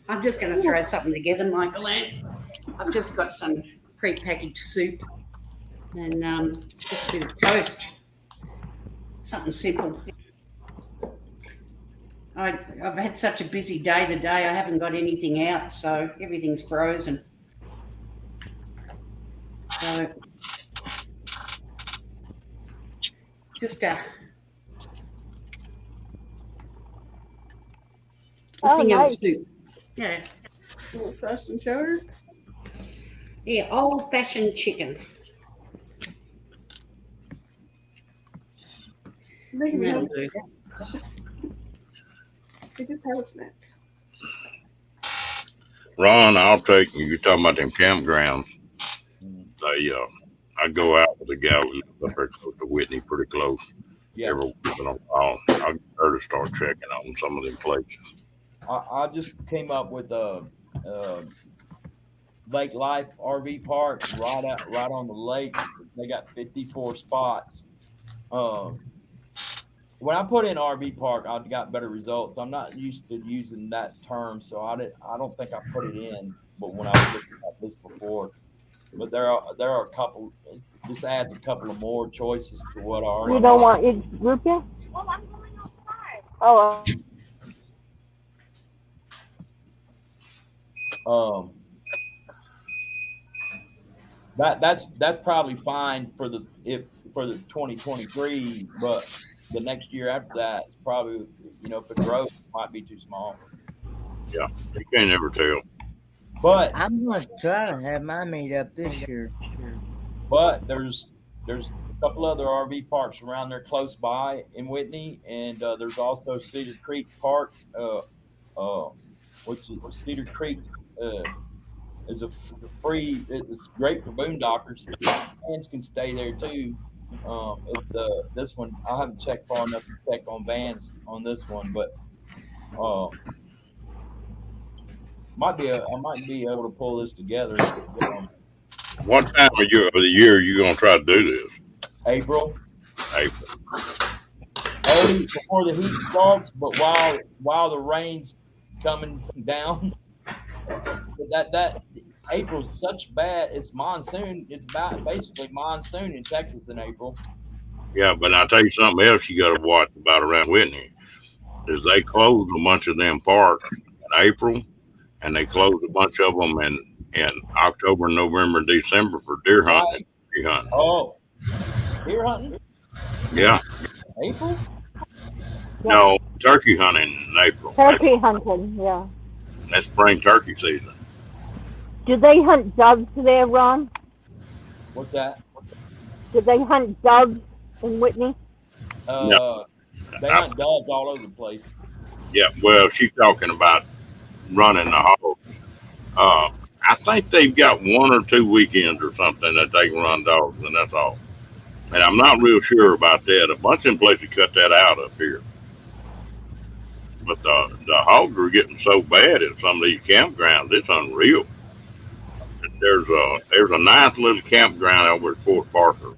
I'm just going to throw something together, Michael. I've just got some pre-packaged soup and just a bit of toast. Something simple. I've had such a busy day today. I haven't got anything out, so everything's frozen. So just a Oh, thing of nice. soup. Yeah, Old fashioned chowder. yeah, old-fashioned chicken. Making me That'll hungry. do. I just had a snack. Ron, I'll take you. You're talking about them campgrounds. I go out with a gal who lives up there close to Whitney, pretty close. Yeah. Every once in a while, I'll get her to start checking on some of them places. I just came up with a Lake Life RV park right on the lake. They got 54 spots. When I put in RV park, I got better results. I'm not used to using that term, so I don't think I put it in. But when I was looking at this before, but there are a couple. This adds a couple of more choices to what I already. You don't want your group yet? Oh, That's probably fine for the 2023, but the next year after that, it's probably, if it grows, it might be too small. Yeah, you can't ever tell. But I'm going to try to have my meet up this year. But there's a couple other RV parks around there close by in Whitney, and there's also Cedar Creek Park, which is Cedar Creek is a free. It's great for boondockers. Fans can stay there too. This one I haven't checked far enough to check on vans on this one, but I might be able to pull this together. What time of the year are you gonna try to do this? April. April. Early before the heat starts, but while the rain's coming down, that April's such bad. It's monsoon. It's about basically monsoon in Texas in April. Yeah, but I'll tell you something else you got to watch about around Whitney is they close a bunch of them parks in April, and they close a bunch of them in October, November, and December for deer hunting. Tree hunting. Oh, deer hunting? Yeah. April? No, turkey hunting in April. Turkey hunting, yeah. That's spring turkey season. Do they hunt doves there, Ron? What's that? Do they hunt doves in Whitney? No. They hunt doves all over the place. Yeah, well, she's talking about running the hogs. I think they've got 1 or 2 weekends or something that they can run dogs, and that's all. And I'm not real sure about that. A bunch of places cut that out up here. But the hogs are getting so bad at some of these campgrounds, it's unreal. There's a nice little campground over at Fort Parker,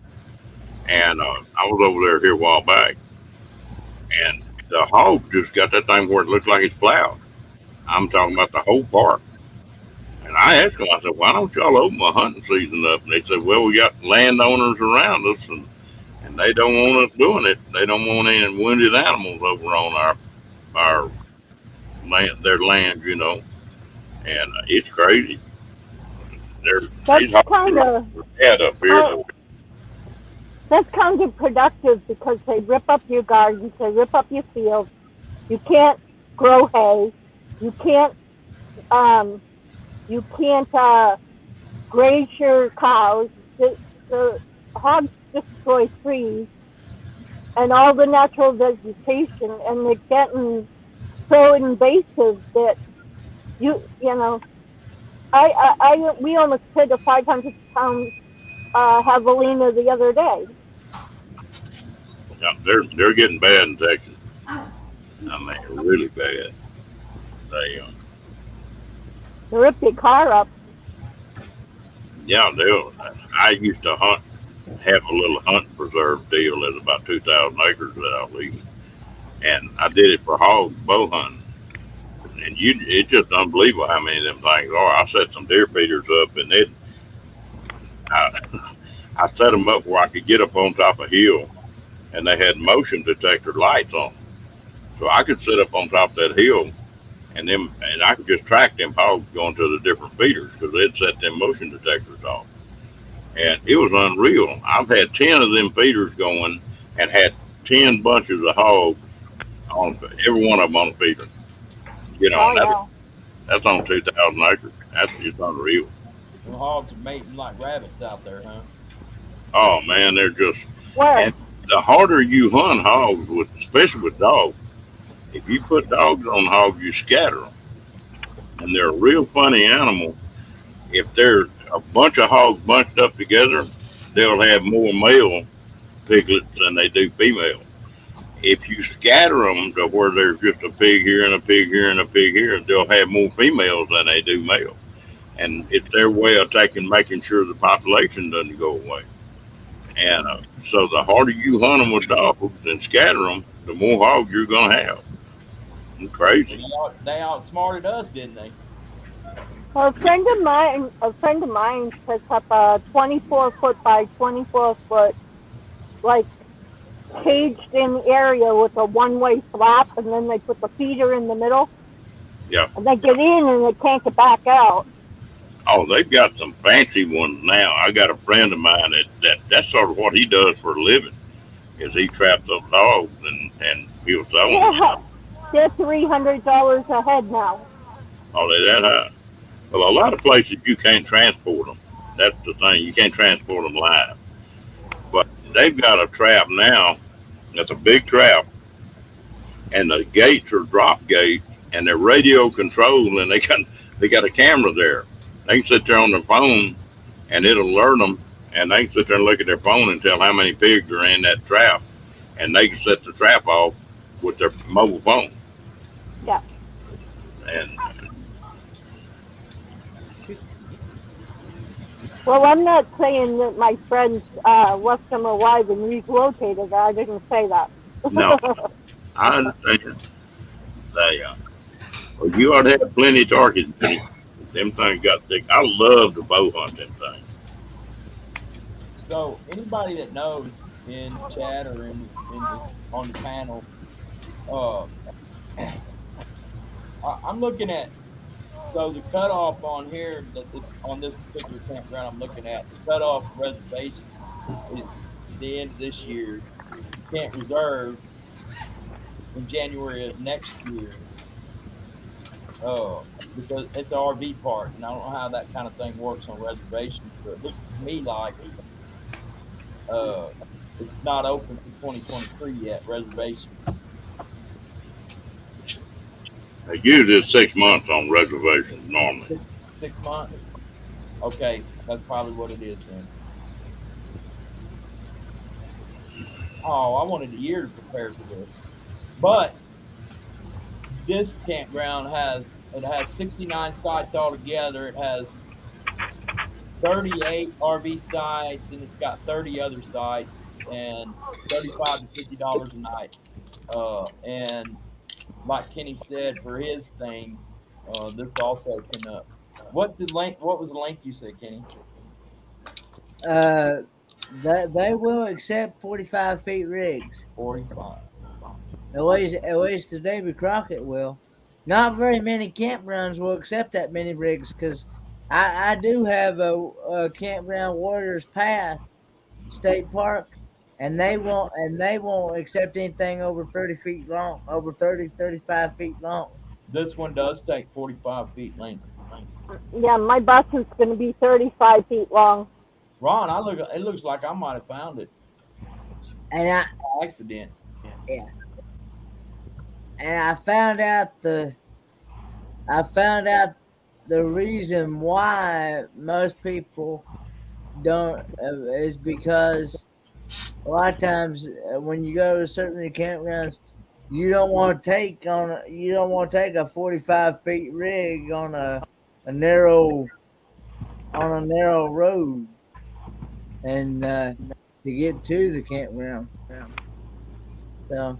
and I was over there here a while back, and the hogs just got that thing where it looks like it's plowed. I'm talking about the whole park. And I asked them, I said, why don't y'all open the hunting season up? And they said, well, we got landowners around us, and they don't want us doing it. They don't want any wounded animals over on our land, their land, you know. And it's crazy. That's kind of up here. That's counterproductive because they rip up your gardens, they rip up your fields. You can't grow hay. You can't graze your cows. The hogs destroy trees and all the natural vegetation, and they're getting so invasive that you know. We almost hit a 500-pound javelina the other day. Yeah, they're getting bad in Texas. I mean, really bad. They rip your car up. Yeah, I used to have a little hunt preserve deal. There's about 2,000 acres that I was leaving, and I did it for hog bow hunting. And it's just unbelievable how many of them things are. I set some deer feeders up, and I set them up where I could get up on top of a hill, and they had motion detector lights on, so I could sit up on top of that hill, and I could just track them hogs going to the different feeders because they'd set them motion detectors off, and it was unreal. I've had 10 of them feeders going, and had 10 bunches of hogs on every one of them on a feeder. You know, that's on 2,000 acres. That's just unreal. The hogs are mating like rabbits out there, huh? Oh man, they're just. Where? And the harder you hunt hogs, especially with dogs, if you put dogs on hogs, you scatter them, and they're a real funny animal. If they're a bunch of hogs bunched up together, they'll have more male piglets than they do female. If you scatter them to where there's just a pig here and a pig here and a pig here, they'll have more females than they do male. And it's their way of making sure the population doesn't go away. And so the harder you hunt them with dogs and scatter them, the more hogs you're going to have. It's crazy. They outsmarted us, didn't they? Well, a friend of mine sets up a 24-foot by 24-foot, like, caged in area with a one-way flap, and then they put the feeder in the middle. Yeah. And they get in and they can't get back out. Oh, they've got some fancy ones now. I got a friend of mine that's sort of what he does for a living, is he traps those dogs and he'll sell them. Yeah, they're $300 a head now. Oh, they that high? Well, a lot of places you can't transport them. That's the thing. You can't transport them live. But they've got a trap now. That's a big trap, and the gates are drop gates, and they're radio controlled, and they got a camera there. They can sit there on their phone, and it'll alert them, and they can sit there and look at their phone and tell how many pigs are in that trap, and they can set the trap off with their mobile phone. Yeah. And Well, I'm not saying that my friends left them alive and relocated. I didn't say that. no, I understand. Well, you ought to have plenty of targets. Them things got thick. I love to bow hunt them things. So anybody that knows in chat or on the panel, I'm looking at, so the cutoff on here that's on this particular campground I'm looking at, the cutoff reservations is the end of this year. You can't reserve in January of next year. Because it's an RV park, and I don't know how that kind of thing works on reservations. So it looks to me like it's not open for 2023 yet. Reservations. They usually it's 6 months on reservations normally. 6 months. Okay, that's probably what it is then. Oh, I wanted a year to prepare for this, but this campground has 69 sites altogether. It has 38 RV sites, and it's got 30 other sites, and $35 to $50 a night. And like Kenny said, for his thing, this also can. What was the length you said, Kenny? They will accept 45 feet rigs. 45. At least the Davy Crockett will. Not very many campgrounds will accept that many rigs because I do have a campground, Warriors Path State Park, and they won't accept anything over 30 feet long, over 35 feet long. This one does take 45 feet length. Yeah, my bus is going to be 35 feet long. Ron, it looks like I might have found it. And I accident. Yeah. And I found out the reason why most people don't is because a lot of times when you go to certain campgrounds, you don't want to take a 45 feet rig on a narrow road and to get to the campground. So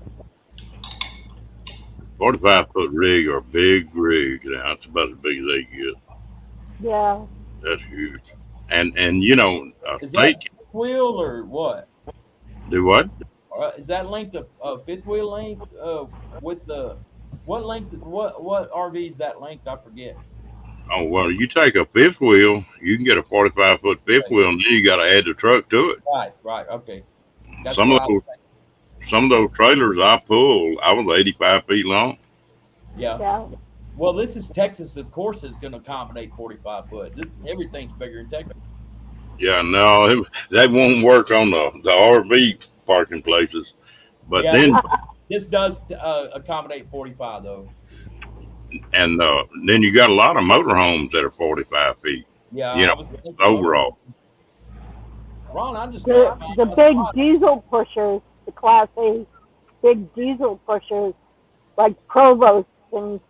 45-foot rig or big rig. That's about as big as they get. Yeah. That's huge. And you know, is that fifth wheel or what? Do what? Is that length of fifth wheel length? With the what length? What RV is that length? I forget. Oh well, you take a fifth wheel, you can get a 45-foot fifth wheel, and then you got to add the truck to it. Right. Okay. That's Some of those trailers I pulled, I was 85 feet long. Yeah. Well, this is Texas. Of course, it's going to accommodate 45 foot. Everything's bigger in Texas. Yeah, no, that won't work on the RV parking places. But yeah, then this does accommodate 45 though. And then you got a lot of motorhomes that are 45 feet. Yeah, you know, overall. Ron, I just the big diesel pushers, the Class A big diesel pushers, like Provost, and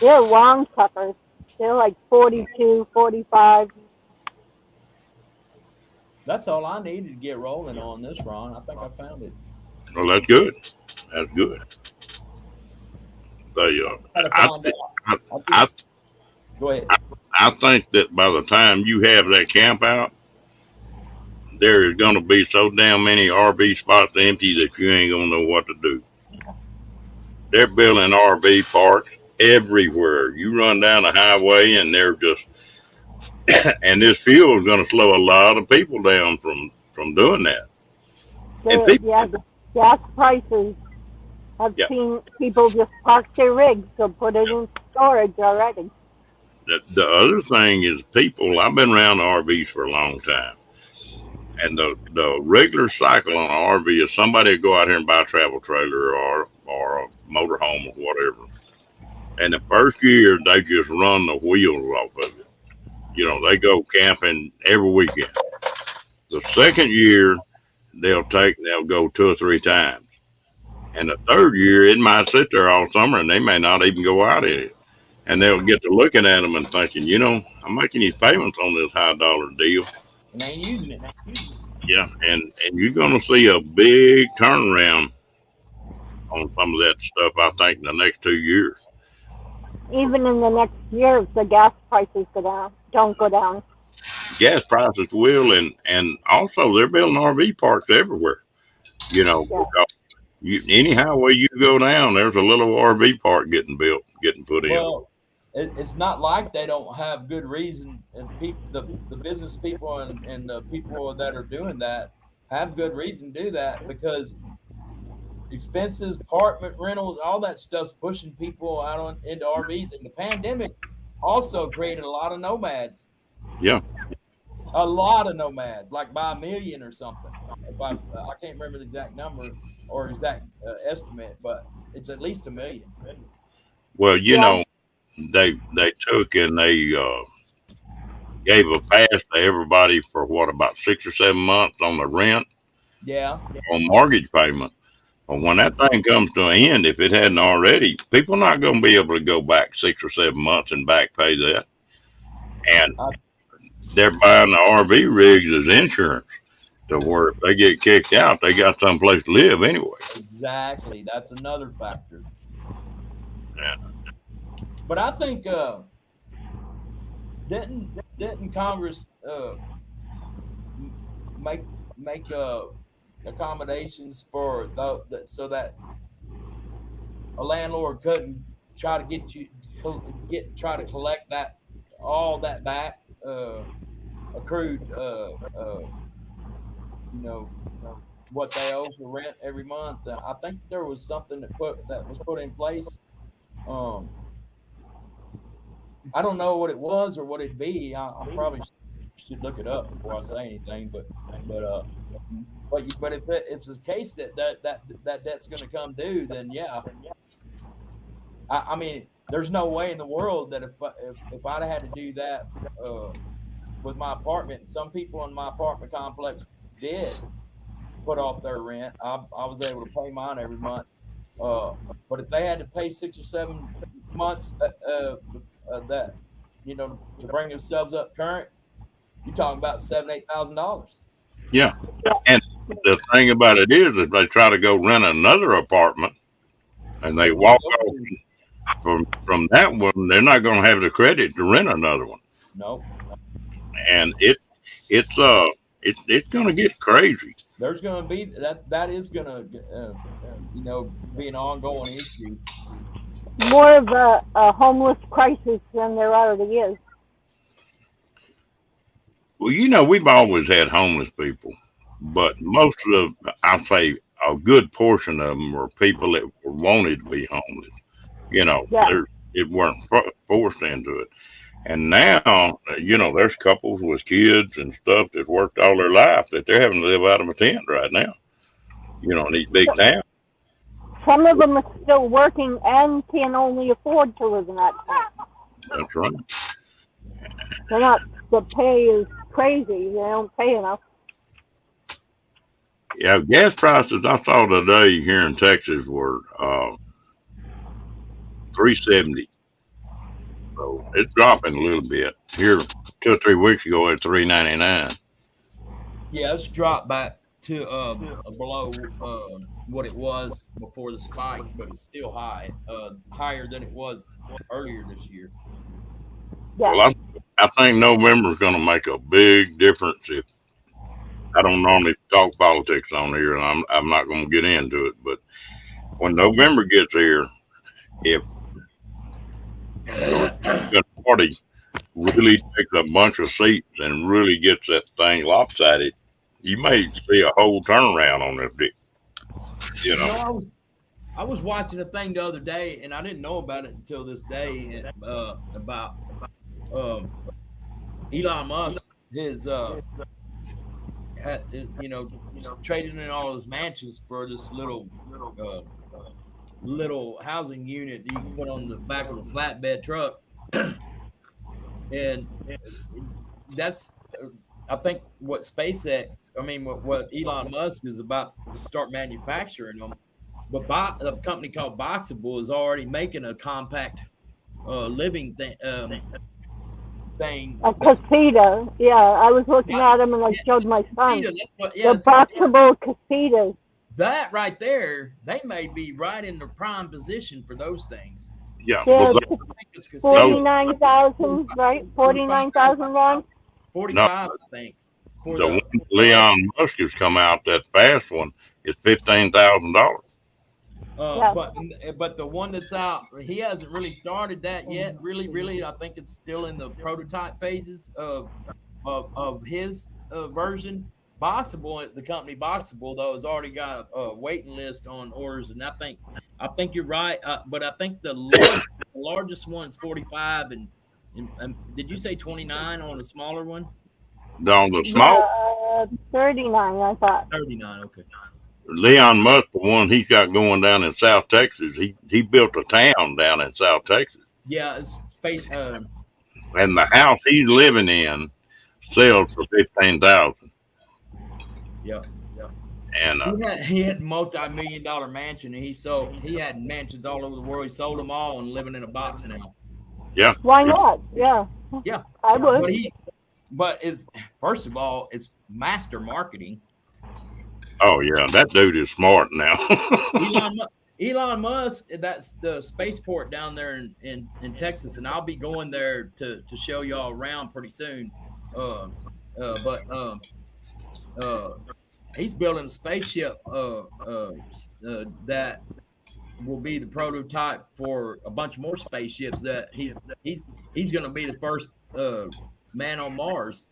they're long suckers. They're like 42, 45. That's all I needed to get rolling on this, Ron. I think I found it. Well, that's good. That's good. They, Go ahead. I think that by the time you have that camp out, there is going to be so damn many RV spots empty that you ain't going to know what to do. They're building RV parks everywhere. You run down the highway and they're just, and this fuel is going to slow a lot of people down from doing that. The gas prices. I've seen people just park their rigs or put it in storage already. The other thing is people, I've been around RVs for a long time. And the regular cycle on an RV is somebody go out here and buy a travel trailer or a motorhome or whatever. And the first year, they just run the wheels off of it. You know, they go camping every weekend. The second year, they'll go 2 or 3 times. And the third year, it might sit there all summer and they may not even go out in it. And they'll get to looking at them and thinking, you know, I'm making these payments on this high dollar deal. And they ain't using it. Yeah, and you're going to see a big turnaround on some of that stuff, I think, in the next 2 years. even in the next year if the gas prices don't go down. Gas prices will, and also they're building RV parks everywhere. You know, Yeah. any highway you go down, there's a little RV park getting built, getting put in. Well, it's not like they don't have good reason, and the business people and the people that are doing that have good reason to do that, because expenses, apartment rentals, all that stuff's pushing people out into RVs. And the pandemic also created a lot of nomads. Yeah. A lot of nomads, like by 1 million or something. I can't remember the exact number or exact estimate, but it's at least 1 million. Well, you know, they took and they gave a pass to everybody for about 6 or 7 months on the rent, on mortgage payment. But when that thing comes to an end, if it hadn't already, people not going to be able to go back 6 or 7 months and back pay that. And they're buying the RV rigs as insurance, to where if they get kicked out, they got someplace to live anyway. Exactly. That's another factor. Yeah. But I think didn't Congress make accommodations for so that a landlord couldn't try to collect all that back, accrued what they owe for rent every month. I think there was something that was put in place. I don't know what it was or what it'd be. I probably should look it up before I say anything. But if it's the case that debt's going to come due, then yeah. I mean, there's no way in the world that if I'd had to do that with my apartment. Some people in my apartment complex did put off their rent. I was able to pay mine every month. But if they had to pay 6 or 7 months that to bring themselves up current, you're talking about $7,000-8,000. Yeah, and the thing about it is, if they try to go rent another apartment and they walk off from that one, they're not going to have the credit to rent another one. No. And it's going to get crazy. There's going to be that is going to be an ongoing issue. More of a homeless crisis than there already is. Well, we've always had homeless people, but most of I'll say a good portion of them were people that wanted to be homeless. It weren't forced into it. And now, there's couples with kids and stuff that worked all their life that they're having to live out of a tent right now. In these big towns. Some of them are still working and can only afford to live in that tent. That's right. The pay is crazy. They don't pay enough. Yeah, gas prices I saw today here in Texas were $3.70. So it's dropping a little bit. Here 2 or 3 weeks ago at $3.99. Yeah, it's dropped back to below what it was before the spike, but it's still high, higher than it was earlier this year. Yeah. Well, I think November is going to make a big difference. If I don't normally talk politics on here, and I'm not going to get into it, but when November gets here, if the party really takes a bunch of seats and really gets that thing lopsided, you may see a whole turnaround on this deal. I was watching a thing the other day, and I didn't know about it until this day, about Elon Musk, his trading in all his mansions for this little housing unit that you can put on the back of a flatbed truck. And that's, I think, what Elon Musk is about to start manufacturing them. But a company called Boxable is already making a compact living thing. A casita. Yeah, I was looking at them and I showed my son. The Boxable casitas. That right there, they may be right in the prime position for those things. Yeah. Yeah, Well, I think it's casino. 49,000, right? 49,000 wrong. 45, I think. For the one Leon Musk has come out, that fast one, is $15,000. Yeah. But the one that's out, he hasn't really started that yet. Really, I think it's still in the prototype phases of his version. Boxable, the company Boxable, though, has already got a waiting list on orders, and I think you're right. But I think the largest one's 45, and did you say 29 on a smaller one? On the small 39, I thought. 39, okay. Leon Musk, the one he's got going down in South Texas, he built a town down in South Texas, Yeah, it's space. and the house he's living in sells for $15,000. Yeah. And He had multi-million-dollar mansion, and he had mansions all over the world. He sold them all and living in a box now. yeah, Why not? Yeah. Yeah, I would. but first of all, it's master marketing. oh yeah, that dude is smart now. Elon Musk, that's the spaceport down there in Texas, and I'll be going there to show y'all around pretty soon. He's building a spaceship that will be the prototype for a bunch more spaceships. That he's going to be the first man on Mars.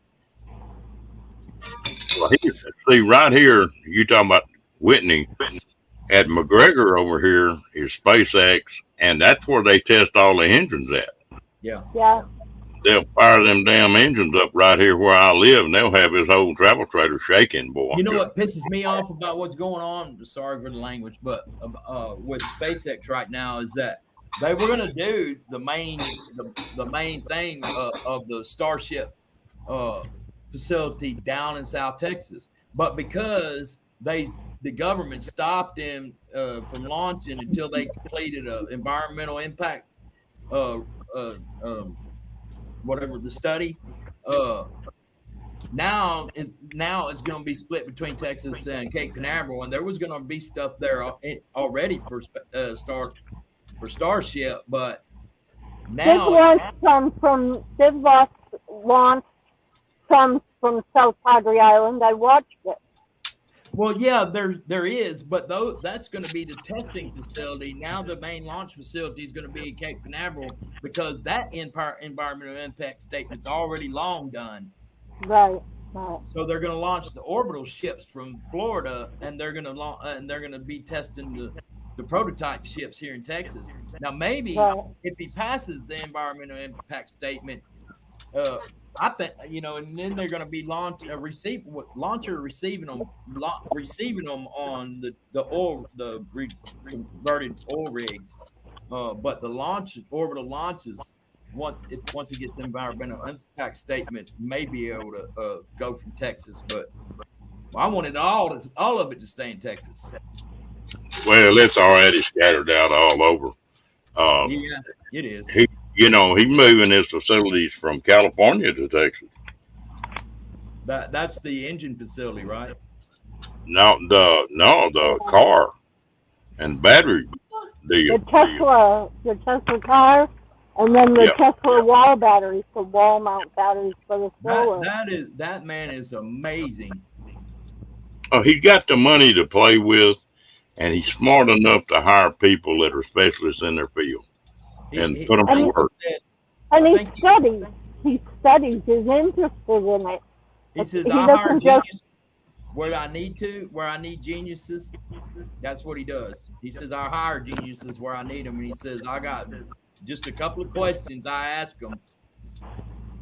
Well, see, right here, you talking about Whitney. At McGregor over here is SpaceX, and that's where they test all the engines at. Yeah. They'll fire them damn engines up right here where I live, and they'll have this old travel trailer shaking, boy. You know what pisses me off about what's going on? Sorry for the language, but with SpaceX right now is that they were going to do the main thing of the Starship facility down in South Texas, but because the government stopped them from launching until they completed an environmental impact, whatever the study. Now it's going to be split between Texas and Cape Canaveral, and there was going to be stuff there already for Starship, but now They've launched some from South Padre Island. I watched it. Well, yeah, there is, but that's going to be the testing facility. Now the main launch facility is going to be in Cape Canaveral because that environmental impact statement's already long done. Right. So they're going to launch the orbital ships from Florida, and they're going to be testing the prototype ships here in Texas. Now, maybe if he passes the environmental impact statement, I think, and then they're going to be receiving them on the converted oil rigs. But the orbital launches, once it gets environmental impact statement, may be able to go from Texas. But I wanted all of it to stay in Texas. Well, it's already scattered out all over. Yeah, it is. He's moving his facilities from California to Texas. That's the engine facility, right? No, the car and battery deal. The Tesla car, and then the Tesla wall batteries, the wall mount batteries for the solar. That man is amazing. Oh, he's got the money to play with, and he's smart enough to hire people that are specialists in their field and put them to work. And he studies. He's interested in it. He says, I hire geniuses where I need geniuses. That's what he does. He says, I hire geniuses where I need them. And he says, I got just a couple of questions I ask them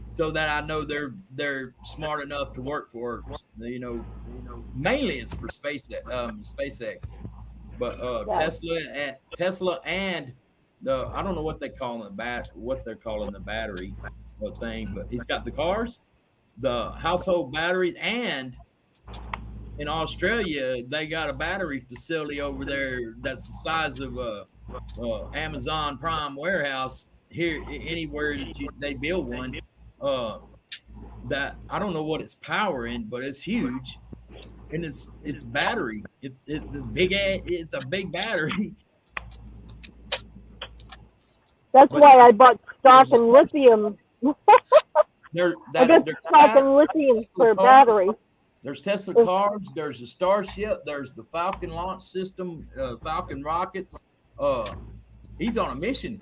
so that I know they're smart enough to work for, mainly it's for SpaceX. But Tesla and I don't know what they call the battery thing, but he's got the cars, the household batteries, and in Australia they got a battery facility over there that's the size of a Amazon Prime warehouse here. Anywhere that they build one, that I don't know what it's powering, but it's huge, and it's battery. It's a big battery. That's But why I bought stock in lithium. There, I got there's stock in lithium for battery. There's Tesla cars. There's the Starship. There's the Falcon launch system, Falcon rockets. He's on a mission.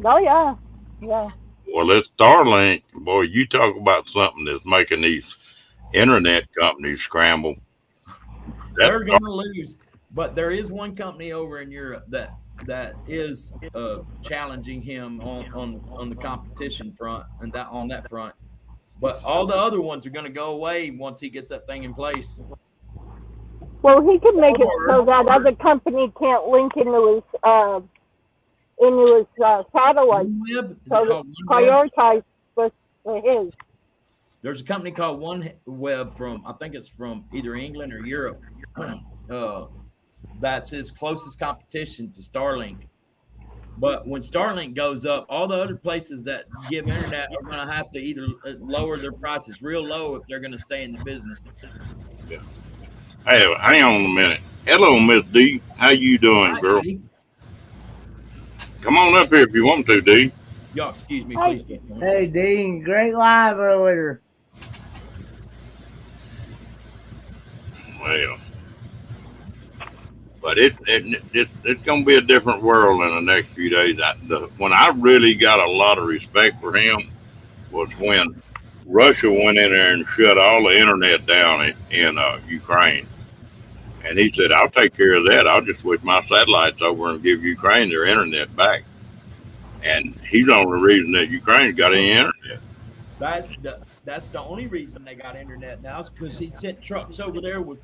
Oh yeah, yeah. Well, it's Starlink. Boy, you talk about something that's making these internet companies scramble. They're going to lose. But there is one company over in Europe that is challenging him on the competition front and that on that front. But all the other ones are going to go away once he gets that thing in place. Well, he can make it so that other company can't link into his satellite. OneWeb? Is So it called OneWeb? prioritize for his. There's a company called OneWeb from, I think it's from either England or Europe. That's his closest competition to Starlink. But when Starlink goes up, all the other places that give internet are going to have to either lower their prices real low if they're going to stay in the business. Yeah. Hey, hang on a minute. Hello, Miss D. How you doing, girl? Come on up here if you want to, D. Y'all excuse me, please. Hey, Dean, great live earlier. Well, but it's going to be a different world in the next few days. When I really got a lot of respect for him was when Russia went in there and shut all the internet down in Ukraine. And he said, I'll take care of that. I'll just switch my satellites over and give Ukraine their internet back. And he's the only reason that Ukraine's got any internet. That's the only reason they got internet now is because he sent trucks over there with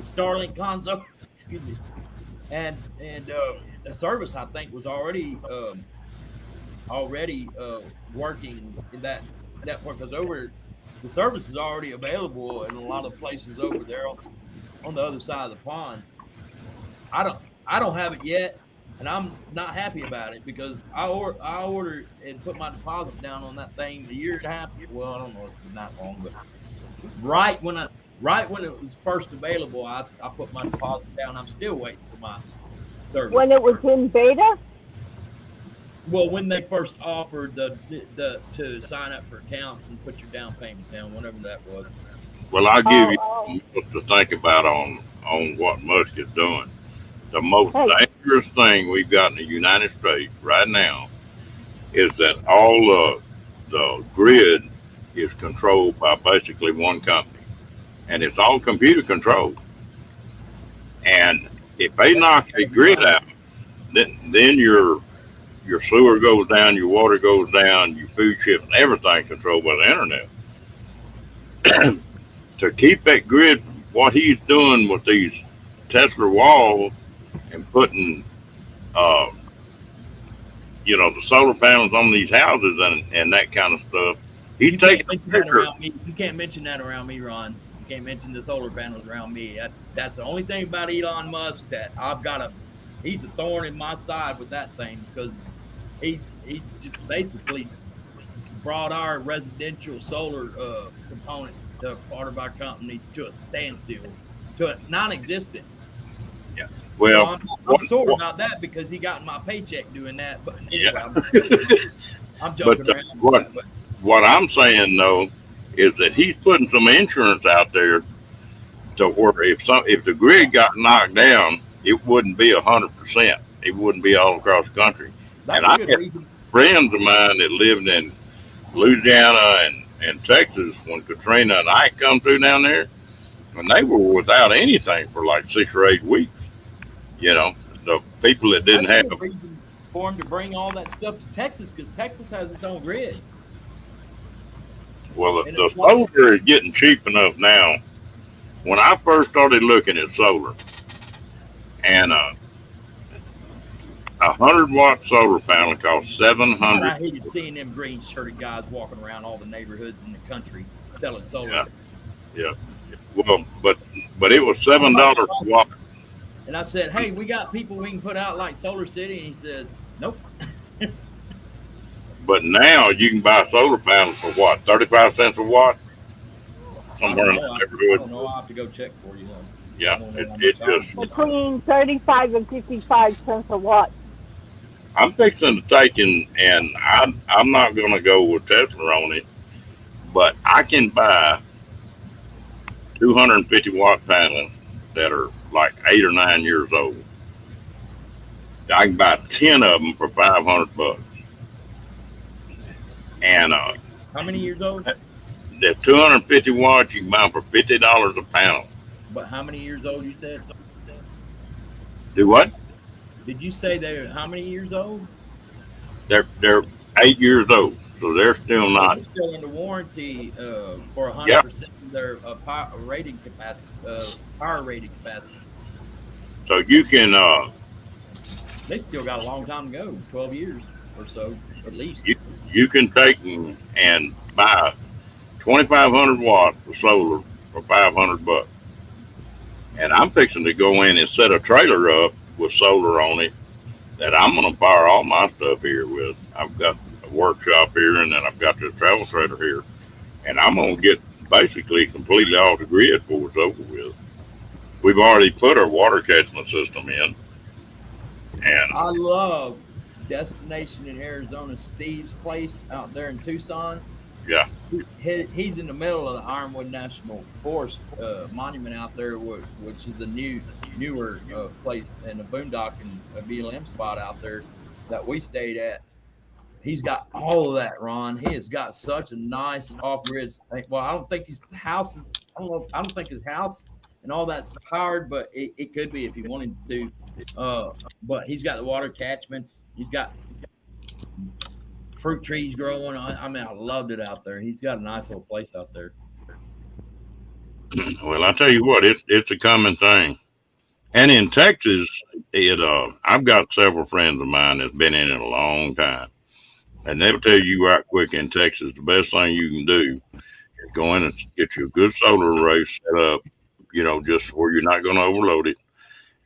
Starlink console. Excuse me. And the service I think was already working in that point because the service is already available in a lot of places over there on the other side of the pond. I don't have it yet, and I'm not happy about it because I ordered and put my deposit down on that thing a year and a half. Well, I don't know, it's been that long, but right when it was first available, I put my deposit down. I'm still waiting for my service. When it was in beta? Well, when they first offered to sign up for accounts and put your down payment down, whenever that was. Well, I'll give you to think about on what Musk is doing. The most dangerous thing we've got in the United States right now is that all the grid is controlled by basically one company. And it's all computer controlled. And if they knock the grid out, then your sewer goes down, your water goes down, your food shipment, everything controlled by the internet. To keep that grid, what he's doing with these Tesla walls and putting, the solar panels on these houses and that kind of stuff, he's taking a picture. You can't mention that around me, Ron. You can't mention the solar panels around me. That's the only thing about Elon Musk that he's a thorn in my side with that thing because he just basically brought our residential solar component, part of our company, to a standstill, to a non-existent. Yeah. Well, I'm sore about that because he got my paycheck doing that. But anyway, yeah. I'm joking around. What I'm saying though is that he's putting some insurance out there to where if the grid got knocked down, it wouldn't be 100%. It wouldn't be all across the country. That's and a good reason. Friends of mine that lived in Louisiana and Texas when Katrina and Ike come through down there, and they were without anything for like 6 or 8 weeks. The people that didn't That's have a good reason for him to bring all that stuff to Texas because Texas has its own grid. Well, the solar is getting cheap enough now. When I first started looking at solar, and 100-watt solar panel costs $700. I hated seeing them green shirted guys walking around all the neighborhoods in the country selling solar. Yeah. Well, but it was $7 a watt. And I said, "Hey, we got people we can put out like Solar City," and he says, "Nope." But now you can buy solar panels for what, 35 cents a watt? Somewhere in the neighborhood. I don't know. I'll have to go check for you. Yeah, it just Between 35 and 55 cents a watt. I'm fixing to take and I'm not going to go with Tesla on it, but I can buy 250-watt panels that are like 8 or 9 years old. I can buy 10 of them for $500. And How many years old? the 250 watts you can buy them for $50 a panel. But how many years old you said? Do what? Did you say they're how many years old? They're 8 years old, so they're still not. They're still under warranty for 100% Yep. of their power rated capacity. Power rated capacity. So you can They still got a long time to go, 12 years or so at least. you can take and buy 2,500 watts of solar for $500. And I'm fixing to go in and set a trailer up with solar on it that I'm going to fire all my stuff here with. I've got a workshop here, and then I've got this travel trailer here, and I'm going to get basically completely off the grid before it's over with. We've already put our water catchment system in, and I love Destination in Arizona, Steve's place out there in Tucson. yeah, He's in the middle of the Ironwood National Forest monument out there, which is a newer place and a boondocking a BLM spot out there that we stayed at. He's got all of that, Ron. He has got such a nice off-grid. Well, I don't think his house is. I don't think his house and all that's powered, but it could be if he wanted to. But he's got the water catchments. He's got fruit trees growing. I mean, I loved it out there. He's got a nice little place out there. well, I tell you what, it's a common thing. And in Texas, I've got several friends of mine that's been in it a long time, and they'll tell you right quick in Texas, the best thing you can do is go in and get you a good solar array set up, just where you're not going to overload it,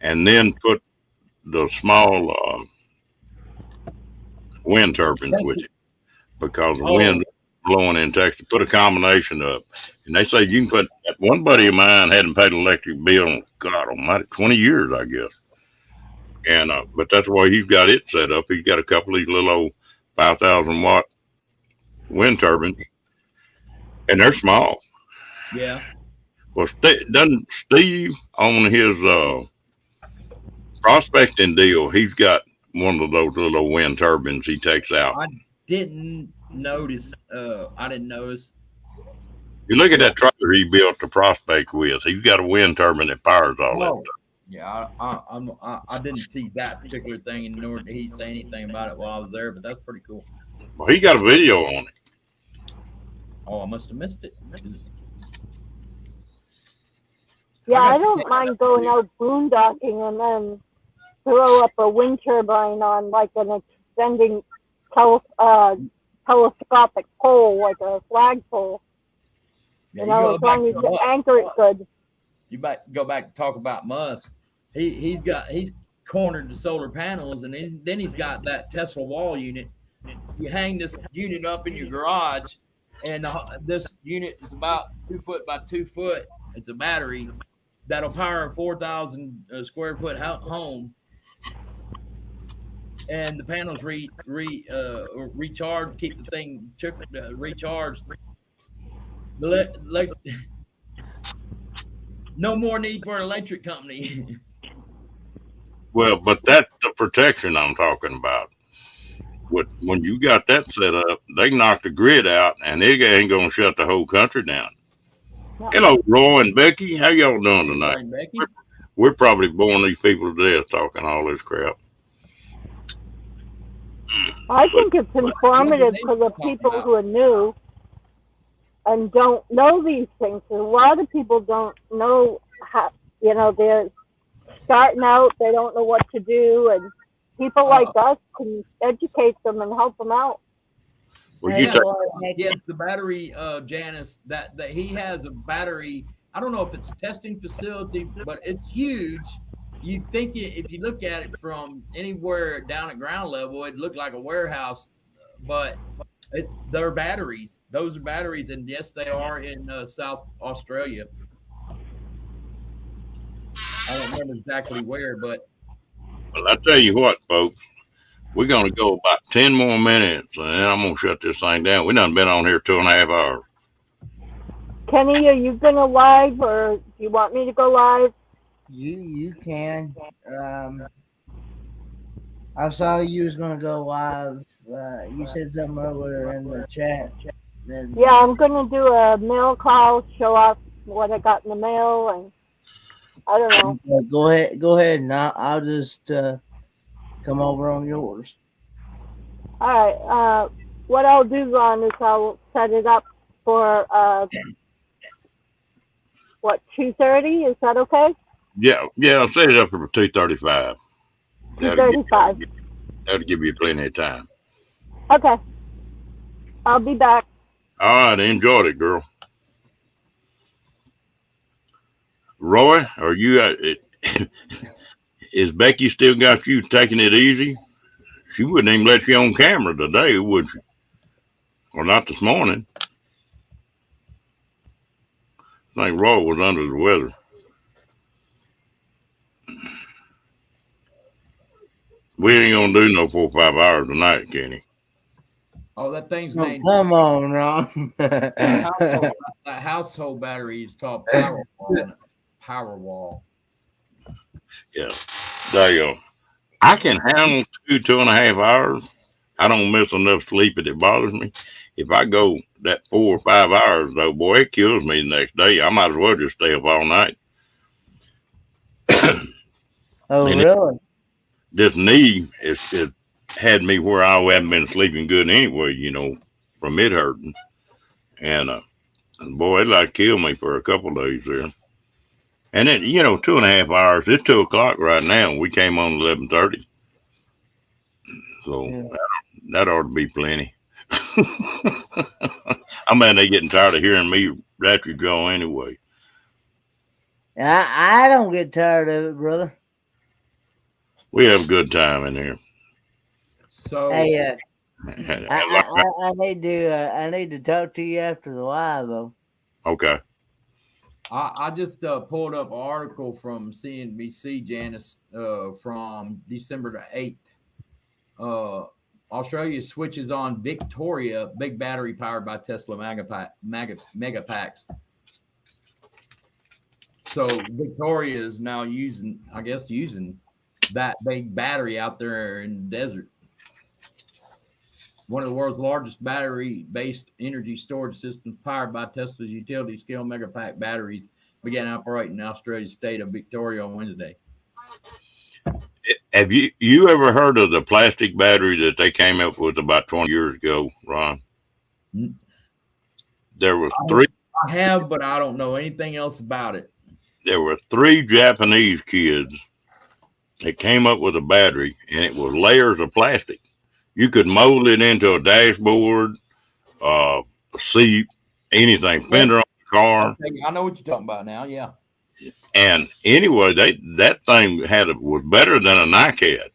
and then put the small wind turbines with it, because the wind blowing in Texas. Put a combination up, and they say you can put. One buddy of mine hadn't paid an electric bill, God almighty, 20 years, I guess. And but that's why he's got it set up. He's got a couple of these little old 5,000 watt wind turbines, and they're small. Yeah. Well, doesn't Steve on his prospecting deal? He's got one of those little wind turbines he takes out. I didn't notice. I didn't notice. You look at that trailer he built to prospect with. He's got a wind turbine that powers all that stuff. Yeah, I didn't see that particular thing, and nor did he say anything about it while I was there. But that's pretty cool. Well, he got a video on it. Oh, I must have missed it. Yeah, I don't mind going out boondocking and then throw up a wind turbine on like an extending telescopic pole, like a flagpole. Yeah, as long as you anchor it good. You might go back and talk about Musk. He's cornered the solar panels, and then he's got that Tesla wall unit. You hang this unit up in your garage, and this unit is about 2 foot by 2 foot. It's a battery that'll power a 4,000 square foot home, and the panels recharge, keep the thing recharged. No more need for an electric company. Well, but that's the protection I'm talking about. When you got that set up, they knock the grid out, and they ain't gonna shut the whole country down. No. Hello, Roy and Becky. How y'all doing tonight? Becky? We're probably boring these people to death talking all this crap. I think it's informative for the people who are new and don't know these things. A lot of people don't know how, they're starting out, they don't know what to do, and people like us can educate them and help them out. Well, yes, the battery, Janice, that he has a battery. I don't know if it's a testing facility, but it's huge. You think if you look at it from anywhere down at ground level, it looked like a warehouse, but they're batteries. Those are batteries, and yes, they are in South Australia. I don't remember exactly where, but well, I tell you what, folks, We're gonna go about 10 more minutes, and then I'm gonna shut this thing down. We done been on here 2.5 hours. Kenny, are you gonna live, or do you want me to go live? You can. I saw you was gonna go live. You said something earlier in the chat. Then Yeah, I'm gonna do a mail call, show off what I got in the mail, and I don't know. go ahead, and I'll just come over on yours. All right. What I'll do, Ron, is I'll set it up for 2:30. Is that okay? Yeah, I'll set it up for 2:35. 2:35. That'll give you plenty of time. Okay. I'll be back. All right, enjoyed it, girl. Roy, are you? Is Becky still got you taking it easy? She wouldn't even let you on camera today, would she? Or not this morning. I think Roy was under the weather. We ain't gonna do no 4 or 5 hours tonight, Kenny. Oh, that thing's Oh, named. come on, Ron. That household battery is called Powerwall. Yeah, there you go. I can handle 2.5 hours. I don't miss enough sleep that it bothers me. If I go that 4 or 5 hours, though, boy, it kills me the next day. I might as well just stay up all night. Oh, And really? This knee, it had me where I haven't been sleeping good anyway, from it hurting. And boy, it like killed me for a couple of days there. And then, 2.5 hours. It's 2:00 right now. We came on 11:30. So Yeah. that ought to be plenty. I'm mad they getting tired of hearing me ratchet jaw anyway. I don't get tired of it, brother. We have a good time in here. So Hey, I need to talk to you after the live, though. Okay. I just pulled up an article from CNBC, Janice, from December the 8th. Australia switches on Victoria, big battery powered by Tesla Megapacks. So Victoria is now using that big battery out there in the desert. One of the world's largest battery-based energy storage systems powered by Tesla's utility-scale Megapack batteries began operating in Australia's state of Victoria on Wednesday. Have you ever heard of the plastic battery that they came up with about 20 years ago, Ron? There was three. I have, but I don't know anything else about it. There were 3 Japanese kids that came up with a battery, and it was layers of plastic. You could mold it into a dashboard, a seat, anything, fender on the car. Okay, I know what you're talking about now. Yeah. And anyway, that thing was better than a NiCad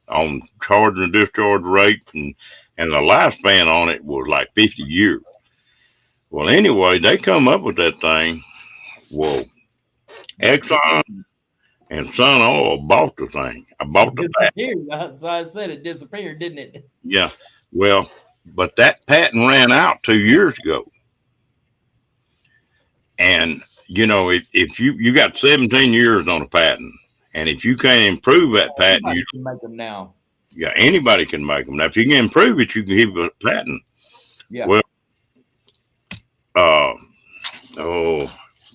on charge and discharge rate, and the lifespan on it was like 50 years. Well, anyway, they come up with that thing. Whoa. Exxon and Sun Oil bought the thing. I bought the patent. So I said it disappeared, didn't it? Yeah. Well, but that patent ran out 2 years ago. And, if you got 17 years on a patent, and if you can't improve that patent, you can make them now. Yeah, anybody can make them. Now, if you can improve it, you can give a patent. Yeah. Well,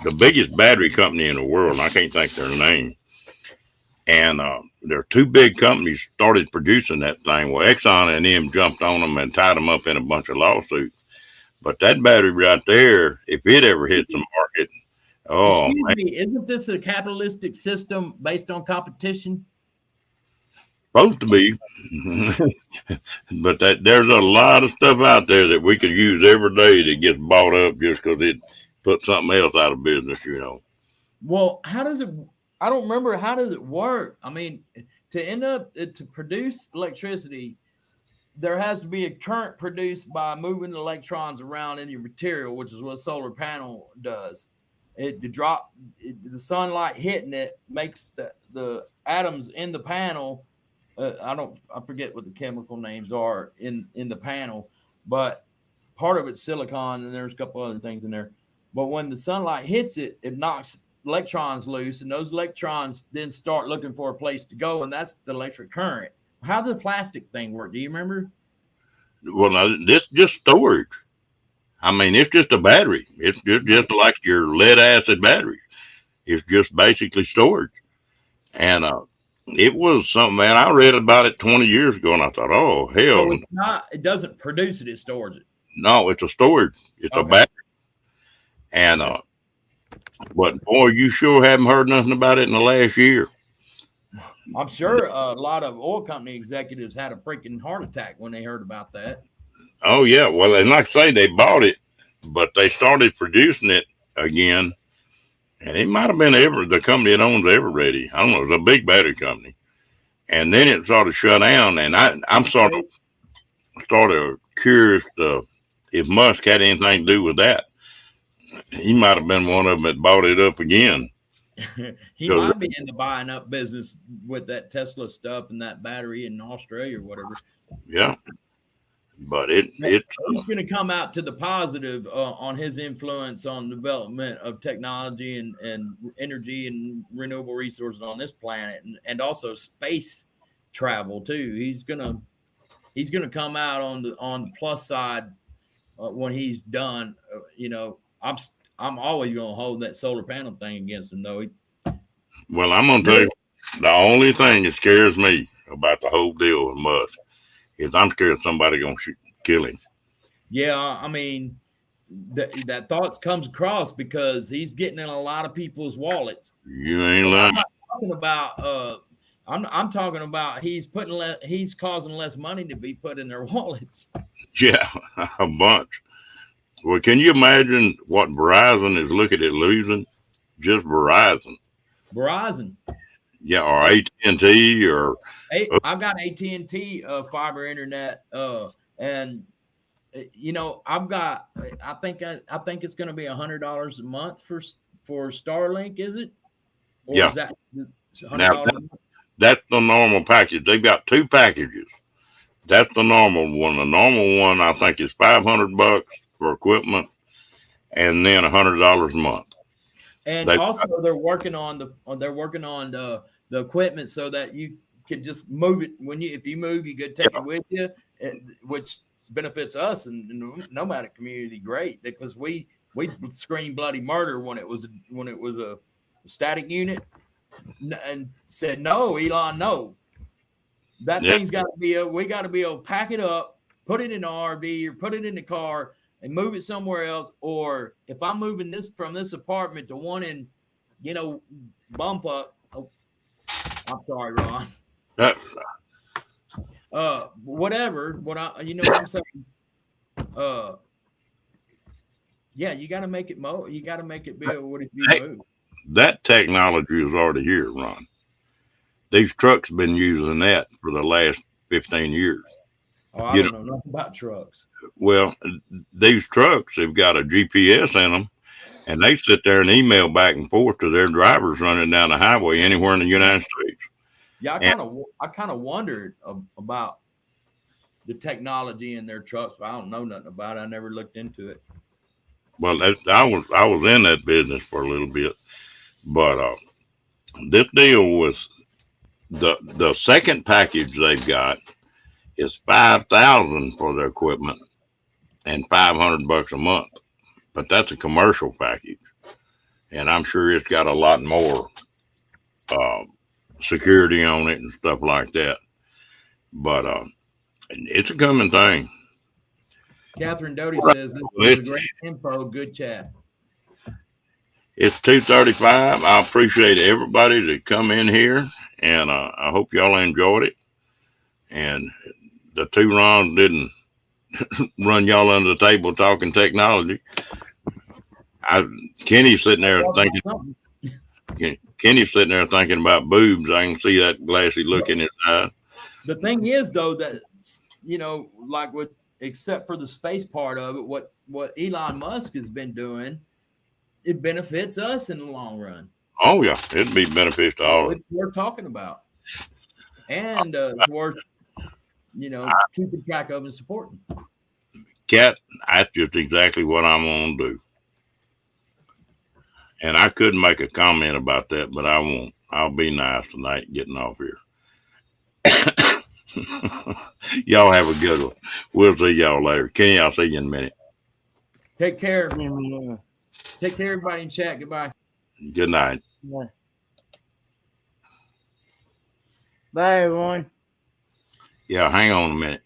the biggest battery company in the world, I can't think their name, and there are 2 big companies started producing that thing. Well, Exxon and them jumped on them and tied them up in a bunch of lawsuits. But that battery right there, if it ever hits the market, Excuse me, isn't this a capitalistic system based on competition? Supposed to be. But there's a lot of stuff out there that we could use every day that gets bought up just because it put something else out of business, Well, how does it? I don't remember. How does it work? I mean, to produce electricity, there has to be a current produced by moving the electrons around in your material, which is what a solar panel does. The sunlight hitting it makes the atoms in the panel I forget what the chemical names are in the panel, but part of it's silicon and there's a couple other things in there. But when the sunlight hits it, it knocks electrons loose, and those electrons then start looking for a place to go, and that's the electric current. How does the plastic thing work? Do you remember? Well, now, this just storage. I mean, it's just a battery. It's just like your lead acid batteries. It's just basically storage. And it was something, man. I read about it 20 years ago, and I thought, oh, hell. So it's not, it doesn't produce it, it stores it. No, it's a storage. It's a battery. And, but boy, you sure haven't heard nothing about it in the last year. I'm sure a lot of oil company executives had a freaking heart attack when they heard about that. Oh, yeah. Well, and like I say, they bought it, but they started producing it again. And it might have been the company that owns Everready. I don't know. It's a big battery company. And then it sort of shut down. And I'm sort of curious if Musk had anything to do with that. He might have been one of them that bought it up again. He might be in the buying up business with that Tesla stuff and that battery in Australia or whatever. Yeah. But he's going to come out to the positive on his influence on development of technology and energy and renewable resources on this planet, and also space travel too. He's gonna come out on the plus side when he's done. I'm always going to hold that solar panel thing against him, though. Well, I'm going to tell you, the only thing that scares me about the whole deal with Musk is I'm scared somebody going to kill him. Yeah, I mean, that thought comes across because he's getting in a lot of people's wallets. You ain't lying. I'm not talking about. I'm talking about he's causing less money to be put in their wallets. Yeah, a bunch. Well, can you imagine what Verizon is looking at losing? Just Verizon. Yeah, or AT&T or. I've got AT&T fiber internet, and I've got. I think it's going to be $100 a month for Starlink. Is it? Or yeah. Is that now, that's the normal package. They've got two packages. That's the normal one. The normal one I think is $500 for equipment, and then $100 a month. And they're working on the equipment so that you can just move it if you move, you could take it with you, which benefits us and the nomadic community great, because we screamed bloody murder when it was a static unit and said no, Elon, no. That thing's got to be we got to be able to pack it up, put it in an RV or put it in the car and move it somewhere else. Or if I'm moving this from this apartment to one in, Bumfuck. Oh, I'm sorry, Ron. Whatever. What I'm saying. Yeah, you got to make it you got to make it be what it be move. That technology is already here, Ron. These trucks have been using that for the last 15 years. Oh, I don't know nothing about trucks. Well, these trucks have got a GPS in them, and they sit there and email back and forth to their drivers running down the highway anywhere in the United States. Yeah, I kind of wondered about the technology in their trucks, but I don't know nothing about it. I never looked into it. Well, I was in that business for a little bit, but this deal was the second package they've got is $5,000 for their equipment and $500 a month, but that's a commercial package, and I'm sure it's got a lot more security on it and stuff like that. But it's a coming thing. Catherine Doty says this is a great info, good chat. It's 2:35. I appreciate everybody that come in here, and I hope y'all enjoyed it. And the two Rons didn't run y'all under the table talking technology. Kenny's sitting there thinking about boobs. I can see that glassy look in his eye. The thing is, though, that like except for the space part of it, what Elon Musk has been doing, it benefits us in the long run. Oh yeah, it'd be beneficial to all. It's worth talking about. and it's worth, keeping track of and supporting. Cat, that's just exactly what I'm gonna do. And I couldn't make a comment about that, but I won't. I'll be nice tonight getting off here. Y'all have a good one. We'll see y'all later. Kenny, I'll see you in a minute. Take care. Take care, everybody in chat. Goodbye. Good night. Bye, everyone. Yeah, hang on a minute.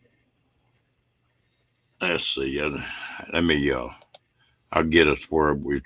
Let's see. Let me, I'll get us where we